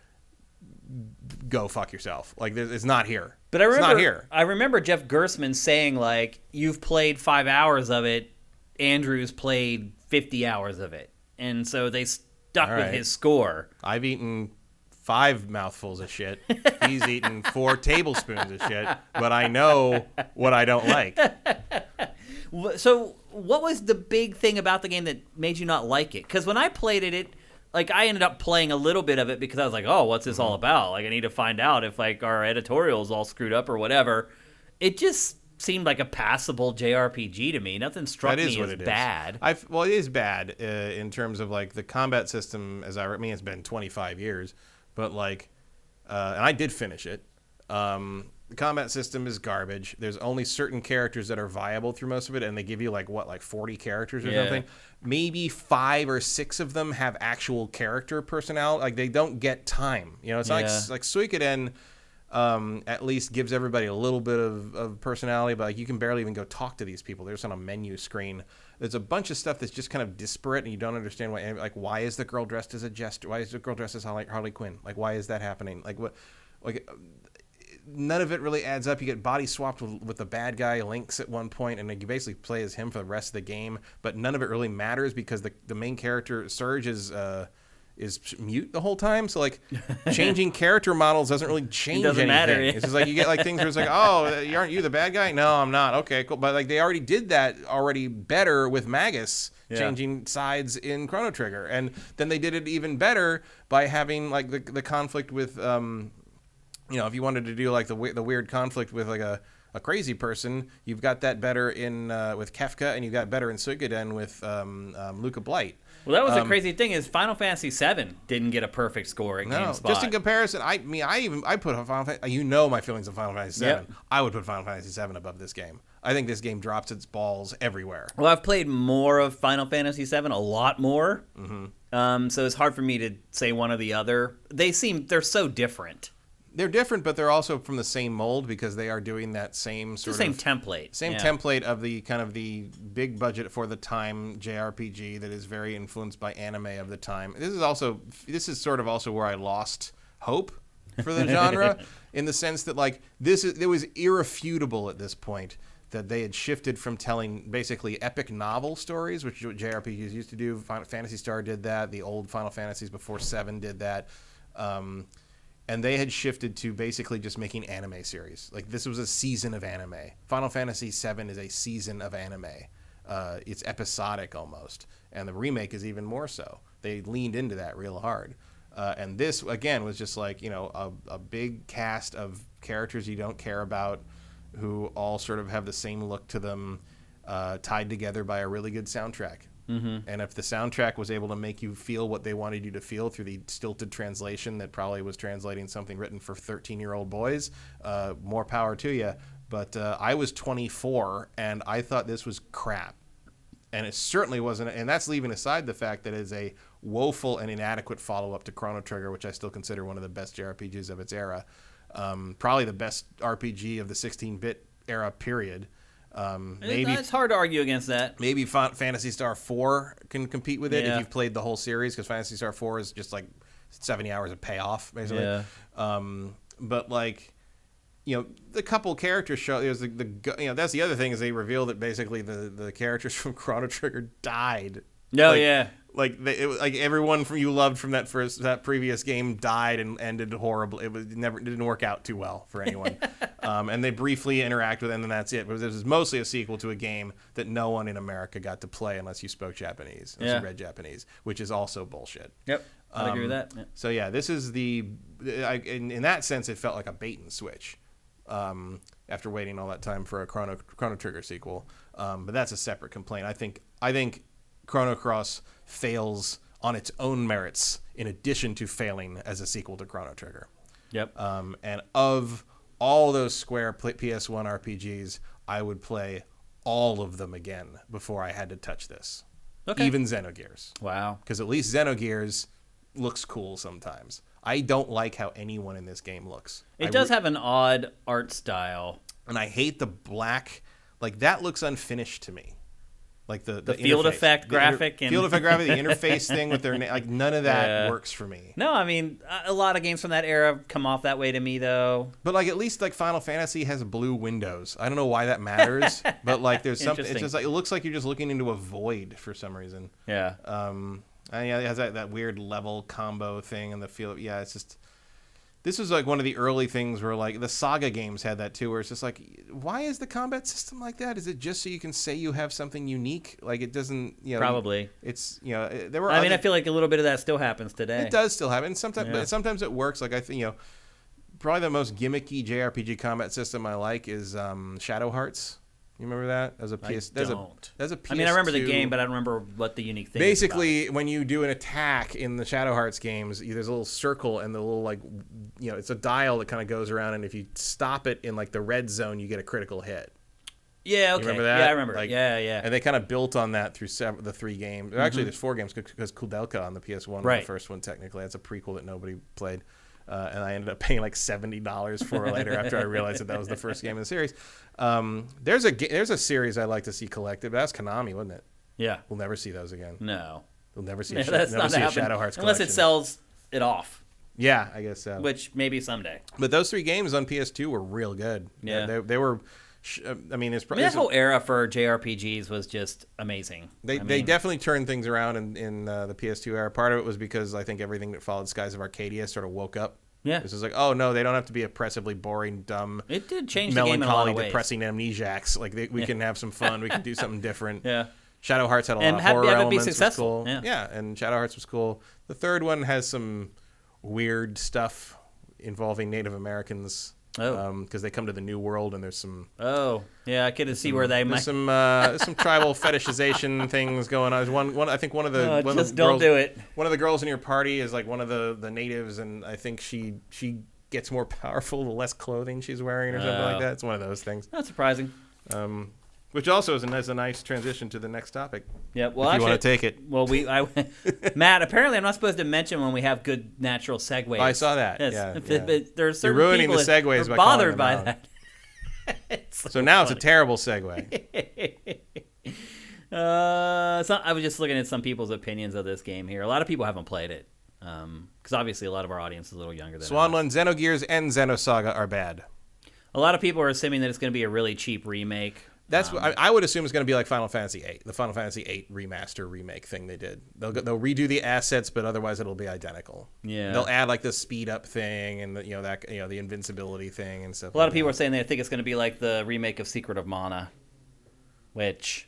go fuck yourself. Like, it's not here. But I remember, it's not here. I remember Jeff Gersman saying, like, you've played 5 hours of it, Andrew's played 50 hours of it. And so they stuck with his score. I've eaten 5 mouthfuls of shit. He's eaten 4 tablespoons of shit. But I know what I don't like. So what was the big thing about the game that made you not like it? Because when I played it, like, I ended up playing a little bit of it because I was like, oh, what's this all about? Like, I need to find out if, like, our editorial's all screwed up or whatever. It just seemed like a passable JRPG to me. Nothing struck me as bad. Well, it is bad in terms of, like, the combat system. I mean, it's been 25 years. But, like, and I did finish it. The combat system is garbage. There's only certain characters that are viable through most of it, and they give you, like, 40 characters or something? Maybe 5 or 6 of them have actual character personality. Like, they don't get time. You know, it's not like Suikoden at least gives everybody a little bit of personality, but, like, you can barely even go talk to these people. They're just on a menu screen. There's a bunch of stuff that's just kind of disparate, and you don't understand why. Like, why is the girl dressed as a jester? Why is the girl dressed as Harley Quinn? Like, why is that happening? Like, what? Like, none of it really adds up. You get body swapped with the bad guy Lynx at one point, and you basically play as him for the rest of the game. But none of it really matters because the main character Surge is mute the whole time. So, like, changing character models doesn't really change anything. Matter. It's just like you get, like, things where it's like, oh, aren't you the bad guy? No, I'm not. Okay, cool. But, like, they already did that better with Magus changing sides in Chrono Trigger, and then they did it even better by having, like, the conflict with you know, if you wanted to do, like, the weird conflict with, like, a crazy person, you've got that better in with Kefka, and you've got better in Suikoden with Luca Blight. Well, that was the crazy thing is Final Fantasy VII didn't get a perfect score at GameSpot. Just in comparison, I put a Final Fantasy. You know my feelings on Final Fantasy VII. Yep. I would put Final Fantasy VII above this game. I think this game drops its balls everywhere. Well, I've played more of Final Fantasy VII, a lot more. Mm-hmm. So it's hard for me to say one or the other. They're so different. They're different, but they're also from the same mold because they are doing that same template. Same template of the kind of the big budget for the time JRPG that is very influenced by anime of the time. This is sort of also where I lost hope for the genre in the sense that, like, it was irrefutable at this point that they had shifted from telling basically epic novel stories, which JRPGs used to do. Phantasy Star did that. The old Final Fantasies before 7 did that. And they had shifted to basically just making anime series. Like, this was a season of anime. Final Fantasy VII is a season of anime. It's episodic almost. And the remake is even more so. They leaned into that real hard. And this, again, was just like, you know, a big cast of characters you don't care about who all sort of have the same look to them, tied together by a really good soundtrack. Mm-hmm. And if the soundtrack was able to make you feel what they wanted you to feel through the stilted translation that probably was translating something written for 13-year-old boys, more power to you. But I was 24, and I thought this was crap. And it certainly wasn't. And that's leaving aside the fact that it is a woeful and inadequate follow-up to Chrono Trigger, which I still consider one of the best JRPGs of its era. Probably the best RPG of the 16-bit era, period. Maybe it's hard to argue against that. Maybe Phantasy Star 4 can compete with it if you've played the whole series, because Phantasy Star 4 is just like 70 hours of payoff, basically. Yeah. But, like, you know, the couple characters show. There's you know, that's the other thing is they reveal that basically the characters from Chrono Trigger died. No, yeah. Like everyone from you loved from that previous game died and ended horrible. It didn't work out too well for anyone. And they briefly interact with them, and that's it. But this is mostly a sequel to a game that no one in America got to play unless you spoke Japanese, unless you read Japanese, which is also bullshit. Yep, I agree with that. Yeah. So yeah, this is in that sense, it felt like a bait and switch. After waiting all that time for a Chrono Trigger sequel, but that's a separate complaint. I think Chrono Cross fails on its own merits in addition to failing as a sequel to Chrono Trigger. Yep. And of all those Square PS1 RPGs, I would play all of them again before I had to touch this. Okay. Even Xenogears. Wow. Because at least Xenogears looks cool sometimes. I don't like how anyone in this game looks. It does have an odd art style. And I hate the black. Like, that looks unfinished to me. Like the field effect graphic. Field effect graphic, the interface thing with their like none of that works for me. No, I mean, a lot of games from that era come off that way to me, though. But like at least like Final Fantasy has blue windows. I don't know why that matters, but like there's something. It's just like it looks like you're just looking into a void for some reason. Yeah. And yeah, it has that weird level combo thing and the feel. Yeah, it's just. This was like one of the early things where like the Saga games had that too, where it's just like, why is the combat system like that? Is it just so you can say you have something unique? Like it doesn't, you know. Probably. It's, you know, there were. I mean, I feel like a little bit of that still happens today. It does still happen. Sometimes, but sometimes it works. Like I think, you know, probably the most gimmicky JRPG combat system I like is Shadow Hearts. You remember that? As a PS, There's a PS2. I mean, I remember the game, but I don't remember what the unique thing basically, is about. When you do an attack in the Shadow Hearts games, there's a little circle and the little, like, you know, it's a dial that kind of goes around, and if you stop it in, like, the red zone, you get a critical hit. Yeah, okay. You remember that? Yeah, I remember. Like, yeah. And they kind of built on that through the 3 games. Actually, there's 4 games because Kudelka on the PS1 was the first one, technically. That's a prequel that nobody played. And I ended up paying like $70 for it later after I realized that was the first game in the series. There's a series I'd like to see collected, but that's Konami, wasn't it? Yeah. We'll never see those again. No. We'll never see, a Shadow Hearts collection. Unless it sells it off. Yeah, I guess so. Which maybe someday. But those 3 games on PS2 were real good. Yeah. They were... I mean, that whole era for JRPGs was just amazing. They definitely turned things around in the PS2 era. Part of it was because I think everything that followed Skies of Arcadia sort of woke up. Yeah. This is like, oh, no, they don't have to be oppressively boring, dumb, it did change the game in a lot of ways. Depressing amnesiacs. Like, we can have some fun. We can do something different. Yeah. Shadow Hearts had a lot of horror elements. Be successful. Was cool. Yeah, and Shadow Hearts was cool. The third one has some weird stuff involving Native Americans. Because they come to the New World and there's some. Oh, yeah, I could see where they might. There's some tribal fetishization things going on. One I think one of the don't do it. One of the girls in your party is like one of the natives, and I think she gets more powerful the less clothing she's wearing or something like that. It's one of those things. Not surprising. Which also is a nice transition to the next topic. Yeah, well, if you want to take it. Well, Matt. Apparently, I'm not supposed to mention when we have good natural segues. Oh, I saw that. Yes. Yeah, But there are certain You're ruining people the segues that are by bothered by that. So now it's a terrible segue. I was just looking at some people's opinions of this game here. A lot of people haven't played it because obviously a lot of our audience is a little younger than Swanland, Xenogears, and Xenosaga are bad. A lot of people are assuming that it's going to be a really cheap remake. That's what I would assume it's going to be like Final Fantasy VIII, the Final Fantasy VIII remaster remake thing they did. They'll redo the assets, but otherwise it'll be identical. Yeah, they'll add like the speed up thing and the invincibility thing and stuff. A lot of people are saying they think it's going to be like the remake of Secret of Mana, which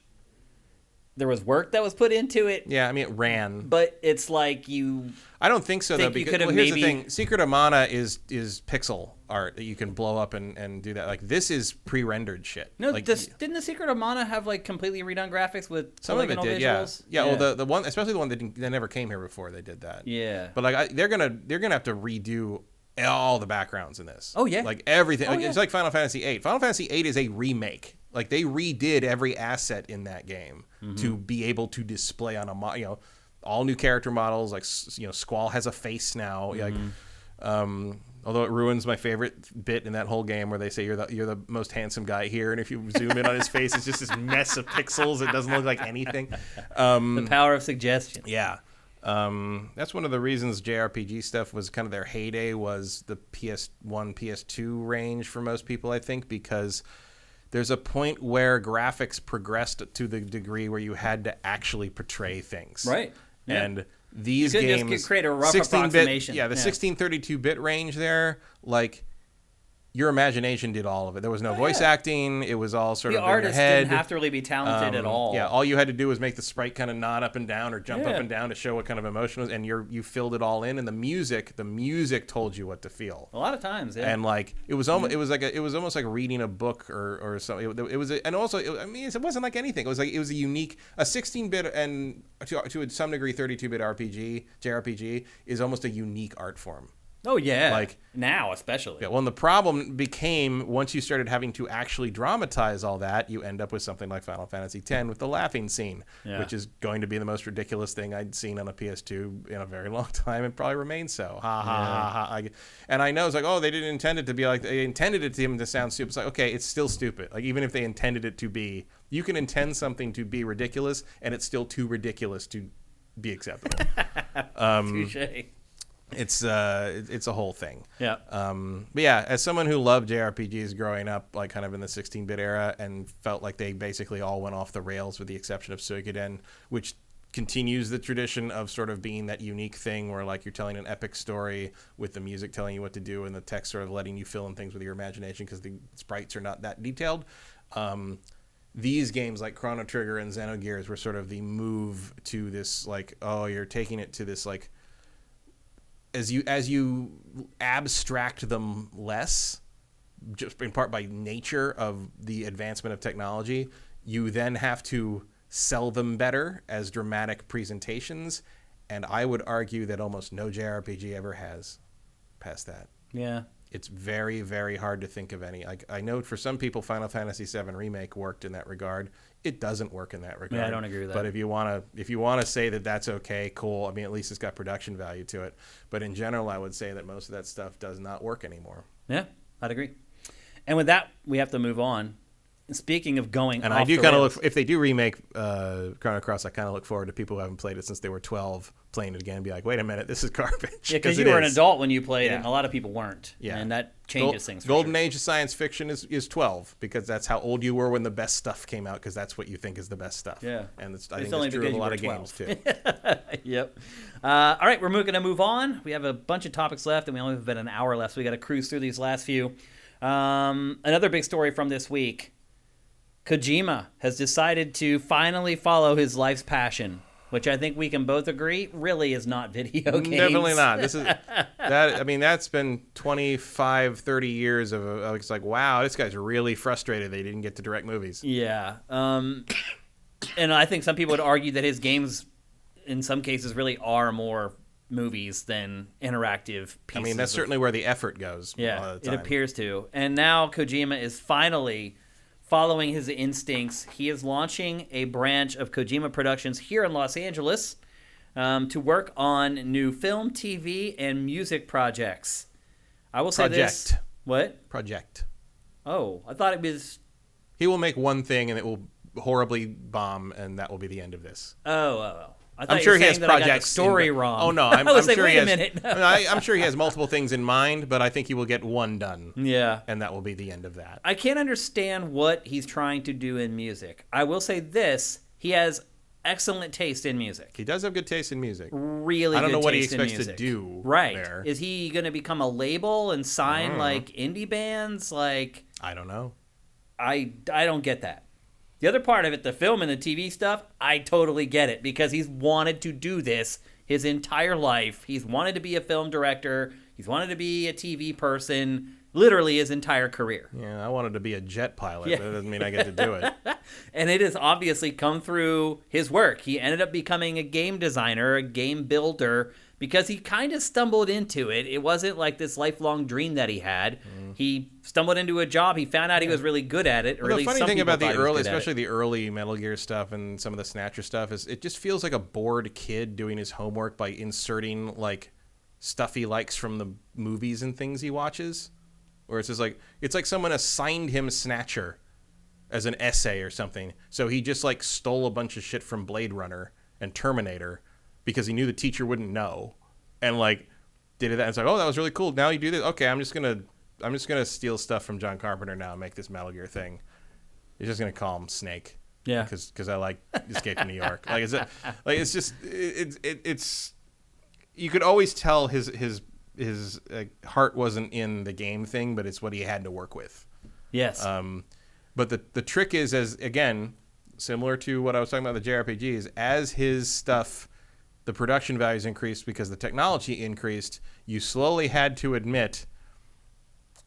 there was work that was put into it. Yeah, I mean it ran, but it's like you. I don't think so though. Because here's the thing: Secret of Mana is pixel art that you can blow up and do that. Like this is pre-rendered shit. No, like, didn't the Secret of Mana have like completely redone graphics with some of it did? Visuals? Yeah. Well, the one, especially the one that never came here before, they did that. Yeah. But like they're gonna have to redo all the backgrounds in this. Oh yeah. Like everything. Oh, yeah. It's like Final Fantasy VIII. Final Fantasy VIII is a remake. Like they redid every asset in that game to be able to display on a all new character models. Like Squall has a face now. Like although it ruins my favorite bit in that whole game where they say you're the most handsome guy here, and if you zoom in on his face, it's just this mess of pixels. It doesn't look like anything. The power of suggestion. Yeah. That's one of the reasons JRPG stuff was kind of their heyday, was the PS1, PS2 range for most people, I think, because there's a point where graphics progressed to the degree where you had to actually portray things. Right. Yeah. And these you games just create a rough approximation. Yeah, the 1632-bit range there, like your imagination did all of it. There was no voice acting. It was all sort of in your head. The artist didn't have to really be talented at all. Yeah, all you had to do was make the sprite kind of nod up and down or jump up and down to show what kind of emotion was, and you filled it all in. And the music told you what to feel. A lot of times, yeah. And like it was almost almost like reading a book or something. It was it wasn't like anything. It was a unique 16-bit and to some degree 32-bit JRPG is almost a unique art form. Oh yeah, like now especially. Yeah, well, and the problem became once you started having to actually dramatize all that, you end up with something like Final Fantasy X with the laughing scene, which is going to be the most ridiculous thing I'd seen on a PS2 in a very long time, and probably remains so. Ha ha ha ha. And I know it's like, oh, they didn't intend it to be like, they intended it to sound stupid. It's like, okay, it's still stupid. Like even if they intended it to be, you can intend something to be ridiculous, and it's still too ridiculous to be acceptable. Touché. It's a whole thing. Yeah. But yeah, as someone who loved JRPGs growing up, like kind of in the 16-bit era, and felt like they basically all went off the rails with the exception of Suikoden, which continues the tradition of sort of being that unique thing where like you're telling an epic story with the music telling you what to do and the text sort of letting you fill in things with your imagination because the sprites are not that detailed. These games like Chrono Trigger and Xenogears were sort of the move to this like, oh, you're taking it to this like, as you abstract them less, just in part by nature of the advancement of technology, you then have to sell them better as dramatic presentations, and I would argue that almost no JRPG ever has past that. Yeah. It's very, very hard to think of any. I know for some people, Final Fantasy VII Remake worked in that regard. It doesn't work in that regard. Yeah, I don't agree with that. But if you want to say that that's okay, cool. I mean, at least it's got production value to it. But in general, I would say that most of that stuff does not work anymore. Yeah, I'd agree. And with that, we have to move on. Speaking of going, and off I do the kind of rails, look, if they do remake Chrono Cross, I kind of look forward to people who haven't played it since they were 12 playing it again and be like, wait a minute, this is garbage. Yeah, because you were an adult when you played it, and a lot of people weren't. Yeah, and that changes things. Golden Age of science fiction is 12 because that's how old you were when the best stuff came out because that's what you think is the best stuff. Yeah, and I think it's true of a lot of games too. Yep. All right, we're going to move on. We have a bunch of topics left, and we only have about an hour left, so we got to cruise through these last few. Another big story from this week. Kojima has decided to finally follow his life's passion, which I think we can both agree really is not video games. Definitely not. This is that. I mean, that's been 25, 30 years of it's like, wow, this guy's really frustrated they didn't get to direct movies. Yeah. And I think some people would argue that his games, in some cases, really are more movies than interactive pieces. I mean, that's certainly where the effort goes. Yeah, a lot of the time. It appears to. And now Kojima is finally following his instincts. He is launching a branch of Kojima Productions here in Los Angeles to work on new film, TV, and music projects. I will say this. What? Project. Oh, I thought it was... He will make one thing and it will horribly bomb, and that will be the end of this. Oh. I thought I'm sure he has that projects. I got the story wrong. Oh no, I'm sure wait he has. A minute. No. I'm sure he has multiple things in mind, but I think he will get one done. Yeah, and that will be the end of that. I can't understand what he's trying to do in music. I will say this: he has excellent taste in music. He does have good taste in music. Really, I don't good know what he taste in expects to music. do. Right? There. Is he going to become a label and sign like indie bands? Like, I don't know. I don't get that. The other part of it, the film and the TV stuff, I totally get it because he's wanted to do this his entire life. He's wanted to be a film director. He's wanted to be a TV person, literally his entire career. Yeah, I wanted to be a jet pilot. Yeah. That doesn't mean I get to do it. And it has obviously come through his work. He ended up becoming a game designer, a game builder, because he kind of stumbled into it. It wasn't like this lifelong dream that he had. He stumbled into a job. He found out he was really good at it. Or well, the funny thing about the early, especially the the early Metal Gear stuff and some of the Snatcher stuff, is it just feels like a bored kid doing his homework by inserting like stuff he likes from the movies and things he watches. Or it's just like someone assigned him Snatcher as an essay or something. So he just like stole a bunch of shit from Blade Runner and Terminator because he knew the teacher wouldn't know, and like did it. And it's like, oh, that was really cool. Now you do this. Okay, I'm just gonna steal stuff from John Carpenter now and make this Metal Gear thing. He's just gonna call him Snake. Yeah, because I like Escape from New York. Like it's you could always tell his heart wasn't in the game thing, but it's what he had to work with. Yes. But the trick is, as again, similar to what I was talking about the JRPGs, as his stuff, the production values increased because the technology increased, you slowly had to admit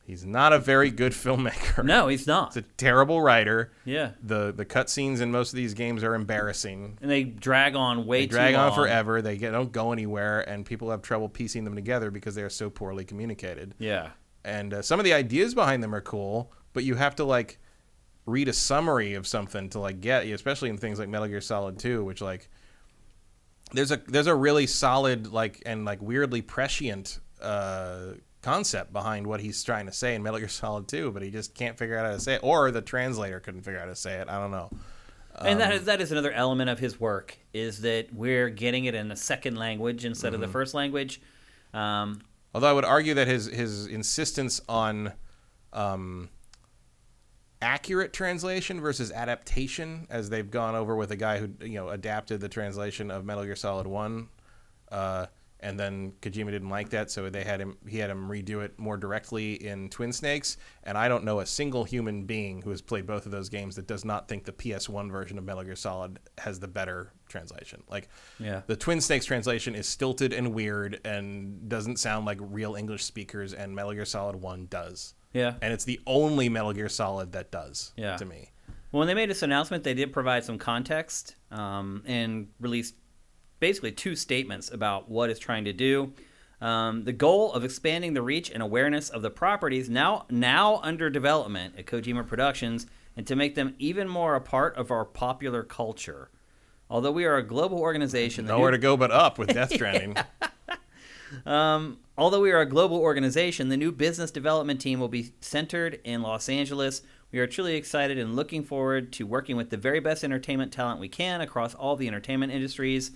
He's not a very good filmmaker. No, he's not. He's a terrible writer. Yeah. The cutscenes in most of these games are embarrassing. And they drag on way too long. They drag on forever. They don't go anywhere, and people have trouble piecing them together because they are so poorly communicated. Yeah. And some of the ideas behind them are cool, but you have to, like, read a summary of something to, like, get, especially in things like Metal Gear Solid 2, which, like, there's a really solid, like, and, like, weirdly prescient concept behind what he's trying to say in Metal Gear Solid 2, but he just can't figure out how to say it, or the translator couldn't figure out how to say it. I don't know. And that is another element of his work, is that we're getting it in a second language instead of the first language. Although I would argue that his insistence on accurate translation versus adaptation, as they've gone over with a guy who adapted the translation of Metal Gear Solid 1, and then Kojima didn't like that, so he had him redo it more directly in Twin Snakes. And I don't know a single human being who has played both of those games that does not think the PS1 version of Metal Gear Solid has the better translation. Like, the Twin Snakes translation is stilted and weird and doesn't sound like real English speakers, and Metal Gear Solid 1 does. Yeah. And it's the only Metal Gear Solid that does, to me. Well, when they made this announcement, they did provide some context and released basically two statements about what it's trying to do. The goal of expanding the reach and awareness of the properties now under development at Kojima Productions, and to make them even more a part of our popular culture. Although we are a global organization... Nowhere to go but up with Death Stranding. Although we are a global organization, the new business development team will be centered in Los Angeles. We are truly excited and looking forward to working with the very best entertainment talent we can across all the entertainment industries.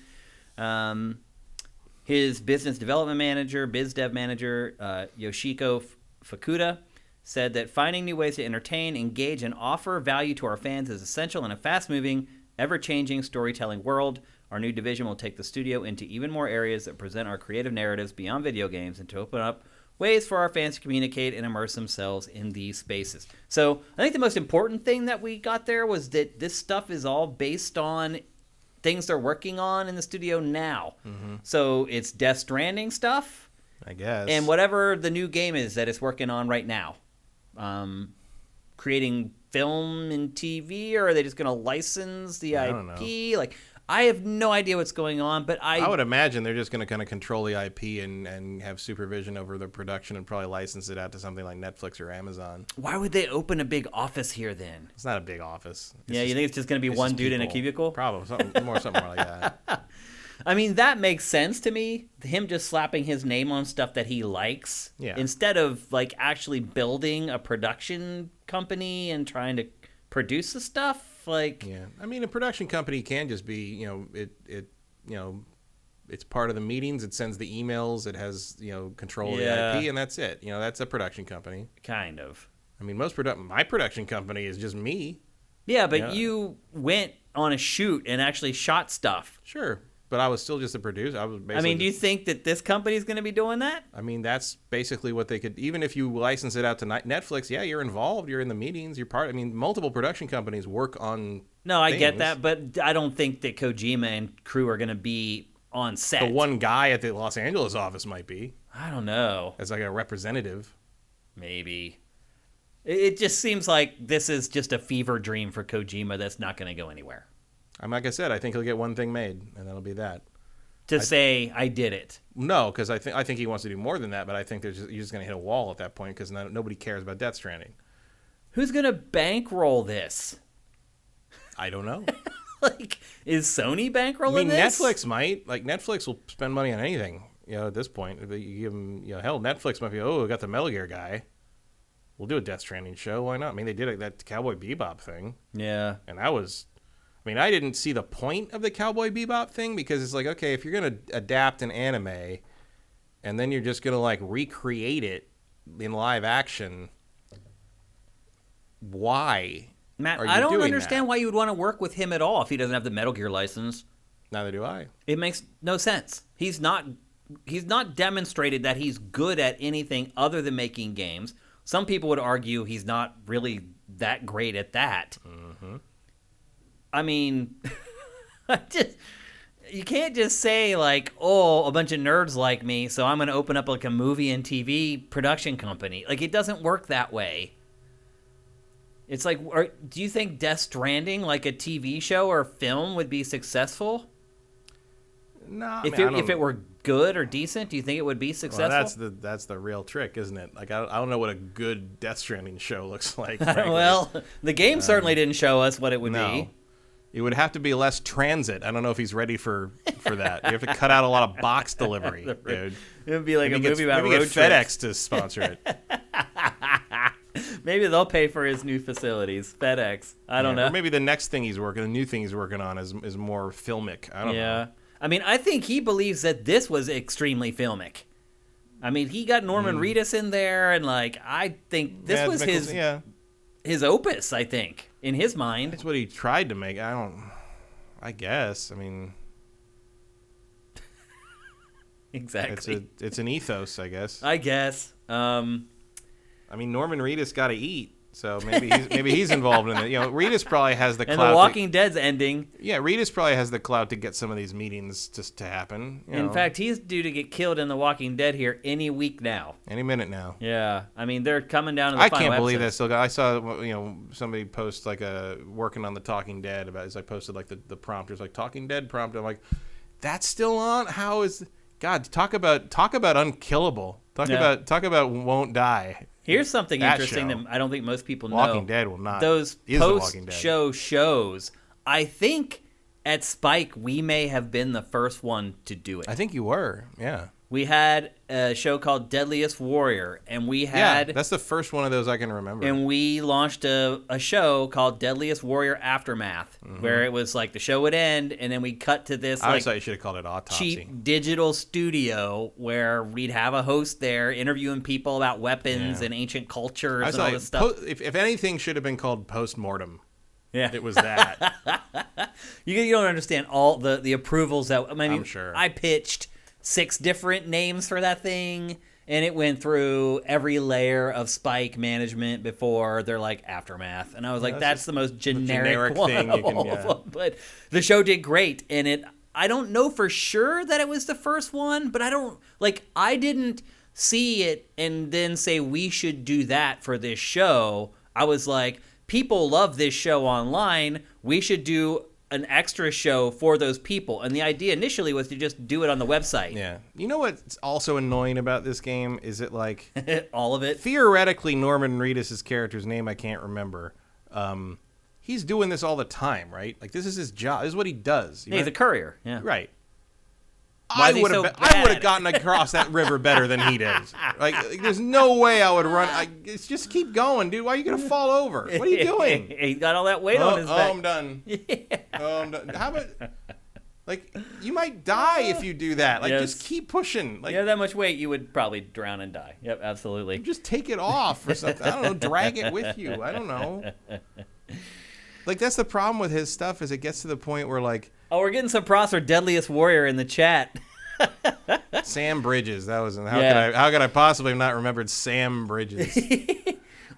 His business development manager, biz dev manager, Yoshiko Fukuda, said that finding new ways to entertain, engage, and offer value to our fans is essential in a fast-moving, ever-changing storytelling world. Our new division will take the studio into even more areas that present our creative narratives beyond video games, and to open up ways for our fans to communicate and immerse themselves in these spaces. So I think the most important thing that we got there was that this stuff is all based on things they're working on in the studio now. So it's Death Stranding stuff, I guess, and whatever the new game is that it's working on right now. Creating film and TV, or are they just going to license the IP? Like, I have no idea what's going on, but I would imagine they're just going to kind of control the IP and have supervision over the production and probably license it out to something like Netflix or Amazon. Why would they open a big office here then? It's not a big office. You think it's just going to be one dude in a cubicle? Probably something more like that. I mean, that makes sense to me. Him just slapping his name on stuff that he likes, instead of like actually building a production company and trying to produce the stuff. Like, I mean, a production company can just be, it's part of the meetings. It sends the emails. It has, control of the IP, and that's it. That's a production company. Kind of. I mean, my production company is just me. Yeah, but you went on a shoot and actually shot stuff. Sure. But I was still just a producer. Do you think that this company is going to be doing that? I mean, that's basically what they could. Even if you license it out to Netflix, you're involved. You're in the meetings. You're part. I mean, multiple production companies work on. No, I get that, but I don't think that Kojima and crew are going to be on set. The one guy at the Los Angeles office might be. I don't know. As like a representative. Maybe. It just seems like this is just a fever dream for Kojima that's not going to go anywhere. Like I said, I think he'll get one thing made, and that'll be that. Say, I did it. No, because I think he wants to do more than that, but I think you're just going to hit a wall at that point because nobody cares about Death Stranding. Who's going to bankroll this? I don't know. Is Sony bankrolling this? Netflix might. Like, Netflix will spend money on anything, at this point. If you give them, hell, Netflix might be, we got the Metal Gear guy. We'll do a Death Stranding show. Why not? I mean, they did that Cowboy Bebop thing. Yeah. And that was... I mean, I didn't see the point of the Cowboy Bebop thing because it's like, okay, if you're going to adapt an anime and then you're just going to, like, recreate it in live action, why Matt, are you I don't doing understand that? Why you would want to work with him at all if he doesn't have the Metal Gear license. Neither do I. It makes no sense. He's not demonstrated that he's good at anything other than making games. Some people would argue he's not really that great at that. Mm-hmm. I mean, you can't just say like, oh, a bunch of nerds like me, so I'm going to open up like a movie and TV production company. Like, it doesn't work that way. It's like, do you think Death Stranding, like a TV show or film, would be successful? No, if it were good or decent, do you think it would be successful? Well, that's the real trick, isn't it? Like, I don't know what a good Death Stranding show looks like. Well, the game certainly didn't show us what it would be. It would have to be less transit. I don't know if he's ready for that. You have to cut out a lot of box delivery, dude. It would be like maybe a movie about road trips. FedEx to sponsor it. Maybe they'll pay for his new facilities. FedEx. I don't know. Or maybe the next thing the new thing he's working on is more filmic. I don't know. I mean, I think he believes that this was extremely filmic. I mean, he got Norman Reedus in there, and like, I think this was his opus, I think, in his mind. That's what he tried to make. I guess. I mean, exactly. It's an ethos, I guess. I guess. I mean, Norman Reedus got to eat, so maybe he's involved in it. You know, Reedus probably has the clout. And The Walking Dead's ending. Yeah, Reedus probably has the clout to get some of these meetings just to happen. In fact, he's due to get killed in The Walking Dead here any week now. Any minute now. Yeah, I mean, they're coming down to the final I can't believe episode. that still. I saw somebody post like working on the Talking Dead about. As I posted like the prompt, there's like Talking Dead prompt. I'm like, that's still on. How is God? Talk about unkillable. Talk about won't die. Here's something interesting that I don't think most people know. Walking Dead will not. Those post-show shows, I think at Spike, we may have been the first one to do it. I think you were, yeah. We had a show called Deadliest Warrior, and we had... Yeah, that's the first one of those I can remember. And we launched a show called Deadliest Warrior Aftermath, where it was like the show would end, and then we cut to this I always thought you should have called it Autopsy. Cheap digital studio where we'd have a host there interviewing people about weapons and ancient cultures and all this stuff. If anything should have been called Postmortem. Yeah, it was that. You don't understand all the approvals that... I mean, I'm sure. I pitched 6 different names for that thing, and it went through every layer of Spike management before they're like Aftermath, and I was like, that's the most generic one thing of all of them. But the show did great, and I don't know for sure that it was the first one, but I didn't see it and then say we should do that for this show. I was like, people love this show online, we should do an extra show for those people. And the idea initially was to just do it on the website. Yeah. You know what's also annoying about this game is it like... all of it? Theoretically, Norman Reedus' character's name I can't remember. He's doing this all the time, right? Like, this is his job. This is what he does. He's a courier. Yeah. Right. I would have gotten across that river better than he does. Like, there's no way I would run. It's just keep going, dude. Why are you going to fall over? What are you doing? He got all that weight on his back. I'm done. I'm done. How about, like, you might die if you do that. Like, just keep pushing. Like, you have that much weight, you would probably drown and die. Yep, absolutely. Just take it off or something. I don't know. Drag it with you. I don't know. Like, that's the problem with his stuff is it gets to the point where, like, oh, we're getting some props for Deadliest Warrior in the chat. Sam Bridges. That was how could I possibly have not remembered Sam Bridges?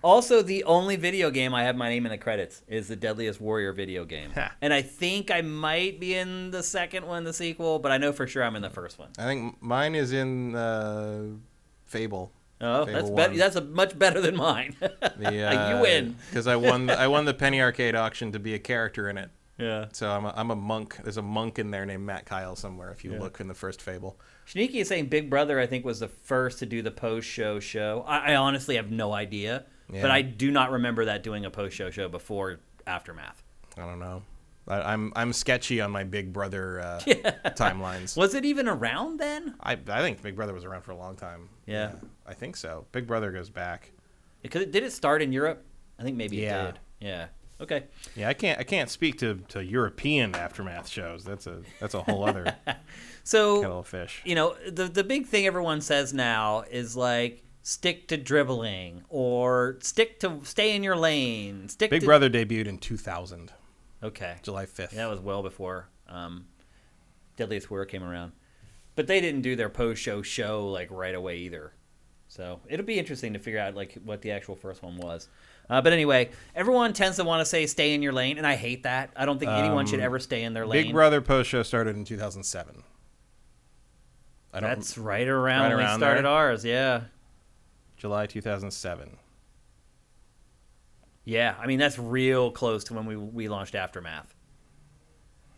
Also, the only video game I have my name in the credits is the Deadliest Warrior video game. And I think I might be in the second one, the sequel, but I know for sure I'm in the first one. I think mine is in Fable. Oh, that's much better than mine. You win. Because I won the Penny Arcade auction to be a character in it. Yeah. So I'm a monk. There's a monk in there named Matt Kyle somewhere if you look in the first Fable. Sneaky is saying Big Brother, I think, was the first to do the post-show show. I honestly have no idea. Yeah. But I do not remember that doing a post-show show before Aftermath. I don't know. I'm sketchy on my Big Brother timelines. Was it even around then? I think Big Brother was around for a long time. Yeah. I think so. Big Brother goes back. Did it start in Europe? I think maybe it did. Yeah. Okay. Yeah, I can't speak to European Aftermath shows. That's a whole other kettle of fish. You know, the big thing everyone says now is like stick to dribbling or stay in your lane. Big Brother debuted in 2000. Okay. July 5th. Yeah, that was well before Deadliest Warrior came around. But they didn't do their post-show like right away either. So it'll be interesting to figure out like what the actual first one was. But anyway, everyone tends to want to say stay in your lane, and I hate that. I don't think anyone should ever stay in their lane. Big Brother post-show started in 2007. That's right around when we started ours, yeah. July 2007. Yeah, I mean, that's real close to when we launched Aftermath.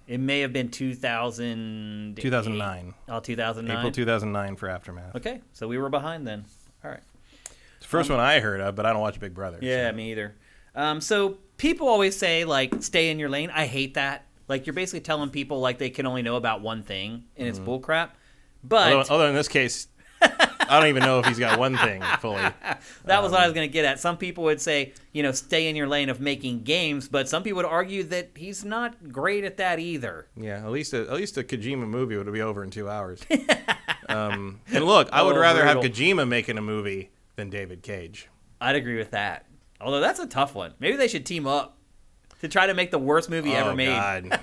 It may have been 2009. Oh, 2009? April 2009 for Aftermath. Okay, so we were behind then. All right. It's the first one I heard of, but I don't watch Big Brother. Yeah, so. me either. So people always say, like, stay in your lane. I hate that. Like, you're basically telling people, like, they can only know about one thing, and it's bullcrap. But although in this case, I don't even know if he's got one thing fully. That was what I was going to get at. Some people would say, stay in your lane of making games, but some people would argue that he's not great at that either. Yeah, at least a Kojima movie would be over in 2 hours. And look, I would rather have Kojima making a movie than David Cage. I'd agree with that. Although that's a tough one. Maybe they should team up to try to make the worst movie ever made. God.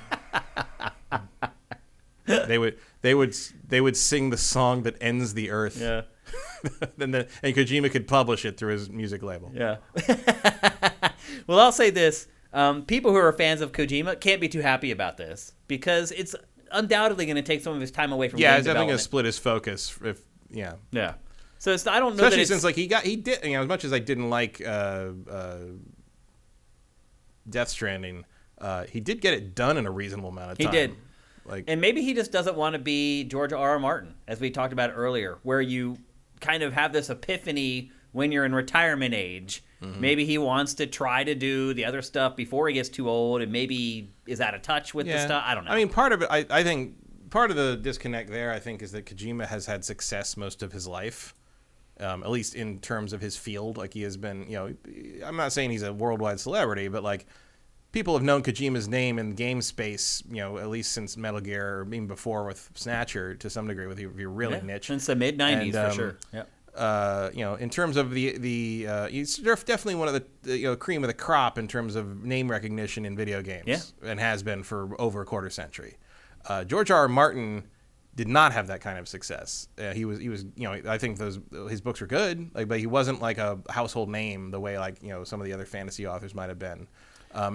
They would sing the song that ends the earth. Yeah. and Kojima could publish it through his music label. Yeah. Well, I'll say this. People who are fans of Kojima can't be too happy about this because it's undoubtedly going to take some of his time away from game development. Yeah, I think it's split his focus. Yeah. So I don't know especially since he did as much as I didn't like Death Stranding, he did get it done in a reasonable amount of time. He did. And maybe he just doesn't want to be George R.R. Martin, as we talked about earlier, where you kind of have this epiphany when you're in retirement age. Mm-hmm. Maybe he wants to try to do the other stuff before he gets too old, and maybe is out of touch with the stuff. I don't know. I mean, part of it, I think, part of the disconnect there, I think, is that Kojima has had success most of his life, at least in terms of his field. Like, he has been, I'm not saying he's a worldwide celebrity, but, like, people have known Kojima's name in game space, at least since Metal Gear, or even before with Snatcher to some degree, if you're really niche. Since the mid-'90s, for sure. Yep. In terms of he's definitely one of the cream of the crop in terms of name recognition in video games, and has been for over a quarter century. George R.R. Martin did not have that kind of success. He was I think his books were good, but he wasn't like a household name the way some of the other fantasy authors might have been.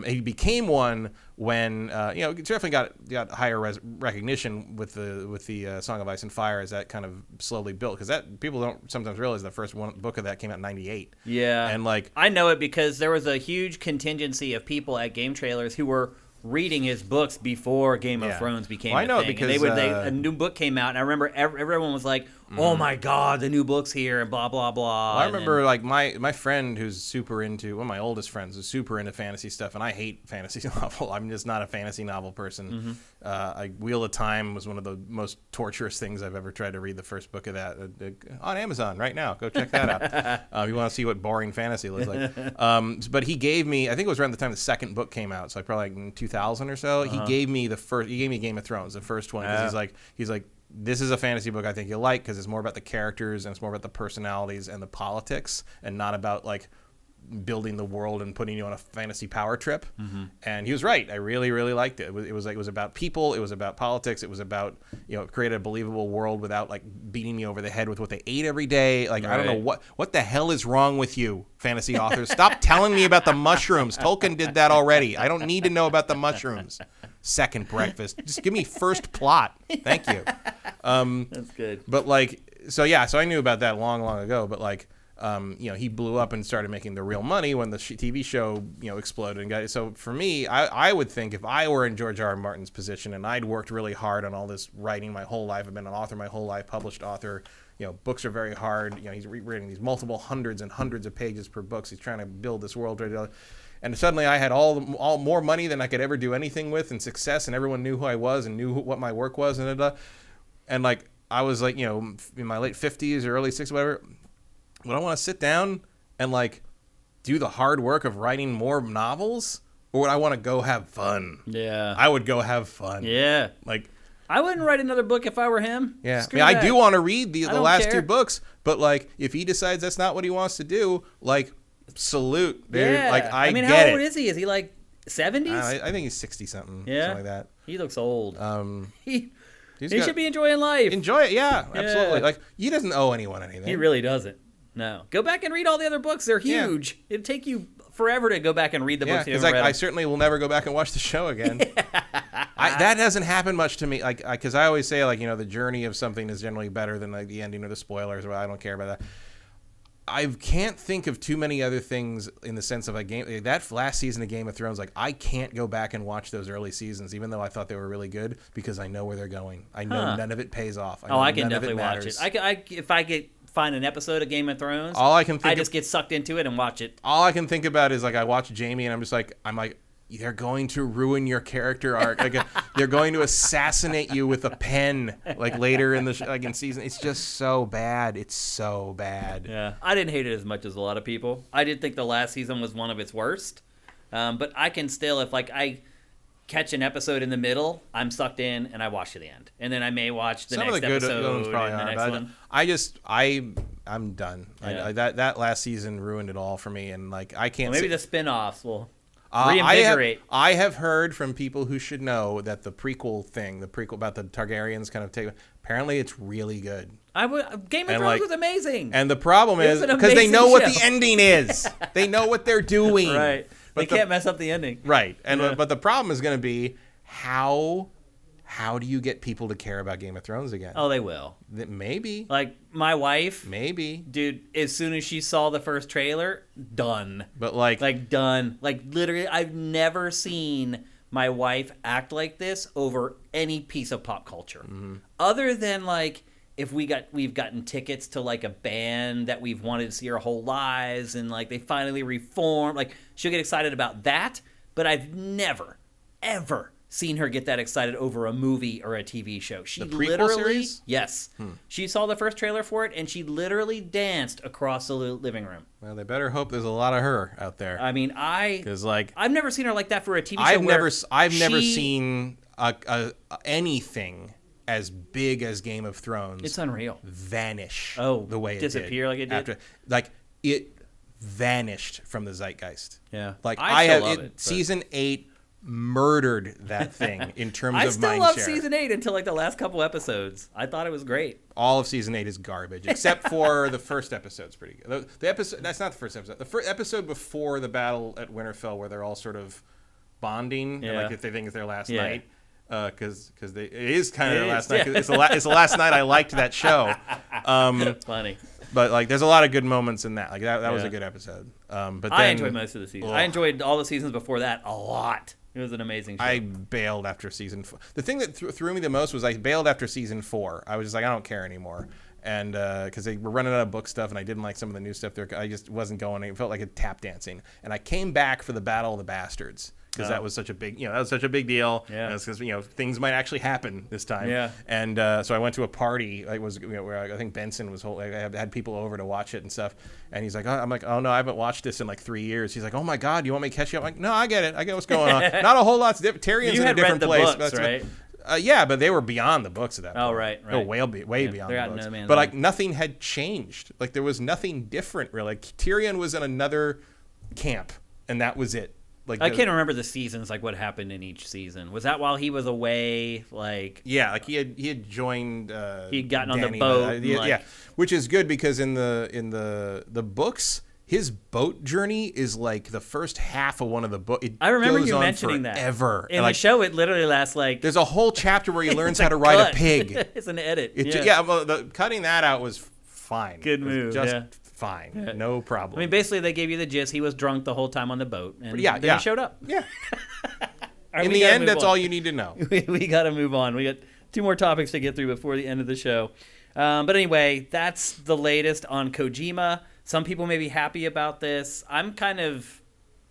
He became one when definitely got higher recognition with the Song of Ice and Fire as that kind of slowly built, because that people don't sometimes realize the first book of that came out in '98. Yeah, and I know it because there was a huge contingency of people at Game Trailers who were reading his books before Game of Thrones became a thing. I know because a new book came out, and I remember everyone was like, "Oh my God, the new book's here!" and blah blah blah. Well, I remember my friend who's super into one of my oldest friends is super into fantasy stuff, and I hate fantasy novel. I'm just not a fantasy novel person. Mm-hmm. Wheel of Time was one of the most torturous things I've ever tried to read. The first book of that on Amazon right now. Go check that out if you want to see what boring fantasy looks like. But he gave me, I think it was around the time the second book came out, so probably in 2000 or so. He gave me Game of Thrones, the first one, because he's like, this is a fantasy book I think you'll like because it's more about the characters and it's more about the personalities and the politics and not about like building the world and putting you on a fantasy power trip. Mm-hmm. And he was right. I really, really liked it. It was about people. It was about politics. It was about, create a believable world without like beating me over the head with what they ate every day. Like, right. I don't know what the hell is wrong with you, fantasy authors. Stop telling me about the mushrooms. Tolkien did that already. I don't need to know about the mushrooms. Second breakfast. Just give me first plot. Thank you. That's good. But so I knew about that long, long ago, but he blew up and started making the real money when the TV show, exploded. And so for me, I would think if I were in George R.R. Martin's position and I'd worked really hard on all this writing my whole life, I've been an author my whole life, published author, books are very hard. He's reading these multiple hundreds and hundreds of pages per book. He's trying to build this world. And suddenly I had all more money than I could ever do anything with and success, and everyone knew who I was and knew what my work was. And I was in my late 50s or early 60s, whatever. Would I want to sit down and do the hard work of writing more novels, or would I want to go have fun? Yeah, I would go have fun. Yeah, I wouldn't write another book if I were him. Yeah, I do want to read the last two books, but if he decides that's not what he wants to do, salute, dude. Yeah. I mean, how old is he? Is he 70s? I think he's 60 something. Yeah, something like that. He looks old. He should be enjoying life. Enjoy it, yeah, absolutely. He doesn't owe anyone anything. He really doesn't. No. Go back and read all the other books. They're huge. Yeah. It'd take you forever to go back and read the books. Because I certainly will never go back and watch the show again. That doesn't happen much to me. Because I always say, the journey of something is generally better than the ending or the spoilers. Or I don't care about that. I can't think of too many other things in the sense of a game. That last season of Game of Thrones, I can't go back and watch those early seasons, even though I thought they were really good, because I know where they're going. I know none of it pays off. I can definitely watch it. If I find an episode of Game of Thrones, I just get sucked into it and watch it. All I can think about is I watch Jamie and I'm like, they're going to ruin your character arc. They're going to assassinate you with a pen, later in the in season. It's just so bad. It's so bad. Yeah, I didn't hate it as much as a lot of people. I did think the last season was one of its worst. But I can still, if I catch an episode in the middle, I'm sucked in and I watch to the end, and then I may watch the next episode and the next one. I'm done. Yeah. That last season ruined it all for me, and I can't. Maybe the spin-offs will. Reinvigorate. I have heard from people who should know that the prequel about the Targaryens apparently it's really good. Game of Thrones was amazing. And the problem is because they know what the ending is. They know what they're doing. Right. They can't mess up the ending. Right. And but the problem is going to be how do you get people to care about Game of Thrones again? Oh, they will. Maybe. My wife. Maybe. Dude, as soon as she saw the first trailer, done. But done. Literally, I've never seen my wife act like this over any piece of pop culture. Mm-hmm. Other than if we've gotten tickets to a band that we've wanted to see our whole lives, and they finally reformed. She'll get excited about that, but I've never, ever seen her get that excited over a movie or a TV show. She the prequel series? Yes. She saw the first trailer for it, and she literally danced across the living room. Well, they better hope there's a lot of her out there. I mean, because I've never seen her like that for a TV show. I've never seen anything as big as Game of Thrones. It's unreal. Vanish. The way it disappear did. Like it did. It vanished from the zeitgeist. Yeah. I love it. Season 8 murdered that thing in terms of mindshare. I still love season 8 until the last couple episodes. I thought it was great. All of season 8 is garbage, except for the first episode's pretty good. The episode that's not the first episode. The first episode before the battle at Winterfell, where they're all sort of bonding, and if they think it's their last night. Because it is kind of their last night. It's the last night I liked that show. That's funny. But there's a lot of good moments in that. That was a good episode. But then, I enjoyed most of the season. I enjoyed all the seasons before that a lot. It was an amazing show. I bailed after season 4. The thing that threw me the most was I bailed after season 4. I was just I don't care anymore. And because they were running out of book stuff, and I didn't like some of the new stuff there. I just wasn't going. It felt like a tap dancing. And I came back for the Battle of the Bastards. Because that was such a big, that was such a big deal. Yeah. Because things might actually happen this time. Yeah. And so I went to a party. Where I think Benson was. I had people over to watch it and stuff. And he's like, I'm like, oh no, I haven't watched this in 3 years. He's like, oh my god, you want me to catch you up? I'm like, no, I get it. I get what's going on. Not a whole lot's different. Tyrion's in a different place. Books, right? Yeah, but they were beyond the books at that point. Oh, right. They were way beyond the books. But nothing had changed. There was nothing different really. Tyrion was in another camp, and that was it. I can't remember the seasons, what happened in each season. Was that while he was away? Yeah, he had joined. He'd gotten on the boat. Which is good because in the books, his boat journey is the first half of one of the books. I remember you mentioning that. Ever in the show, it literally lasts There's a whole chapter where he learns how to ride a pig. It's an edit. Well, cutting that out was fine. Good move. Fine. Yeah. No problem. I mean, basically, they gave you the gist. He was drunk the whole time on the boat. And then he showed up. Yeah. In the end, that's all you need to know. We got to move on. We got 2 more topics to get through before the end of the show. But anyway, that's the latest on Kojima. Some people may be happy about this. I'm kind of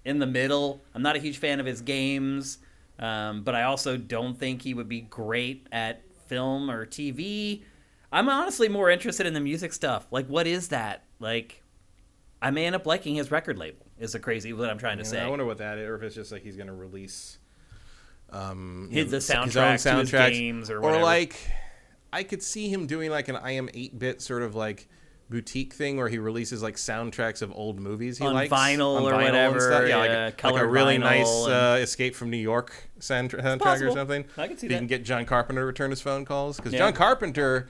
in the middle. I'm not a huge fan of his games. But I also don't think he would be great at film or TV. I'm honestly more interested in the music stuff. What is that? I may end up liking his record label. Is what I'm trying to say. I wonder what that is, or if it's just he's going to release the soundtracks to his games or whatever. Or I could see him doing an I Am 8-bit sort of boutique thing where he releases soundtracks of old movies he likes on vinyl or whatever. And stuff. Yeah, like a really nice Escape from New York soundtrack or something. I can see that. He can get John Carpenter to return his phone calls because John Carpenter.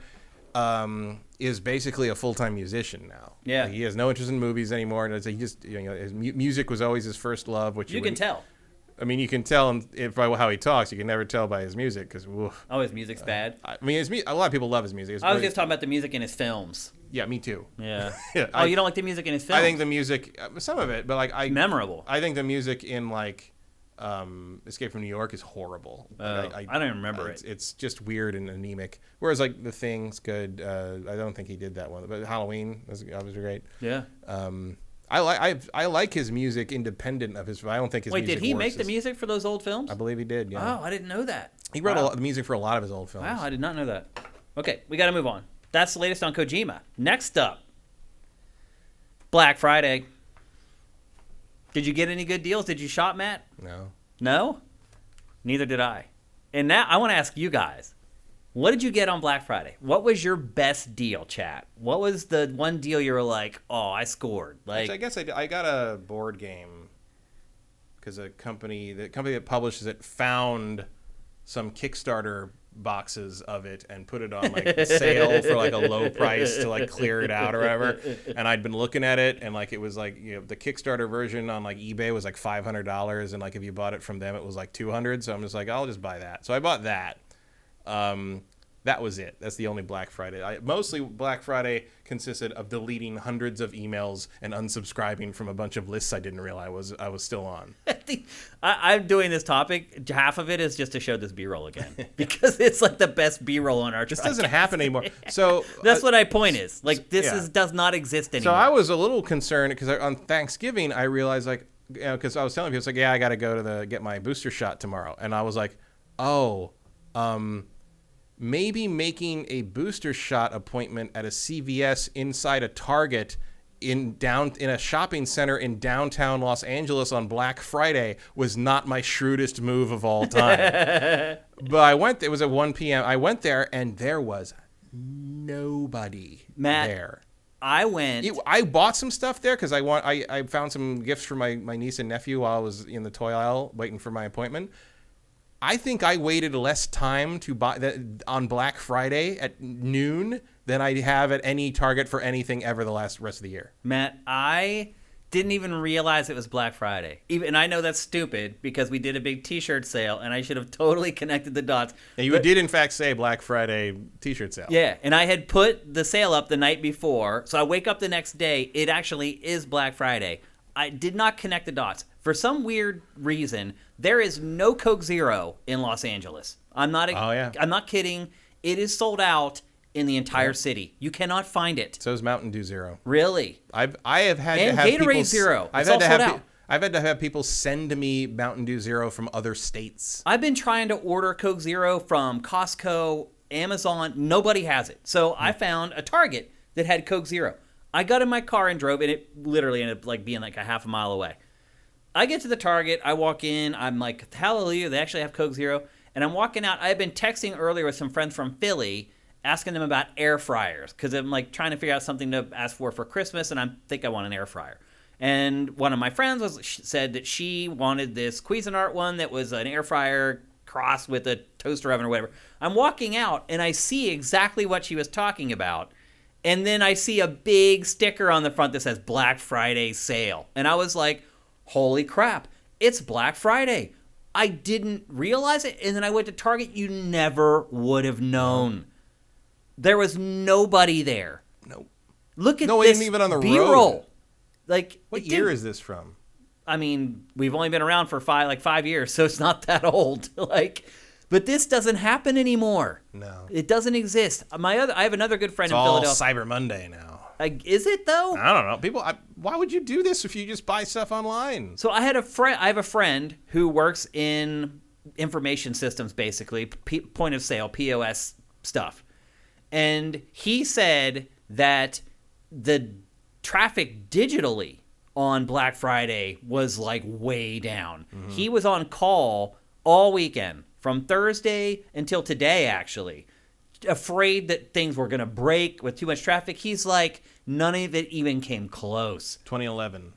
is basically a full-time musician now. Yeah. Like, he has no interest in movies anymore, and he just his music was always his first love, which you can tell. I mean, you can tell by how he talks. You can never tell by his music because his music's bad. I mean, a lot of people love his music. I was just talking about the music in his films. Yeah, me too. Yeah. Yeah, you don't like the music in his films? I think the music, some of it, but like memorable. I think the music in like Escape from New York is horrible. I don't even remember it. It's just weird and anemic. Whereas like The Thing's good. I don't think he did that one, but Halloween was obviously great. Yeah. I like his music independent of his. I don't think his. Wait, music did he works make the music for those old films? I believe he did. Yeah. Oh, I didn't know that. He wrote the music for a lot of his old films. Wow, I did not know that. Okay, we got to move on. That's the latest on Kojima. Next up, Black Friday. Did you get any good deals? Did you shop, Matt? No. No? Neither did I. And now I want to ask you guys, what did you get on Black Friday? What was your best deal, chat? What was the one deal you were like, oh, I scored? Like, I guess I got a board game because the company that publishes it found some Kickstarter boxes of it and put it on like sale for like a low price to like clear it out or whatever. And I'd been looking at it and like it was like the Kickstarter version on like eBay was like $500 and like if you bought it from them it was like $200. So I'm just like, I'll just buy that. So I bought that. That was it. That's the only Black Friday. Mostly Black Friday consisted of deleting hundreds of emails and unsubscribing from a bunch of lists I didn't realize I was still on. I'm doing this topic. Half of it is just to show this B-roll again because it's like the best B-roll on our. This doesn't happen anymore. So that's what my point is. Like this does not exist anymore. So I was a little concerned because on Thanksgiving I realized like because I was telling people it's like I got to go to get my booster shot tomorrow, and I was like, maybe making a booster shot appointment at a CVS inside a Target in a shopping center in downtown Los Angeles on Black Friday was not my shrewdest move of all time. But it was at 1 p.m. I went there and there was nobody there. I bought some stuff there because I found some gifts for my niece and nephew while I was in the toy aisle waiting for my appointment. I think I waited less time to buy that on Black Friday at noon than I have at any Target for anything ever the rest of the year. Matt, I didn't even realize it was Black Friday. And I know that's stupid because we did a big T-shirt sale, and I should have totally connected the dots. And you did, in fact, say Black Friday T-shirt sale. Yeah, and I had put the sale up the night before, so I wake up the next day. It actually is Black Friday. I did not connect the dots. For some weird reason, there is no Coke Zero in Los Angeles. I'm not kidding. It is sold out in the entire city. You cannot find it. So is Mountain Dew Zero. Really? I have had and to have Gatorade people, Zero. I've had to have people send me Mountain Dew Zero from other states. I've been trying to order Coke Zero from Costco, Amazon. Nobody has it. So I found a Target that had Coke Zero. I got in my car and drove, and it literally ended up like being like a half a mile away. I get to the Target, I walk in, I'm like, hallelujah, they actually have Coke Zero. And I'm walking out, I had been texting earlier with some friends from Philly, asking them about air fryers, because I'm like trying to figure out something to ask for Christmas, and I think I want an air fryer. And one of my friends said that she wanted this Cuisinart one that was an air fryer crossed with a toaster oven or whatever. I'm walking out, and I see exactly what she was talking about. And then I see a big sticker on the front that says Black Friday sale. And I was like, holy crap, it's Black Friday. I didn't realize it. And then I went to Target. You never would have known. There was nobody there. Nope. Look at no, this even on the B-roll. Road. Like, what year is this from? I mean, we've only been around for 5 years, so it's not that old. But this doesn't happen anymore. No. It doesn't exist. I have another good friend in Philadelphia. Philadelphia. It's all Cyber Monday now. Is it though? I don't know. People, why would you do this if you just buy stuff online? So I have a friend who works in information systems, basically point of sale, POS stuff, and he said that the traffic digitally on Black Friday was like way down. Mm-hmm. He was on call all weekend from Thursday until today, actually. Afraid that things were going to break with too much traffic. He's like, none of it even came close. 2011.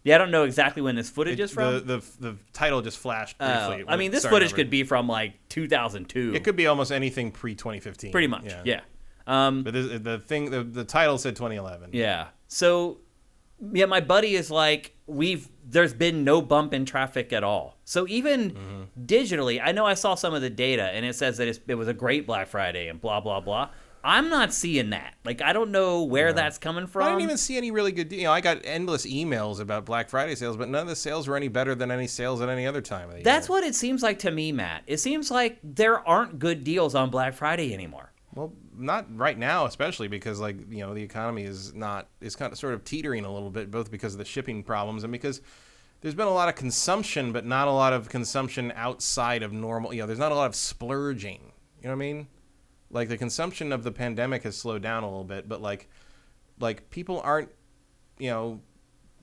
Yeah, I don't know exactly when this footage is from. The title just flashed briefly. I mean, this footage could be from like 2002. It could be almost anything pre-2015. Pretty much, yeah. But the title said 2011. Yeah. So, yeah, my buddy is like, there's been no bump in traffic at all. So even digitally, I know I saw some of the data, and it says that it was a great Black Friday and blah, blah, blah. I'm not seeing that. Like, I don't know where that's coming from. I didn't even see any really good, I got endless emails about Black Friday sales, but none of the sales were any better than any sales at any other time of the year. That's what it seems like to me, Matt. It seems like there aren't good deals on Black Friday anymore. Well, not right now, especially because, the economy is kind of sort of teetering a little bit, both because of the shipping problems and because there's been a lot of consumption, but not a lot of consumption outside of normal. There's not a lot of splurging. You know what I mean? Like, the consumption of the pandemic has slowed down a little bit, but like people aren't, here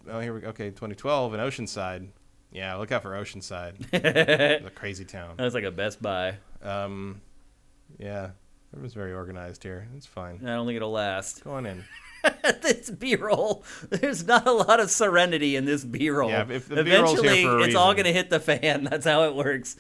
we go. Okay, 2012 in Oceanside. Yeah, look out for Oceanside. It's a crazy town. That's like a Best Buy. Yeah. Everyone's very organized here. It's fine. I don't think it'll last. Go on in. This B-roll, there's not a lot of serenity in this B-roll. Yeah, if the B-roll's here for a reason. It's all going to hit the fan. That's how it works.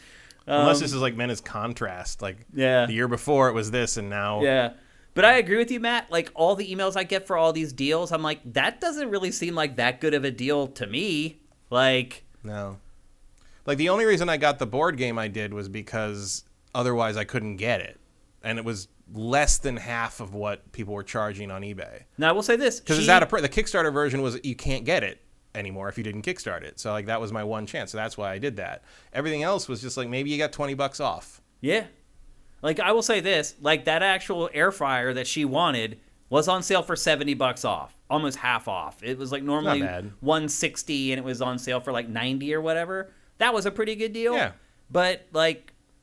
Unless this is meant as contrast. The year before it was this, and now. Yeah. But I agree with you, Matt. Like, all the emails I get for all these deals, I'm like, that doesn't really seem like that good of a deal to me. No. The only reason I got the board game I did was because otherwise I couldn't get it. And it was less than half of what people were charging on eBay. Now, I will say this. Because the Kickstarter version was you can't get it anymore if you didn't Kickstart it. So, that was my one chance. So that's why I did that. Everything else was just maybe you got $20 off. Yeah. I will say this. That actual air fryer that she wanted was on sale for $70 off. Almost half off. It was normally $160 and it was on sale for $90 or whatever. That was a pretty good deal. Yeah. But,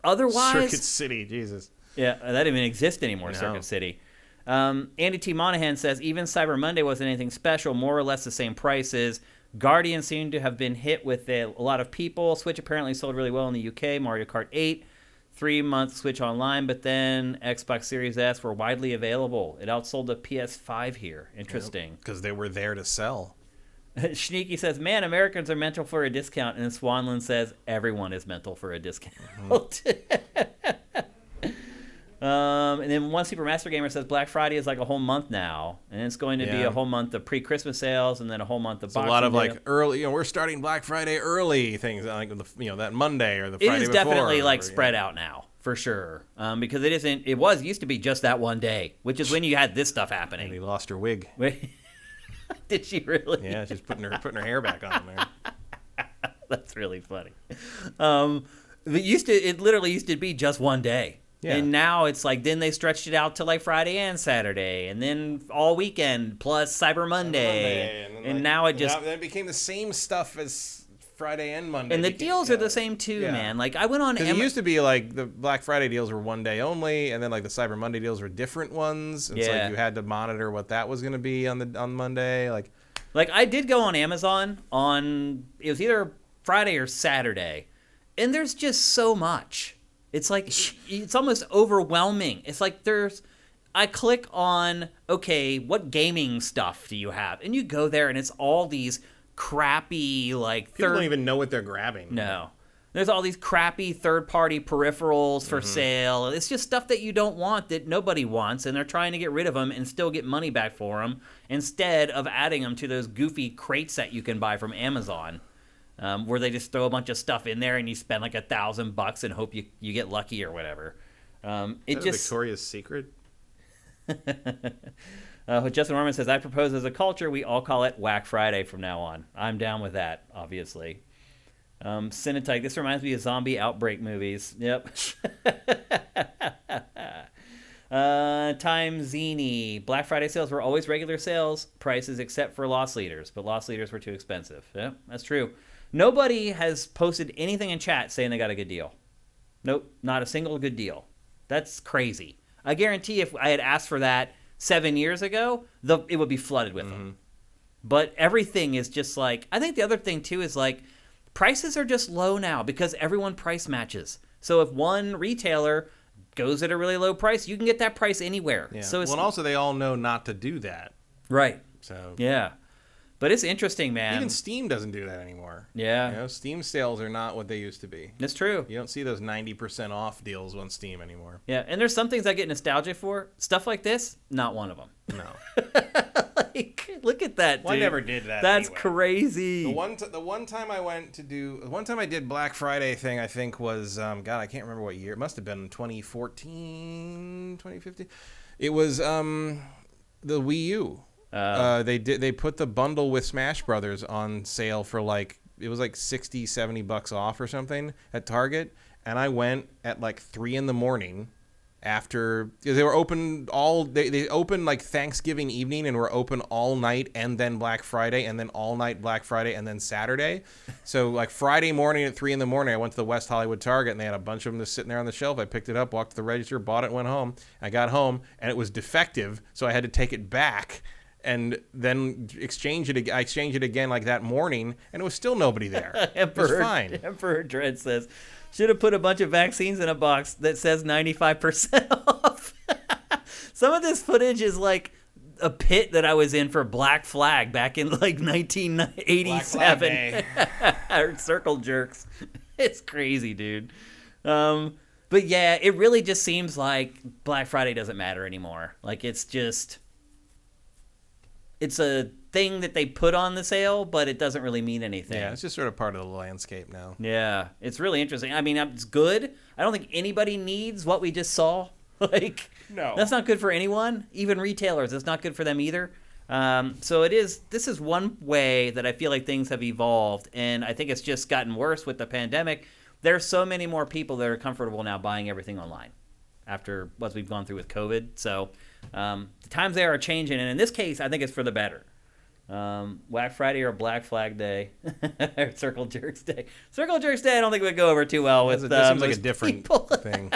otherwise. Circuit City, Jesus. Yeah, that didn't even exist anymore, no. Circuit City. Andy T. Monahan says, even Cyber Monday wasn't anything special, more or less the same prices. Guardian seemed to have been hit with a lot of people. Switch apparently sold really well in the UK. Mario Kart 8, 3-month Switch Online, but then Xbox Series S were widely available. It outsold the PS5 here. Interesting. Because they were there to sell. Sneaky says, man, Americans are mental for a discount. And Swanland says, everyone is mental for a discount. And then one Super Master Gamer says Black Friday is a whole month now, and it's going to be a whole month of pre-Christmas sales, and then a whole month of Boxing a lot of Day. early. We're starting Black Friday early things that Monday or the Friday before. It is definitely spread out now for sure, because it isn't. It used to be just that one day, which is when you had this stuff happening. And he lost her wig. Did she really? Yeah, she's putting her hair back on there. That's really funny. It literally used to be just one day. Yeah. And now it's then they stretched it out to Friday and Saturday, and then all weekend plus Cyber Monday. And now it just then it became the same stuff as Friday and Monday. And the deals are the same too, man. I went on. Because it used to be the Black Friday deals were one day only, and then the Cyber Monday deals were different ones. And so you had to monitor what that was going to be on Monday. I did go on Amazon it was either Friday or Saturday, and there's just so much. It's it's almost overwhelming. It's I click on, okay, what gaming stuff do you have? And you go there, and it's all these crappy, people don't even know what they're grabbing. No. There's all these crappy third-party peripherals for sale. It's just stuff that you don't want, that nobody wants, and they're trying to get rid of them and still get money back for them instead of adding them to those goofy crates that you can buy from Amazon. Where they just throw a bunch of stuff in there and you spend $1,000 and hope you get lucky or whatever. Is that Victoria's Secret? Justin Norman says, I propose as a culture we all call it Whack Friday from now on. I'm down with that, obviously. Cinetype, this reminds me of zombie outbreak movies. Yep. Time Zini. Black Friday sales were always regular sales prices except for loss leaders, but loss leaders were too expensive. Yeah, that's true. Nobody has posted anything in chat saying they got a good deal. Nope, not a single good deal. That's crazy. I guarantee if I had asked for that 7 years ago, it would be flooded with them. But everything is just I think the other thing too is prices are just low now because everyone price matches. So if one retailer goes at a really low price, you can get that price anywhere. Yeah. So and also they all know not to do that. Right. So yeah. But it's interesting, man. Even Steam doesn't do that anymore. Yeah. You know, Steam sales are not what they used to be. It's true. You don't see those 90% off deals on Steam anymore. Yeah, and there's some things I get nostalgic for. Stuff like this, not one of them. No. Like, look at that, dude. Well, I never did that. That's anyway. crazy. The one time I did Black Friday thing, I think was God, I can't remember what year. It must have been 2014, 2015. It was the Wii U. They put the bundle with Smash Brothers on sale for it was like $60-$70 off or something at Target, and I went at like 3 a.m. after they were open they opened like Thanksgiving evening and were open all night, and then Black Friday, and then all night Black Friday, and then Saturday. So like Friday morning at 3 a.m, I went to the West Hollywood Target, and they had a bunch of them just sitting there on the shelf. I picked it up, walked to the register, bought it, went home. I got home and it was defective, so I had to take it back and then exchange it. I exchanged it again like that morning, and it was still nobody there. It was fine. Emperor Dread says, should have put a bunch of vaccines in a box that says 95% off. Some of this footage is like a pit that I was in for Black Flag back in like 1987. Or Circle Jerks. It's crazy, dude. But yeah, it really just seems like Black Friday doesn't matter anymore. Like it's a thing that they put on the sale, but it doesn't really mean anything. Yeah, it's just sort of part of the landscape now. Yeah, it's really interesting. I mean, it's good. I don't think anybody needs what we just saw. Like, no, that's not good for anyone. Even retailers, it's not good for them either. So this is one way that I feel like things have evolved, and I think it's just gotten worse with the pandemic. There's so many more people that are comfortable now buying everything online after what we've gone through with COVID. So the times there are changing, and in this case, I think it's for the better. Black Friday or Black Flag Day or Circle Jerks Day. Circle Jerks Day, I don't think would go over too well with it seems like a different thing.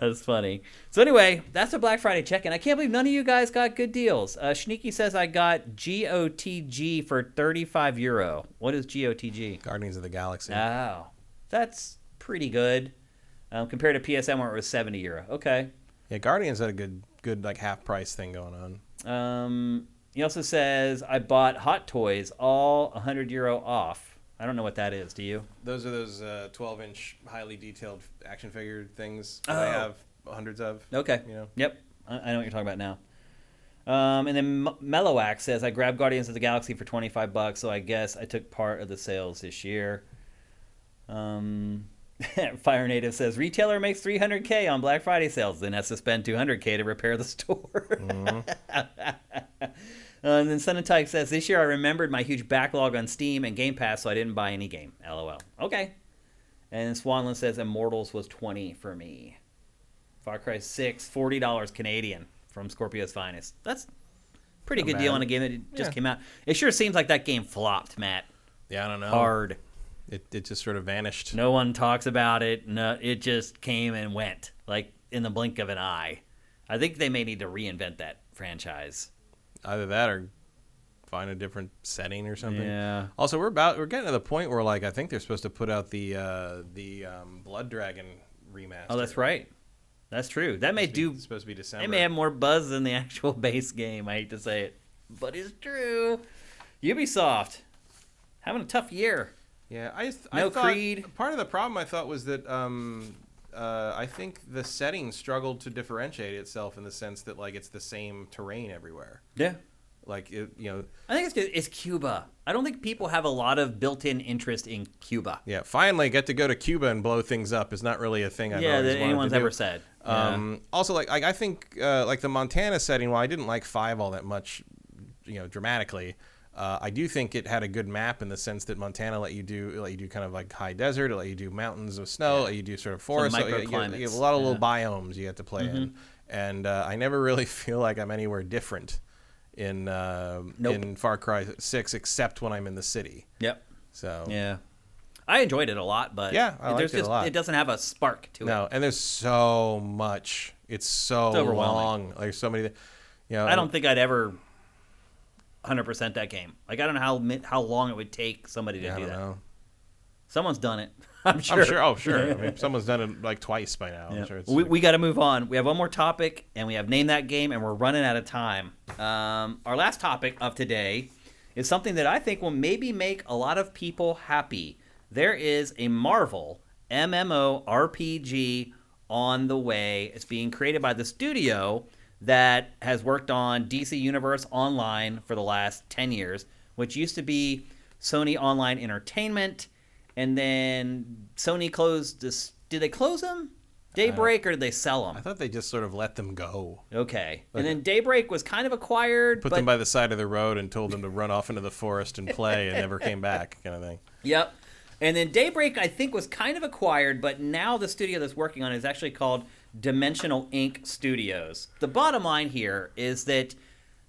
That's funny. So anyway, that's a Black Friday check-in. I can't believe none of you guys got good deals. Schneeky says I got GOTG for €35. What is GOTG? Guardians of the Galaxy. Oh, that's pretty good compared to PSN where it was €70. Okay. Yeah, Guardians had a good like half price thing going on. He also says I bought Hot Toys, all €100 off. I don't know what that is. Do you? Those are those 12-inch highly detailed action figure things that I have hundreds of. Okay. You know. Yep. I know what you're talking about now. And then Mellowax says I grabbed Guardians of the Galaxy for $25, so I guess I took part of the sales this year. Fire Native says retailer makes $300K on Black Friday sales, then has to spend $200K to repair the store. Mm-hmm. And then Sunatike says this year I remembered my huge backlog on Steam and Game Pass, so I didn't buy any game. LOL. Okay. And Swanland says Immortals was $20 for me. Far Cry 6, $40 Canadian from Scorpio's Finest. That's a pretty good deal on a game that just came out. It sure seems like that game flopped, Matt. Yeah, I don't know. Hard. It just sort of vanished. No one talks about it. No, it just came and went, like in the blink of an eye. I think they may need to reinvent that franchise. Either that or find a different setting or something. Yeah. Also, we're getting to the point where I think they're supposed to put out the Blood Dragon remaster. Oh, that's right. That's true. That it's supposed to be December. It may have more buzz than the actual base game. I hate to say it, but it's true. Ubisoft having a tough year. Yeah, I thought Creed. Part of the problem I thought was that I think the setting struggled to differentiate itself in the sense that it's the same terrain everywhere. Yeah. I think it's Cuba. I don't think people have a lot of built-in interest in Cuba. Yeah, finally get to go to Cuba and blow things up is not really a thing I've always that anyone's ever said. Also, I think the Montana setting, while I didn't like 5 all that much, dramatically, I do think it had a good map in the sense that Montana let you do kind of like high desert, it let you do mountains of snow, let you do sort of forest. Some you microclimates. have a lot of little biomes you have to play in, and I never really feel like I'm anywhere different in Far Cry 6 except when I'm in the city. Yep. So yeah, I enjoyed it a lot, but I liked it a lot. It doesn't have a spark to it. No, and there's so much. It's so overwhelming. long. There's so many. I don't think I'd ever 100% that game. I don't know how long it would take somebody to do that. Know. Someone's done it. I'm sure. I'm sure. Oh, sure. I mean, someone's done it like twice by now. Yeah. I'm sure it's We got to move on. We have one more topic, and we have Name That Game, and we're running out of time. Our last topic of today is something that I think will maybe make a lot of people happy. There is a Marvel MMORPG on the way. It's being created by the studio that has worked on DC Universe Online for the last 10 years, which used to be Sony Online Entertainment. And then Sony closed this. Did they close them? Daybreak, or did they sell them? I thought they just sort of let them go. Okay. And then Daybreak was kind of acquired. Put them by the side of the road and told them to run off into the forest and play and never came back, kind of thing. Yep. And then Daybreak, I think, was kind of acquired, but now the studio that's working on it is actually called Dimensional Inc. Studios. The bottom line here is that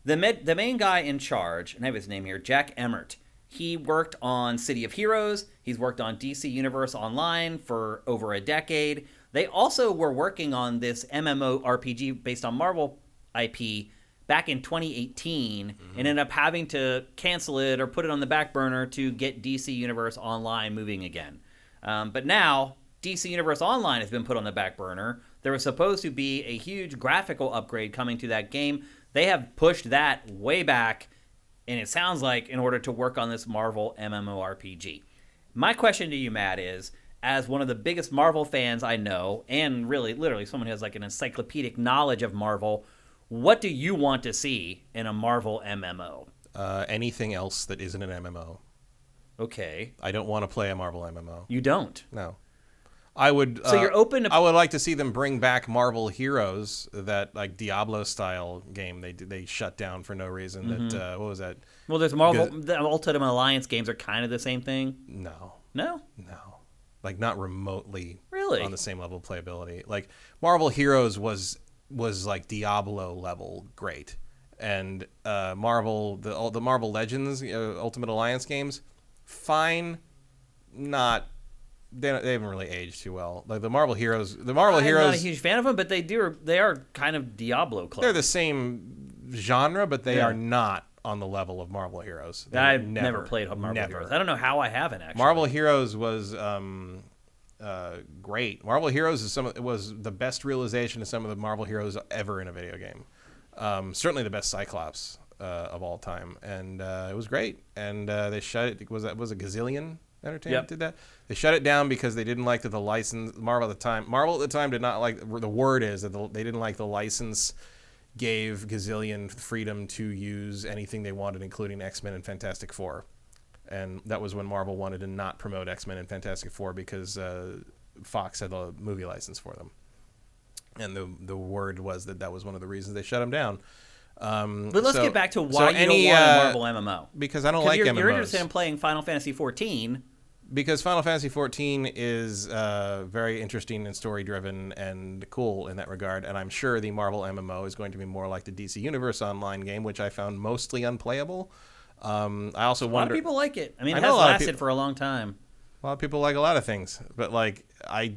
the main guy in charge, and I have his name here, Jack Emmert, he worked on City of Heroes. He's worked on DC Universe Online for over a decade. They also were working on this MMORPG based on Marvel IP back in 2018 and ended up having to cancel it or put it on the back burner to get DC Universe Online moving again. But now, DC Universe Online has been put on the back burner. There was supposed to be a huge graphical upgrade coming to that game. They have pushed that way back, and it sounds like in order to work on this Marvel MMORPG. My question to you, Matt, is, as one of the biggest Marvel fans I know, and really, literally someone who has like an encyclopedic knowledge of Marvel, what do you want to see in a Marvel MMO? Anything else that isn't an MMO. Okay. I don't want to play a Marvel MMO. You don't? No. I would. So you're open to. I would like to see them bring back Marvel Heroes, that like Diablo style game they shut down for no reason. That what was that? Well, there's Marvel. The Ultimate Alliance games are kind of the same thing. No. No. Like not remotely. Really. On the same level of playability. Like Marvel Heroes was like Diablo level great, and Marvel the Marvel Legends Ultimate Alliance games, fine, not. They haven't really aged too well. Like the Marvel Heroes. I'm not a huge fan of them, but they are kind of Diablo close. They're the same genre, but they are not on the level of Marvel Heroes. I've never played Marvel Heroes. I don't know how I haven't actually. Marvel Heroes was great. Marvel Heroes was the best realization of some of the Marvel heroes ever in a video game. Certainly the best Cyclops of all time, and it was great. And they shut it. Was a Gazillion Entertainment did that? They shut it down because they didn't like that the license. Marvel at the time did not like. The word is that they didn't like the license gave Gazillion freedom to use anything they wanted, including X-Men and Fantastic Four. And that was when Marvel wanted to not promote X-Men and Fantastic Four because Fox had the movie license for them. And the word was that was one of the reasons they shut them down. But let's get back to why you don't want a Marvel MMO. Because I don't like MMOs. You're interested in playing Final Fantasy XIV. Because Final Fantasy XIV is very interesting and story-driven and cool in that regard. And I'm sure the Marvel MMO is going to be more like the DC Universe Online game, which I found mostly unplayable. I also wonder... A lot of people like it. I mean, it has lasted for a long time. A lot of people like a lot of things. But, like, I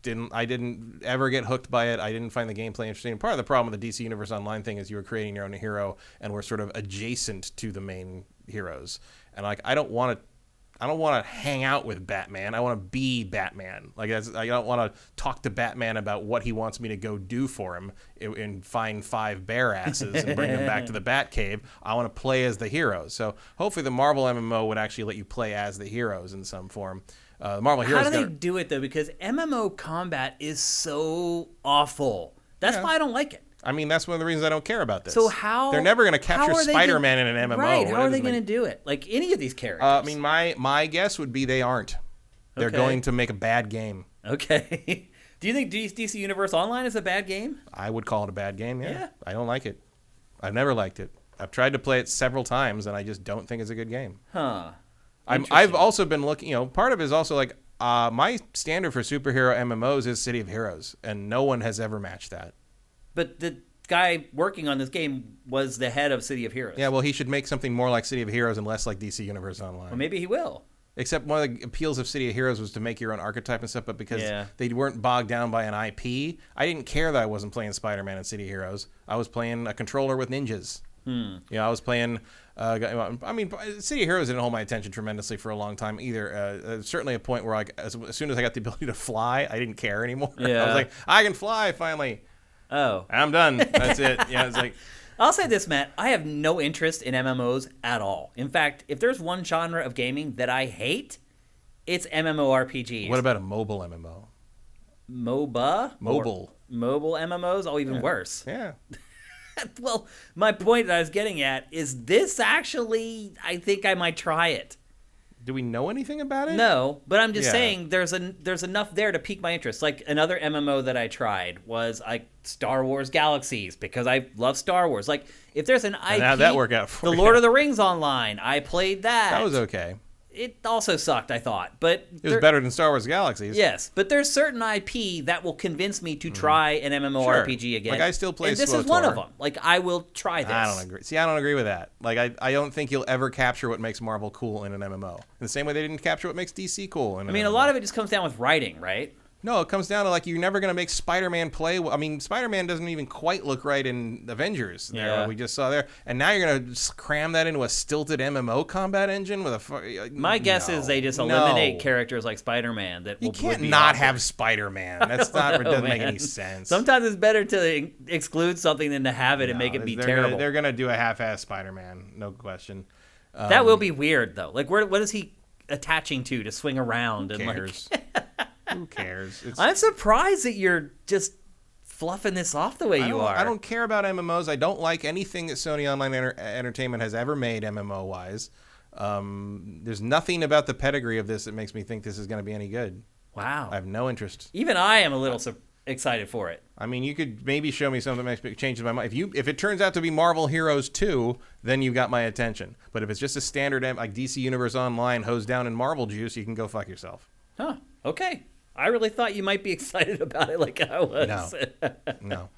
didn't ever get hooked by it. I didn't find the gameplay interesting. Part of the problem with the DC Universe Online thing is you were creating your own hero and were sort of adjacent to the main heroes. And, like, I don't want to hang out with Batman. I want to be Batman. Like I don't want to talk to Batman about what he wants me to go do for him and find 5 bear asses and bring them back to the Batcave. I want to play as the heroes. So hopefully the Marvel MMO would actually let you play as the heroes in some form. Marvel Heroes. How do they do it though? Because MMO combat is so awful. That's why I don't like it. I mean, that's one of the reasons I don't care about this. So how... They're never going to capture Spider-Man in an MMO. Right, how are they going to do it? Like any of these characters. I mean, my guess would be they aren't. They're going to make a bad game. Okay. Do you think DC Universe Online is a bad game? I would call it a bad game, yeah. I don't like it. I've never liked it. I've tried to play it several times, and I just don't think it's a good game. Huh. I've also been looking, part of it is also like, my standard for superhero MMOs is City of Heroes, and no one has ever matched that. But the guy working on this game was the head of City of Heroes. Yeah, well, he should make something more like City of Heroes and less like DC Universe Online. Well, maybe he will. Except one of the appeals of City of Heroes was to make your own archetype and stuff, but because they weren't bogged down by an IP, I didn't care that I wasn't playing Spider-Man in City Heroes. I was playing a controller with ninjas. I was playing. I mean, City of Heroes didn't hold my attention tremendously for a long time either. Certainly a point where, like, as soon as I got the ability to fly, I didn't care anymore. Yeah. I was like, I can fly finally. Oh, I'm done. That's it. Yeah, it's like. I'll say this, Matt. I have no interest in MMOs at all. In fact, if there's one genre of gaming that I hate, it's MMORPGs. What about a mobile MMO? MOBA? Mobile. Mobile MMOs? Oh, even worse. Yeah. Well, my point that I was getting at is this actually, I think I might try it. Do we know anything about it? No, but I'm just saying there's enough there to pique my interest. Like another MMO that I tried was like Star Wars Galaxies because I love Star Wars. Like if there's an IP, and how'd that work out for The you? Lord of the Rings Online, I played that. That was okay. It also sucked, I thought, but it was better than Star Wars Galaxies. Yes, but there's certain IP that will convince me to try an MMORPG again. Like I still play. And this SWTOR. is one of them. Like I will try this. I don't agree. See, I don't agree with that. Like I don't think you'll ever capture what makes Marvel cool in an MMO. In the same way they didn't capture what makes DC cool in an MMO. A lot of it just comes down with writing, right? No, it comes down to like you're never going to make Spider-Man play. I mean, Spider-Man doesn't even quite look right in Avengers. There, what we just saw there, and now you're going to cram that into a stilted MMO combat engine with a. My guess is they just eliminate characters like Spider-Man. That you can't not have Spider-Man. That's not. It doesn't make any sense. Sometimes it's better to exclude something than to have it and make it be terrible. They're going to do a half-ass Spider-Man, no question. That will be weird though. Like, what is he attaching to swing around? Who cares? Who cares? I'm surprised that you're just fluffing this off the way you are. I don't care about MMOs. I don't like anything that Sony Online Entertainment has ever made MMO-wise. There's nothing about the pedigree of this that makes me think this is going to be any good. Wow. I have no interest. Even I am a little excited for it. I mean, you could maybe show me something that makes me change my mind. If it turns out to be Marvel Heroes 2, then you got my attention. But if it's just a standard like DC Universe Online hosed down in Marvel juice, you can go fuck yourself. Huh. Okay. I really thought you might be excited about it like I was. No.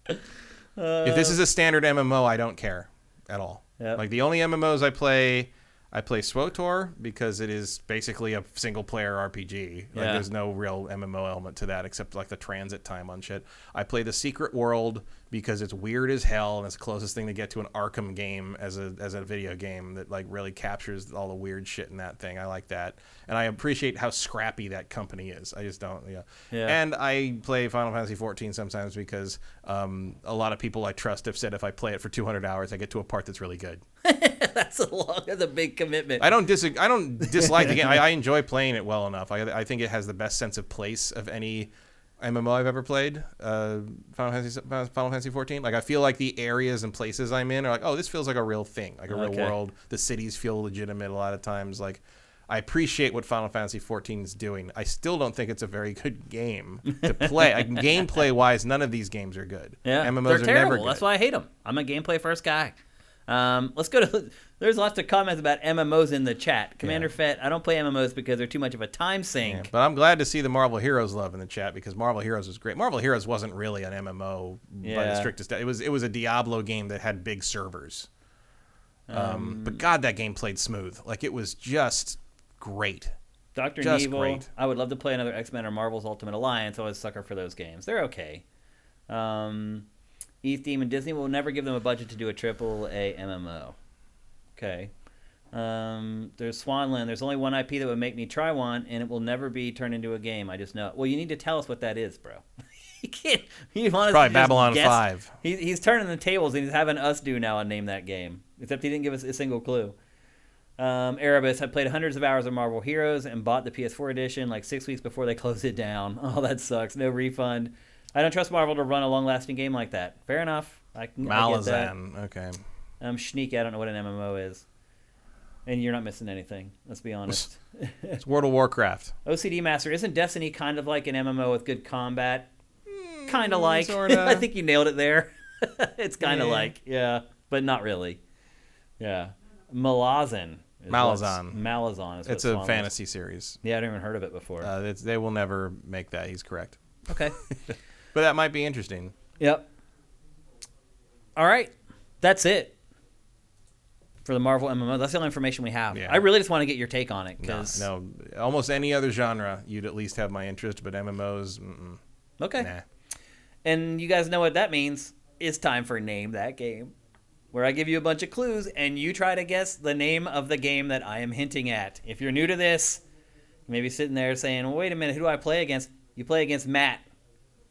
If this is a standard MMO, I don't care at all. Yep. Like the only MMOs I play SWTOR because it is basically a single-player RPG. Like there's no real MMO element to that except like the transit time on shit. I play The Secret World because it's weird as hell and it's the closest thing to get to an Arkham game as a video game that like really captures all the weird shit in that thing. I like that. And I appreciate how scrappy that company is. I just don't, And I play Final Fantasy 14 sometimes because a lot of people I trust have said if I play it for 200 hours, I get to a part that's really good. That's a big commitment. I don't dislike the game. I enjoy playing it well enough. I think it has the best sense of place of any MMO I've ever played. Final Fantasy 14. Like I feel like the areas and places I'm in are like, oh, this feels like a real thing, like a real world. The cities feel legitimate a lot of times. Like I appreciate what Final Fantasy 14 is doing. I still don't think it's a very good game to play. Like, gameplay wise, none of these games are good. Yeah, MMOs they're are terrible. never good. That's why I hate them. I'm a gameplay first guy. Let's go to. There's lots of comments about MMOs in the chat. Commander Fett, I don't play MMOs because they're too much of a time sink. Yeah, but I'm glad to see the Marvel Heroes love in the chat because Marvel Heroes was great. Marvel Heroes wasn't really an MMO by the strictest. It was a Diablo game that had big servers. But God, that game played smooth. Like it was just great. Dr. Neville, I would love to play another X-Men or Marvel's Ultimate Alliance. I was a sucker for those games. They're okay. Eth Demon, Disney will never give them a budget to do a AAA MMO. Okay. There's Swanland. There's only one IP that would make me try one, and it will never be turned into a game. I just know it. Well, you need to tell us what that is, bro. You can't. You want us probably to Babylon guess? 5. He's turning the tables, and he's having us do now and name that game. Except he didn't give us a single clue. Erebus, I played hundreds of hours of Marvel Heroes and bought the PS4 edition like 6 weeks before they closed it down. Oh, that sucks. No refund. I don't trust Marvel to run a long-lasting game like that. Fair enough. I get that. Malazan. Okay. Sneaky, I don't know what an MMO is. And you're not missing anything. Let's be honest. It's World of Warcraft. OCD Master, isn't Destiny kind of like an MMO with good combat? Kind of like. Sorta. I think you nailed it there. It's kind of like, but not really. Yeah. Malazan. Malazan is it's a fantasy series. Yeah, I haven't even heard of it before. They will never make that. He's correct. Okay. But that might be interesting. Yep. All right. That's it for the Marvel MMO. That's the only information we have. Yeah. I really just want to get your take on it. Cause... No, almost any other genre, you'd at least have my interest, but MMOs, Okay. Nah. And you guys know what that means. It's time for Name That Game. where I give you a bunch of clues and you try to guess the name of the game that I am hinting at. If you're new to this, you may be sitting there saying, well, wait a minute, who do I play against? You play against Matt.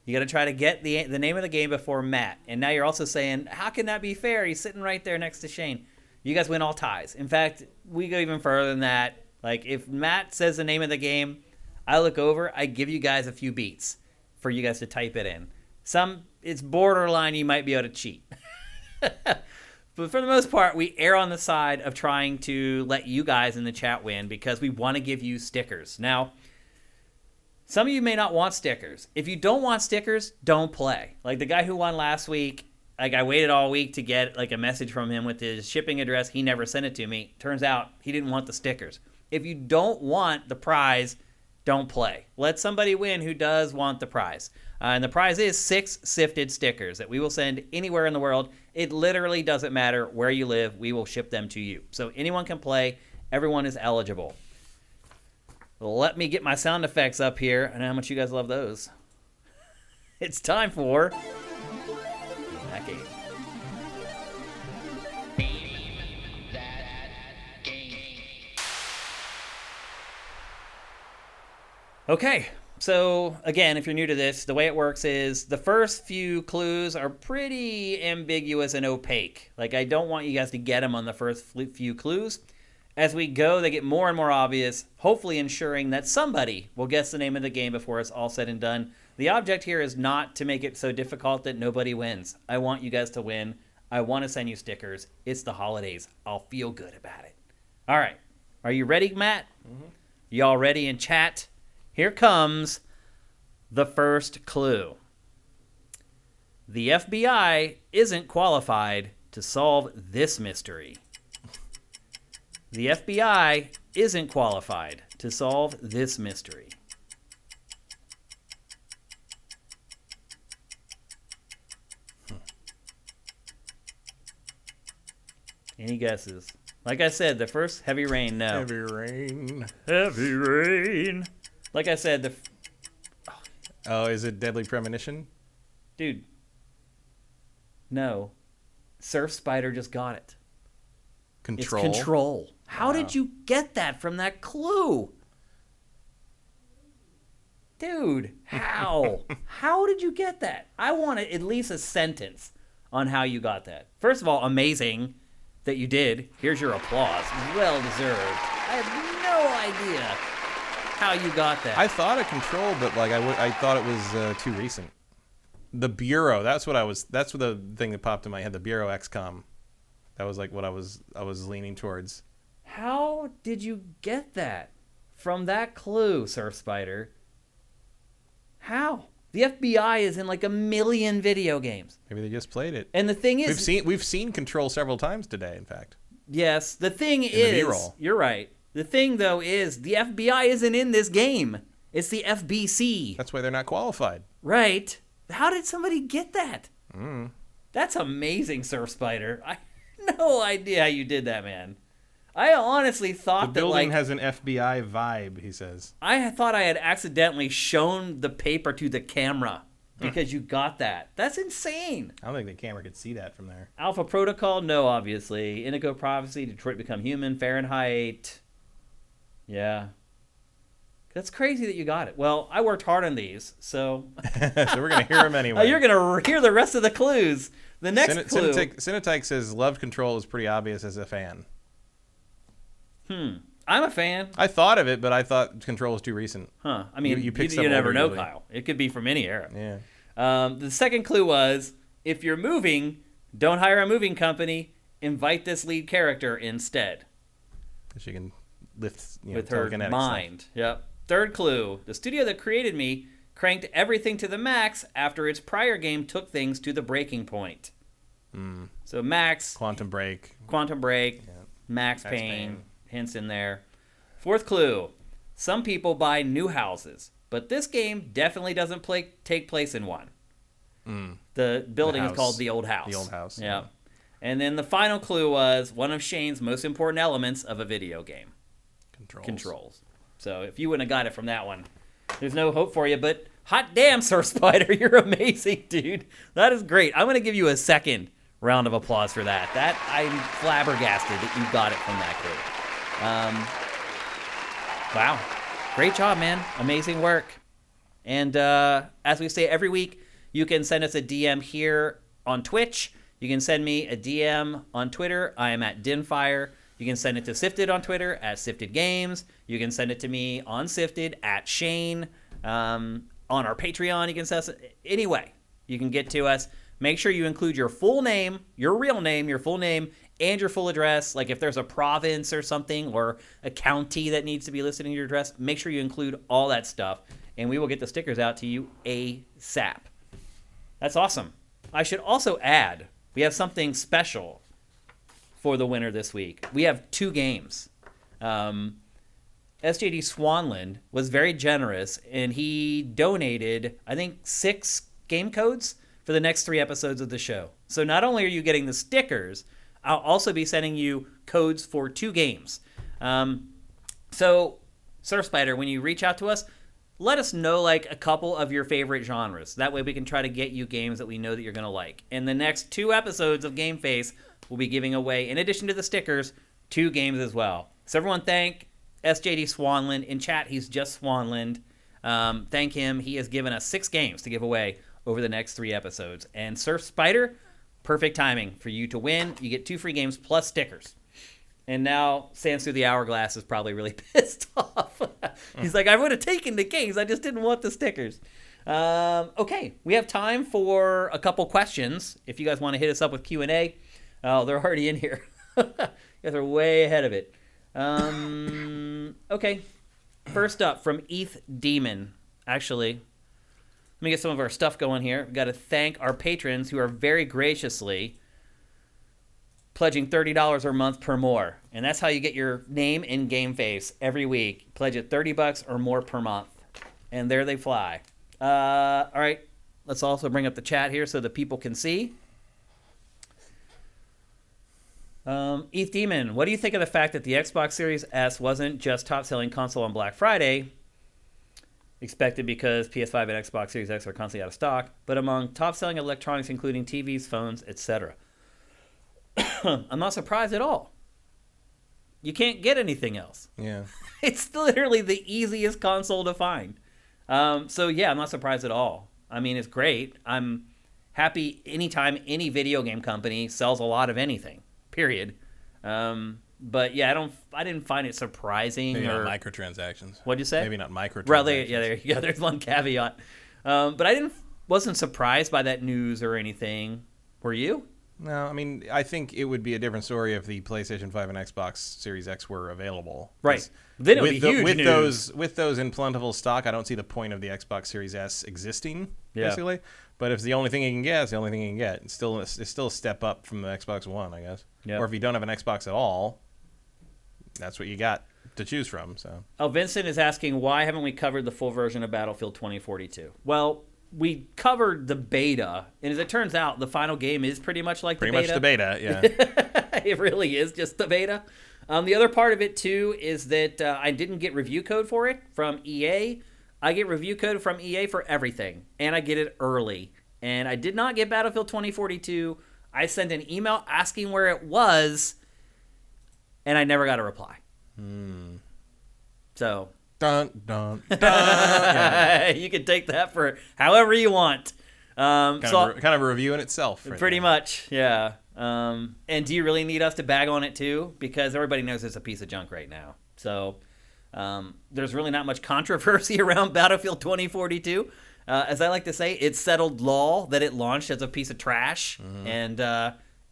You got to try to get the name of the game before Matt. And now you're also saying, how can that be fair? He's sitting right there next to Shane. You guys win all ties. In fact, we go even further than that. Like, if Matt says the name of the game, I look over, I give you guys a few beats for you guys to type it in. It's borderline, you might be able to cheat. But for the most part, we err on the side of trying to let you guys in the chat win because we want to give you stickers. Now, some of you may not want stickers. If you don't want stickers, don't play. Like the guy who won last week, like I waited all week to get like a message from him with his shipping address. He never sent it to me. Turns out he didn't want the stickers. If you don't want the prize, don't play. Let somebody win who does want the prize. And the prize is 6 sifted stickers that we will send anywhere in the world. It literally doesn't matter where you live. We will ship them to you. So anyone can play. Everyone is eligible. Let me get my sound effects up here. I know how much you guys love those. It's time for that game. Okay, so again, if you're new to this, the way it works is the first few clues are pretty ambiguous and opaque. Like, I don't want you guys to get them on the first few clues. As we go, they get more and more obvious, hopefully ensuring that somebody will guess the name of the game before it's all said and done. The object here is not to make it so difficult that nobody wins. I want you guys to win. I want to send you stickers. It's the holidays. I'll feel good about it. All right. Are you ready, Matt? Mm-hmm. Y'all ready in chat? Here comes the first clue. The FBI isn't qualified to solve this mystery. The FBI isn't qualified to solve this mystery. Any guesses? Like I said, the first heavy rain, no. Heavy rain. Heavy rain. Like I said, Oh, is it Deadly Premonition? Dude. No. Surf Spider just got it. Control. It's Control. How did you get that from that clue? Dude, how? How did you get that? I want at least a sentence on how you got that. First of all, amazing that you did. Here's your applause. Well deserved. I have no idea how you got that. I thought of Control, but like I thought it was too recent. The Bureau. That's the thing that popped in my head. The Bureau XCOM. That was like what I was leaning towards. How did you get that from that clue, Surf Spider? How? The FBI is in like 1 million video games. Maybe they just played it. And the thing is, we've seen Control several times today. In fact. Yes. The thing is, you're right. The thing though is, the FBI isn't in this game. It's the FBC. That's why they're not qualified. Right. How did somebody get that? Mm. That's amazing, Surf Spider. I have no idea how you did that, man. I honestly thought the building that, has an FBI vibe, he says. I thought I had accidentally shown the paper to the camera because you got that. That's insane. I don't think the camera could see that from there. Alpha Protocol, no, obviously. Indigo Prophecy, Detroit Become Human, Fahrenheit. Yeah. That's crazy that you got it. Well, I worked hard on these, so... So we're going to hear them anyway. You're going to hear the rest of the clues. The next clue... Cinetyke says, loved Control is pretty obvious as a fan. I'm a fan. I thought of it, but I thought Control was too recent. Huh. I mean, you never know, Kyle. It could be from any era. Yeah. The second clue was, if you're moving, don't hire a moving company. Invite this lead character instead. She can lift with her mind. Stuff. Yep. Third clue. The studio that created me cranked everything to the max after its prior game took things to the breaking point. So max. Quantum Break. Yeah. Max Payne. Hints in there. Fourth clue. Some people buy new houses, but this game definitely doesn't take place in one. The building is called The Old House. The Old House. Yeah. And then the final clue was one of Shane's most important elements of a video game. Controls. So if you wouldn't have got it from that one, there's no hope for you. But hot damn, Surf Spider, you're amazing, dude. That is great. I'm going to give you a second round of applause for that. That I'm flabbergasted that you got it from that group. Wow. Great job, man. Amazing work. And as we say every week, you can send us a DM here on Twitch. You can send me a DM on Twitter. I am at Dinfire. You can send it to Sifted on Twitter at Sifted Games. You can send it to me on Sifted at Shane. On our Patreon, you can send us. Anyway, you can get to us. Make sure you include your full name, your real name, your full name, and your full address. Like if there's a province or something or a county that needs to be listed in your address, make sure you include all that stuff, and we will get the stickers out to you ASAP. That's awesome. I should also add, we have something special for the winner this week. We have 2 games. SJD Swanland was very generous, and he donated, I think, 6 game codes for the next 3 episodes of the show. So not only are you getting the stickers, I'll also be sending you codes for 2 games. So, Surf Spider, when you reach out to us, let us know like a couple of your favorite genres. That way we can try to get you games that we know that you're going to like. In the next 2 episodes of GameFace, we'll be giving away, in addition to the stickers, 2 games as well. So everyone thank SJD Swanland. In chat, he's just Swanland. Thank him. He has given us 6 games to give away over the next 3 episodes. And Surf Spider, perfect timing for you to win. You get 2 free games plus stickers. And now Sans Through the Hourglass is probably really pissed off. He's like, I would have taken the games. I just didn't want the stickers. Okay, we have time for a couple questions. If you guys want to hit us up with Q&A. Oh, they're already in here. You guys are way ahead of it. Okay, first up from ETH Demon. Actually, let me get some of our stuff going here. We've got to thank our patrons who are very graciously pledging $30 or a month per more. And that's how you get your name in GameFace every week. Pledge at $30 or more per month. And there they fly. All right, let's also bring up the chat here so that people can see. ETH Demon, what do you think of the fact that the Xbox Series S wasn't just top-selling console on Black Friday, expected because PS5 and Xbox Series X are constantly out of stock, but among top-selling electronics including TVs, phones, etc.? I'm not surprised at all. You can't get anything else. Yeah. It's literally the easiest console to find. So yeah, I'm not surprised at all. I mean, it's great. I'm happy anytime any video game company sells a lot of anything. Period. But yeah, I didn't find it surprising. Maybe not microtransactions. What'd you say? Maybe not microtransactions. Well, there you go. There's one caveat. But I wasn't surprised by that news or anything. Were you? No, I mean, I think it would be a different story if the PlayStation 5 and Xbox Series X were available. Right. Then it would be huge news. With those in plentiful stock, I don't see the point of the Xbox Series S existing, basically. But if the only thing you can get, it's the only thing you can get. It's still a step up from the Xbox One, I guess. Yep. Or if you don't have an Xbox at all, that's what you got to choose from. So. Oh, Vincent is asking, why haven't we covered the full version of Battlefield 2042? Well, we covered the beta, and as it turns out, the final game is pretty much like the beta. Pretty much the beta, yeah. It really is just the beta. The other part of it, too, is that I didn't get review code for it from EA. I get review code from EA for everything, and I get it early. And I did not get Battlefield 2042. I sent an email asking where it was, and I never got a reply. So... Dun, dun, dun. Yeah. You can take that for however you want. Kind of a review in itself. Right pretty much, yeah. And do you really need us to bag on it too? Because everybody knows it's a piece of junk right now. So there's really not much controversy around Battlefield 2042. As I like to say, it's settled law that it launched as a piece of trash, and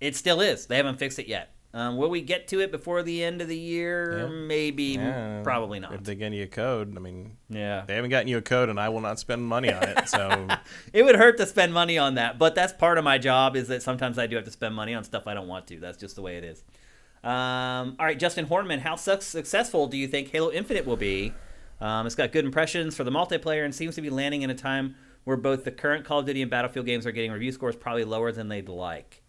it still is. They haven't fixed it yet. Will we get to it before the end of the year? Yeah. Maybe, probably not. If they get you a code, I mean, yeah, they haven't gotten you a code, and I will not spend money on it. So it would hurt to spend money on that, but that's part of my job. Is that sometimes I do have to spend money on stuff I don't want to. That's just the way it is. All right, Justin Hornman, how successful do you think Halo Infinite will be? It's got good impressions for the multiplayer and seems to be landing in a time where both the current Call of Duty and Battlefield games are getting review scores probably lower than they'd like.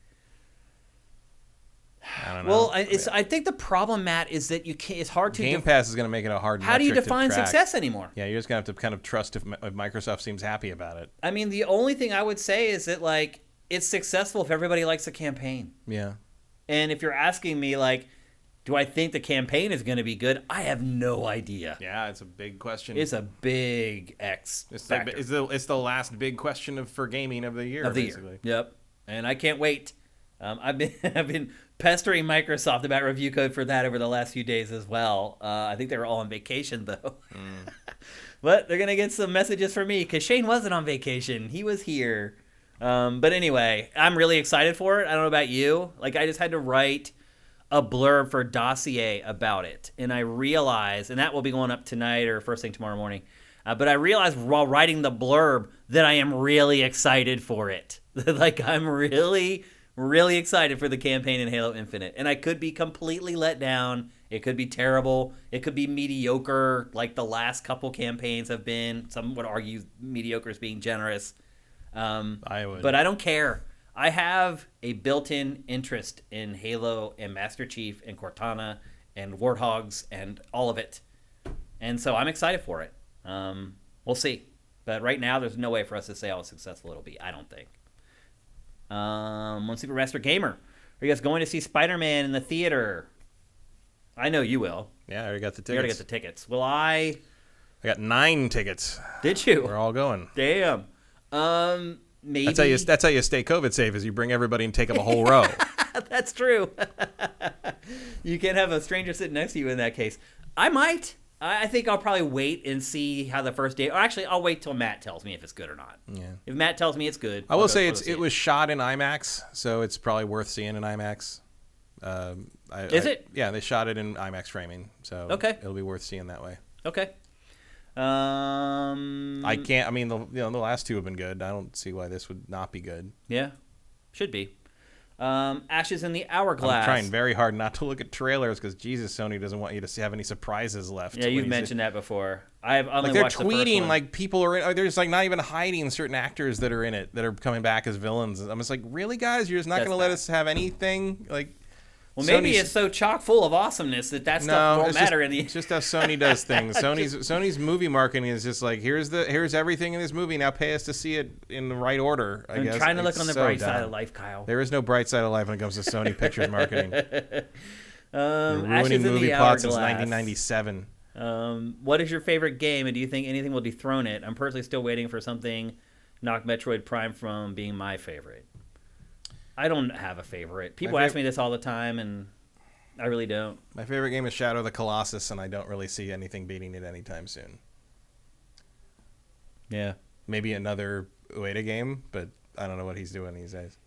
I don't know. Well, I think the problem, Matt, is that it's hard to... Game Pass is going to make it a hard How do you define success anymore? Yeah, you're just going to have to kind of trust if Microsoft seems happy about it. I mean, the only thing I would say is that, like, it's successful if everybody likes the campaign. Yeah. And if you're asking me, like, do I think the campaign is going to be good? I have no idea. Yeah, it's a big question. It's a big X factor. It's the last big question for gaming of the year, basically. Yep. And I can't wait. I've been pestering Microsoft about review code for that over the last few days as well. I think they were all on vacation, though. But they're going to get some messages from me because Shane wasn't on vacation. He was here. But anyway, I'm really excited for it. I don't know about you. Like, I just had to write a blurb for Dossier about it. And I realized, and that will be going up tonight or first thing tomorrow morning, but I realized while writing the blurb that I am really excited for it. Like, I'm really, really excited for the campaign in Halo Infinite. And I could be completely let down. It could be terrible. It could be mediocre, like the last couple campaigns have been. Some would argue mediocre is being generous. I would. But I don't care. I have a built-in interest in Halo and Master Chief and Cortana and Warthogs and all of it. And so I'm excited for it. We'll see. But right now, there's no way for us to say how successful it'll be, I don't think. One Supermaster Gamer. Are you guys going to see Spider-Man in the theater? I know you will. Yeah, I already got the tickets. You already got the tickets. Will I? I got 9 tickets. Did you? We're all going. Damn. Maybe. That's how you stay COVID safe, is you bring everybody and take up a whole row. That's true. You can't have a stranger sitting next to you in that case. I might. I think I'll probably wait and see how the first day. Or actually, I'll wait till Matt tells me if it's good or not. Yeah. If Matt tells me it's good, I will say it was shot in IMAX, so it's probably worth seeing in IMAX. Is it? Yeah, they shot it in IMAX framing, so okay. It'll be worth seeing that way. Okay. I can't. I mean, the last 2 have been good. I don't see why this would not be good. Yeah, should be. Ashes in the Hourglass. I'm trying very hard not to look at trailers because Jesus, Sony doesn't want you to have any surprises left. Yeah, you've mentioned that before. I've only like they're watched tweeting the first one. like people are in. They're just like not even hiding certain actors that are in it that are coming back as villains. I'm just like, really, guys, you're just not going to let us have anything like. Well, maybe it's so chock full of awesomeness that stuff won't matter in the end. It's just how Sony does things. Sony's movie marketing is just like, here's everything in this movie. Now pay us to see it in the right order. I guess. Trying to look on the bright side of life, Kyle. There is no bright side of life when it comes to Sony Pictures marketing. Ruining movie plots since 1997. What is your favorite game, and do you think anything will dethrone it? I'm personally still waiting for something knock Metroid Prime from being my favorite. I don't have a favorite. People ask me this all the time, and I really don't. My favorite game is Shadow of the Colossus, and I don't really see anything beating it anytime soon. Yeah. Maybe another Ueda game, but I don't know what he's doing these days.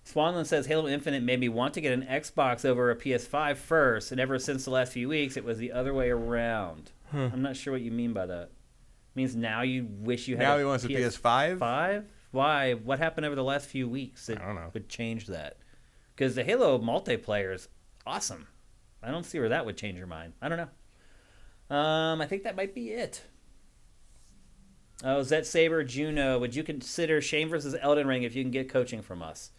Swanland says, Halo Infinite made me want to get an Xbox over a PS5 first, and ever since the last few weeks, it was the other way around. I'm not sure what you mean by that. It means now you wish you had now he wants a PS5? 5? Why? What happened over the last few weeks that would change that? Because the Halo multiplayer is awesome. I don't see where that would change your mind. I don't know. I think that might be it. Oh, Zet Saber Juno, would you consider Shane versus Elden Ring if you can get coaching from us?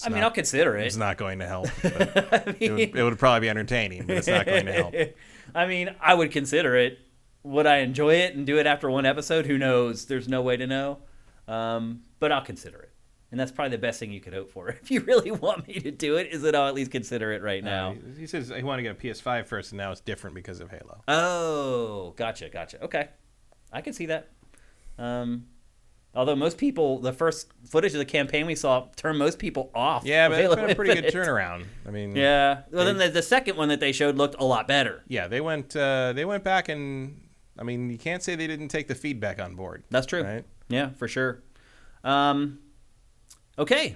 I'll consider it. It's not going to help. It would probably be entertaining, but it's not going to help. I mean, I would consider it. Would I enjoy it and do it after one episode? Who knows? There's no way to know. But I'll consider it. And that's probably the best thing you could hope for. If you really want me to do it, is that I'll at least consider it right now. He says he wanted to get a PS5 first, and now it's different because of Halo. Oh, gotcha. Okay. I can see that. Although most people, the first footage of the campaign we saw turned most people off. Yeah, but it's been a pretty good turnaround. I mean, yeah. Well, then the second one that they showed looked a lot better. Yeah, they went back and, I mean, you can't say they didn't take the feedback on board. That's true. Right? Yeah, for sure. Okay. I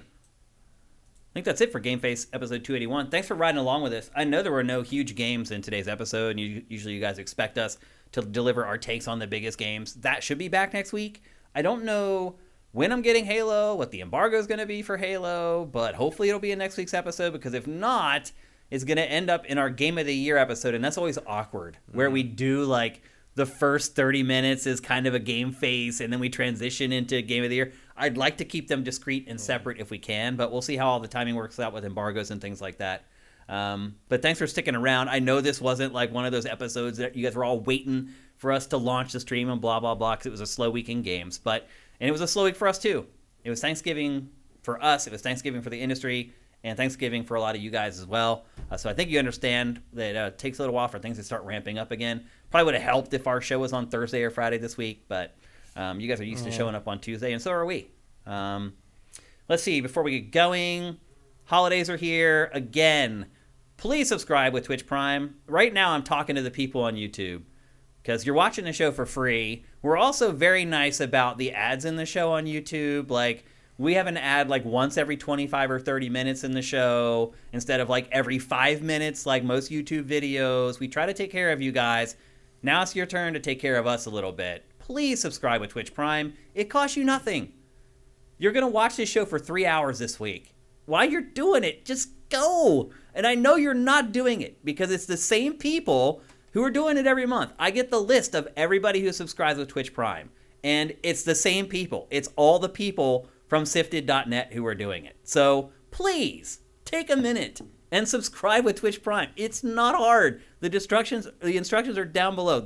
think that's it for GameFace episode 281. Thanks for riding along with us. I know there were no huge games in today's episode, and usually you guys expect us to deliver our takes on the biggest games. That should be back next week. I don't know when I'm getting Halo, what the embargo is going to be for Halo, but hopefully it'll be in next week's episode, because if not, it's going to end up in our Game of the Year episode, and that's always awkward, where we do like the first 30 minutes is kind of a game face, and then we transition into Game of the Year. I'd like to keep them discrete and separate if we can, but we'll see how all the timing works out with embargoes and things like that. But thanks for sticking around. I know this wasn't like one of those episodes that you guys were all waiting for us to launch the stream and blah, blah, blah, because it was a slow week in games. And it was a slow week for us, too. It was Thanksgiving for us. It was Thanksgiving for the industry, and Thanksgiving for a lot of you guys as well. So I think you understand that it takes a little while for things to start ramping up again. Probably would have helped if our show was on Thursday or Friday this week, but you guys are used to showing up on Tuesday, and so are we. Let's see. Before we get going, holidays are here again. Please subscribe with Twitch Prime. Right now, I'm talking to the people on YouTube because you're watching the show for free. We're also very nice about the ads in the show on YouTube. Like, we have an ad like once every 25 or 30 minutes in the show instead of like every 5 minutes like most YouTube videos. We try to take care of you guys. Now it's your turn to take care of us a little bit. Please subscribe with Twitch Prime. It costs you nothing. You're going to watch this show for 3 hours this week. While you're doing it, just go. And I know you're not doing it because it's the same people who are doing it every month. I get the list of everybody who subscribes with Twitch Prime. And it's the same people. It's all the people from Sifted.net who are doing it. So please take a minute and subscribe with Twitch Prime. It's not hard. The instructions are down below.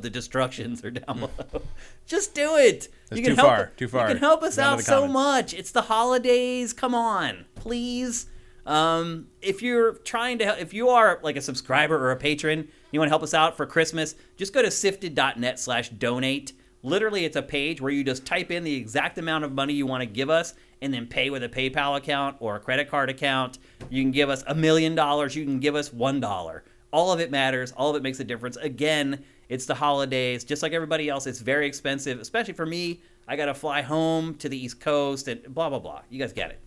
Just do it. That's too far. You can help us out so much. It's the holidays. Come on, please. If you are like a subscriber or a patron, you want to help us out for Christmas, just go to sifted.net/donate. Literally, it's a page where you just type in the exact amount of money you want to give us and then pay with a PayPal account or a credit card account. You can give us $1 million. You can give us $1. All of it matters. All of it makes a difference. Again, it's the holidays. Just like everybody else, it's very expensive, especially for me. I got to fly home to the East Coast and blah, blah, blah. You guys get it.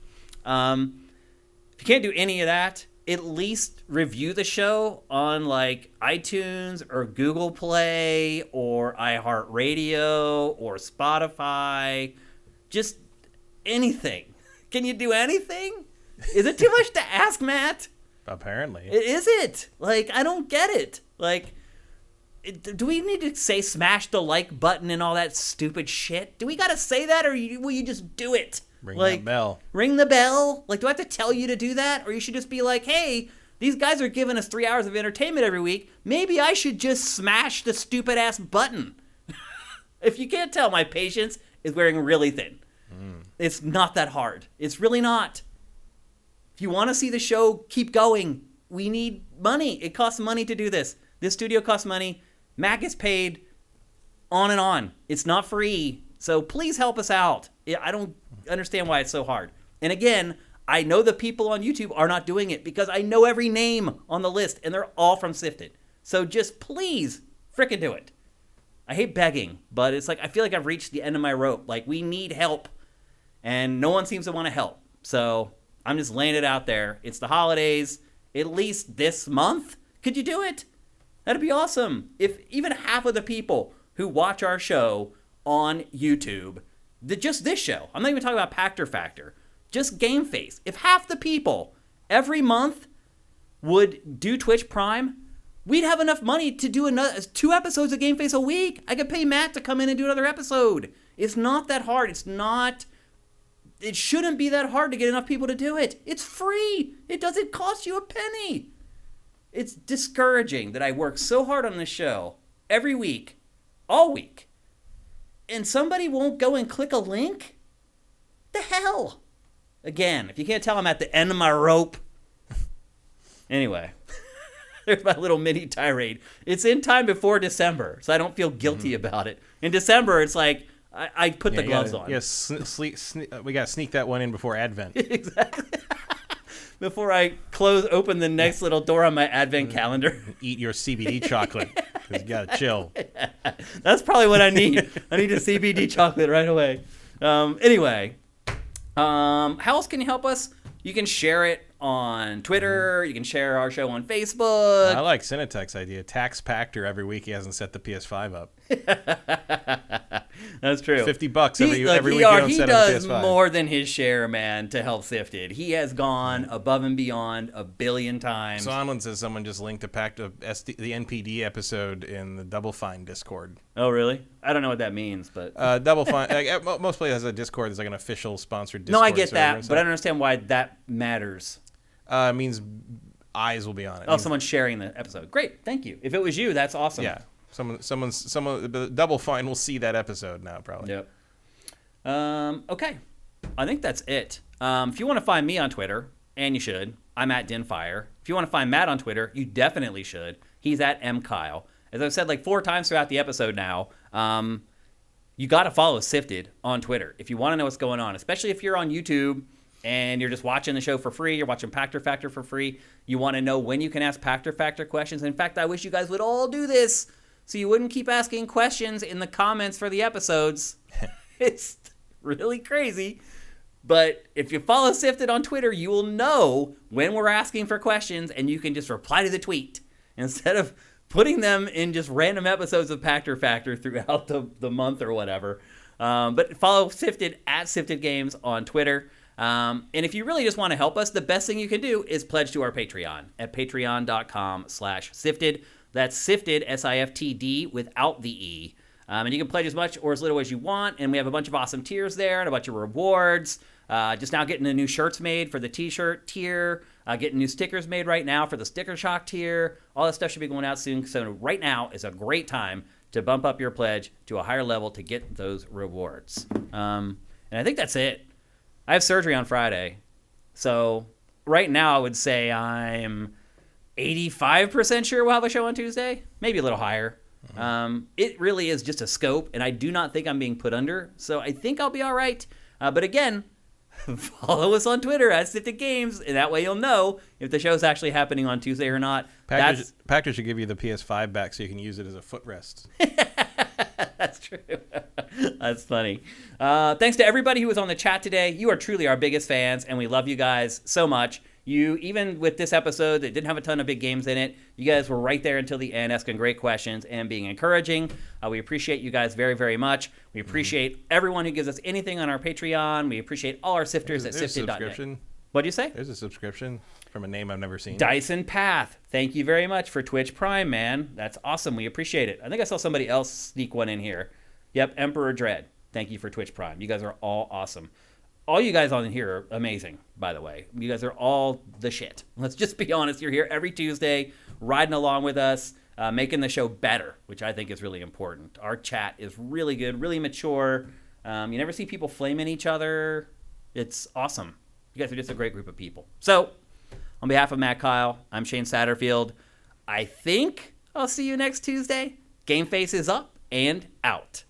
If you can't do any of that, at least review the show on like iTunes or Google Play or iHeartRadio or Spotify. Just anything. Can you do anything? Is it too much to ask, Matt? Apparently. Is it? Like, I don't get it. Like, do we need to say smash the like button and all that stupid shit? Do we got to say that, or will you just do it? Ring that bell. Ring the bell? Like, do I have to tell you to do that? Or you should just be like, hey, these guys are giving us 3 hours of entertainment every week. Maybe I should just smash the stupid-ass button. If you can't tell, my patience is wearing really thin. It's not that hard. It's really not. If you want to see the show keep going, we need money. It costs money to do this. This studio costs money. Matt gets paid, on and on. It's not free. So please help us out. I don't understand why it's so hard. And again, I know the people on YouTube are not doing it because I know every name on the list and they're all from Sifted. So just please frickin' do it. I hate begging, but it's like I feel like I've reached the end of my rope. Like, we need help and no one seems to want to help. So I'm just laying it out there. It's the holidays. At least this month. Could you do it? That'd be awesome. If even half of the people who watch our show on YouTube, just this show, I'm not even talking about Pact or Factor, just GameFace, if half the people every month would do Twitch Prime, we'd have enough money to do 2 episodes of GameFace a week. I could pay Matt to come in and do another episode. It's not that hard. It shouldn't be that hard to get enough people to do it. It's free. It doesn't cost you a penny. It's discouraging that I work so hard on this show every week, all week, and somebody won't go and click a link? The hell? Again, if you can't tell, I'm at the end of my rope. Anyway, there's my little mini tirade. It's in time before December, so I don't feel guilty about it. In December, it's like, I put the gloves on. Yes, we got to sneak that one in before Advent. Exactly. Before I open the next little door on my Advent calendar. Eat your CBD chocolate, because you got to chill. That's probably what I need. I need a CBD chocolate right away. Anyway, how else can you help us? You can share it on Twitter. You can share our show on Facebook. I like Cinetech's idea. Tax Pactor every week he hasn't set the PS5 up. That's true. $50 every week you don't set up the PS5. He does more than his share, man, to help Sifted. He has gone above and beyond a billion times. Sonlin says someone just linked the NPD episode in the Double Fine Discord. Oh, really? I don't know what that means, but Double Fine. Most places has a Discord that's like an official sponsored Discord. No, I get that, but I don't understand why that matters. It means eyes will be on it. Oh, someone's sharing the episode. Great, thank you. If it was you, that's awesome. Yeah, someone, the Double Fine will see that episode now, probably. Yep. Okay. I think that's it. If you want to find me on Twitter, and you should, I'm at Dinfire. If you want to find Matt on Twitter, you definitely should. He's at mkyle. As I've said like 4 times throughout the episode now, you got to follow Sifted on Twitter if you want to know what's going on, especially if you're on YouTube and you're just watching the show for free, you're watching Pactor Factor for free. You want to know when you can ask Pactor Factor questions. In fact, I wish you guys would all do this so you wouldn't keep asking questions in the comments for the episodes. It's really crazy. But if you follow Sifted on Twitter, you will know when we're asking for questions, and you can just reply to the tweet instead of putting them in just random episodes of Pactor Factor throughout the month or whatever. But follow Sifted at Sifted Games on Twitter. And if you really just want to help us, the best thing you can do is pledge to our Patreon at patreon.com/Sifted. That's Sifted, Siftd, without the E. And you can pledge as much or as little as you want. And we have a bunch of awesome tiers there and a bunch of rewards. Just now getting the new shirts made for the t-shirt tier. Getting new stickers made right now for the sticker shock tier. All that stuff should be going out soon. So right now is a great time to bump up your pledge to a higher level to get those rewards. And I think that's it. I have surgery on Friday. So right now I would say I'm 85% sure we'll have a show on Tuesday. Maybe a little higher. It really is just a scope, and I do not think I'm being put under. So I think I'll be all right. But again, follow us on Twitter at Sifted Games, and that way you'll know if the show's actually happening on Tuesday or not. Pactor should give you the PS5 back so you can use it as a footrest. That's true. That's funny. Thanks to everybody who was on the chat today. You are truly our biggest fans, and we love you guys so much. You, even with this episode that didn't have a ton of big games in it, you guys were right there until the end, asking great questions and being encouraging. We appreciate you guys very, very much. We appreciate everyone who gives us anything on our Patreon. We appreciate all our sifters at sifted.net. What'd you say? There's a subscription from a name I've never seen. Dyson Path. Thank you very much for Twitch Prime, man. That's awesome. We appreciate it. I think I saw somebody else sneak one in here. Yep, Emperor Dread. Thank you for Twitch Prime. You guys are all awesome. All you guys on here are amazing, by the way. You guys are all the shit. Let's just be honest. You're here every Tuesday, riding along with us, making the show better, which I think is really important. Our chat is really good, really mature. You never see people flaming each other. It's awesome. You guys are just a great group of people. So, on behalf of Matt Kyle, I'm Shane Satterfield. I think I'll see you next Tuesday. GameFace is up and out.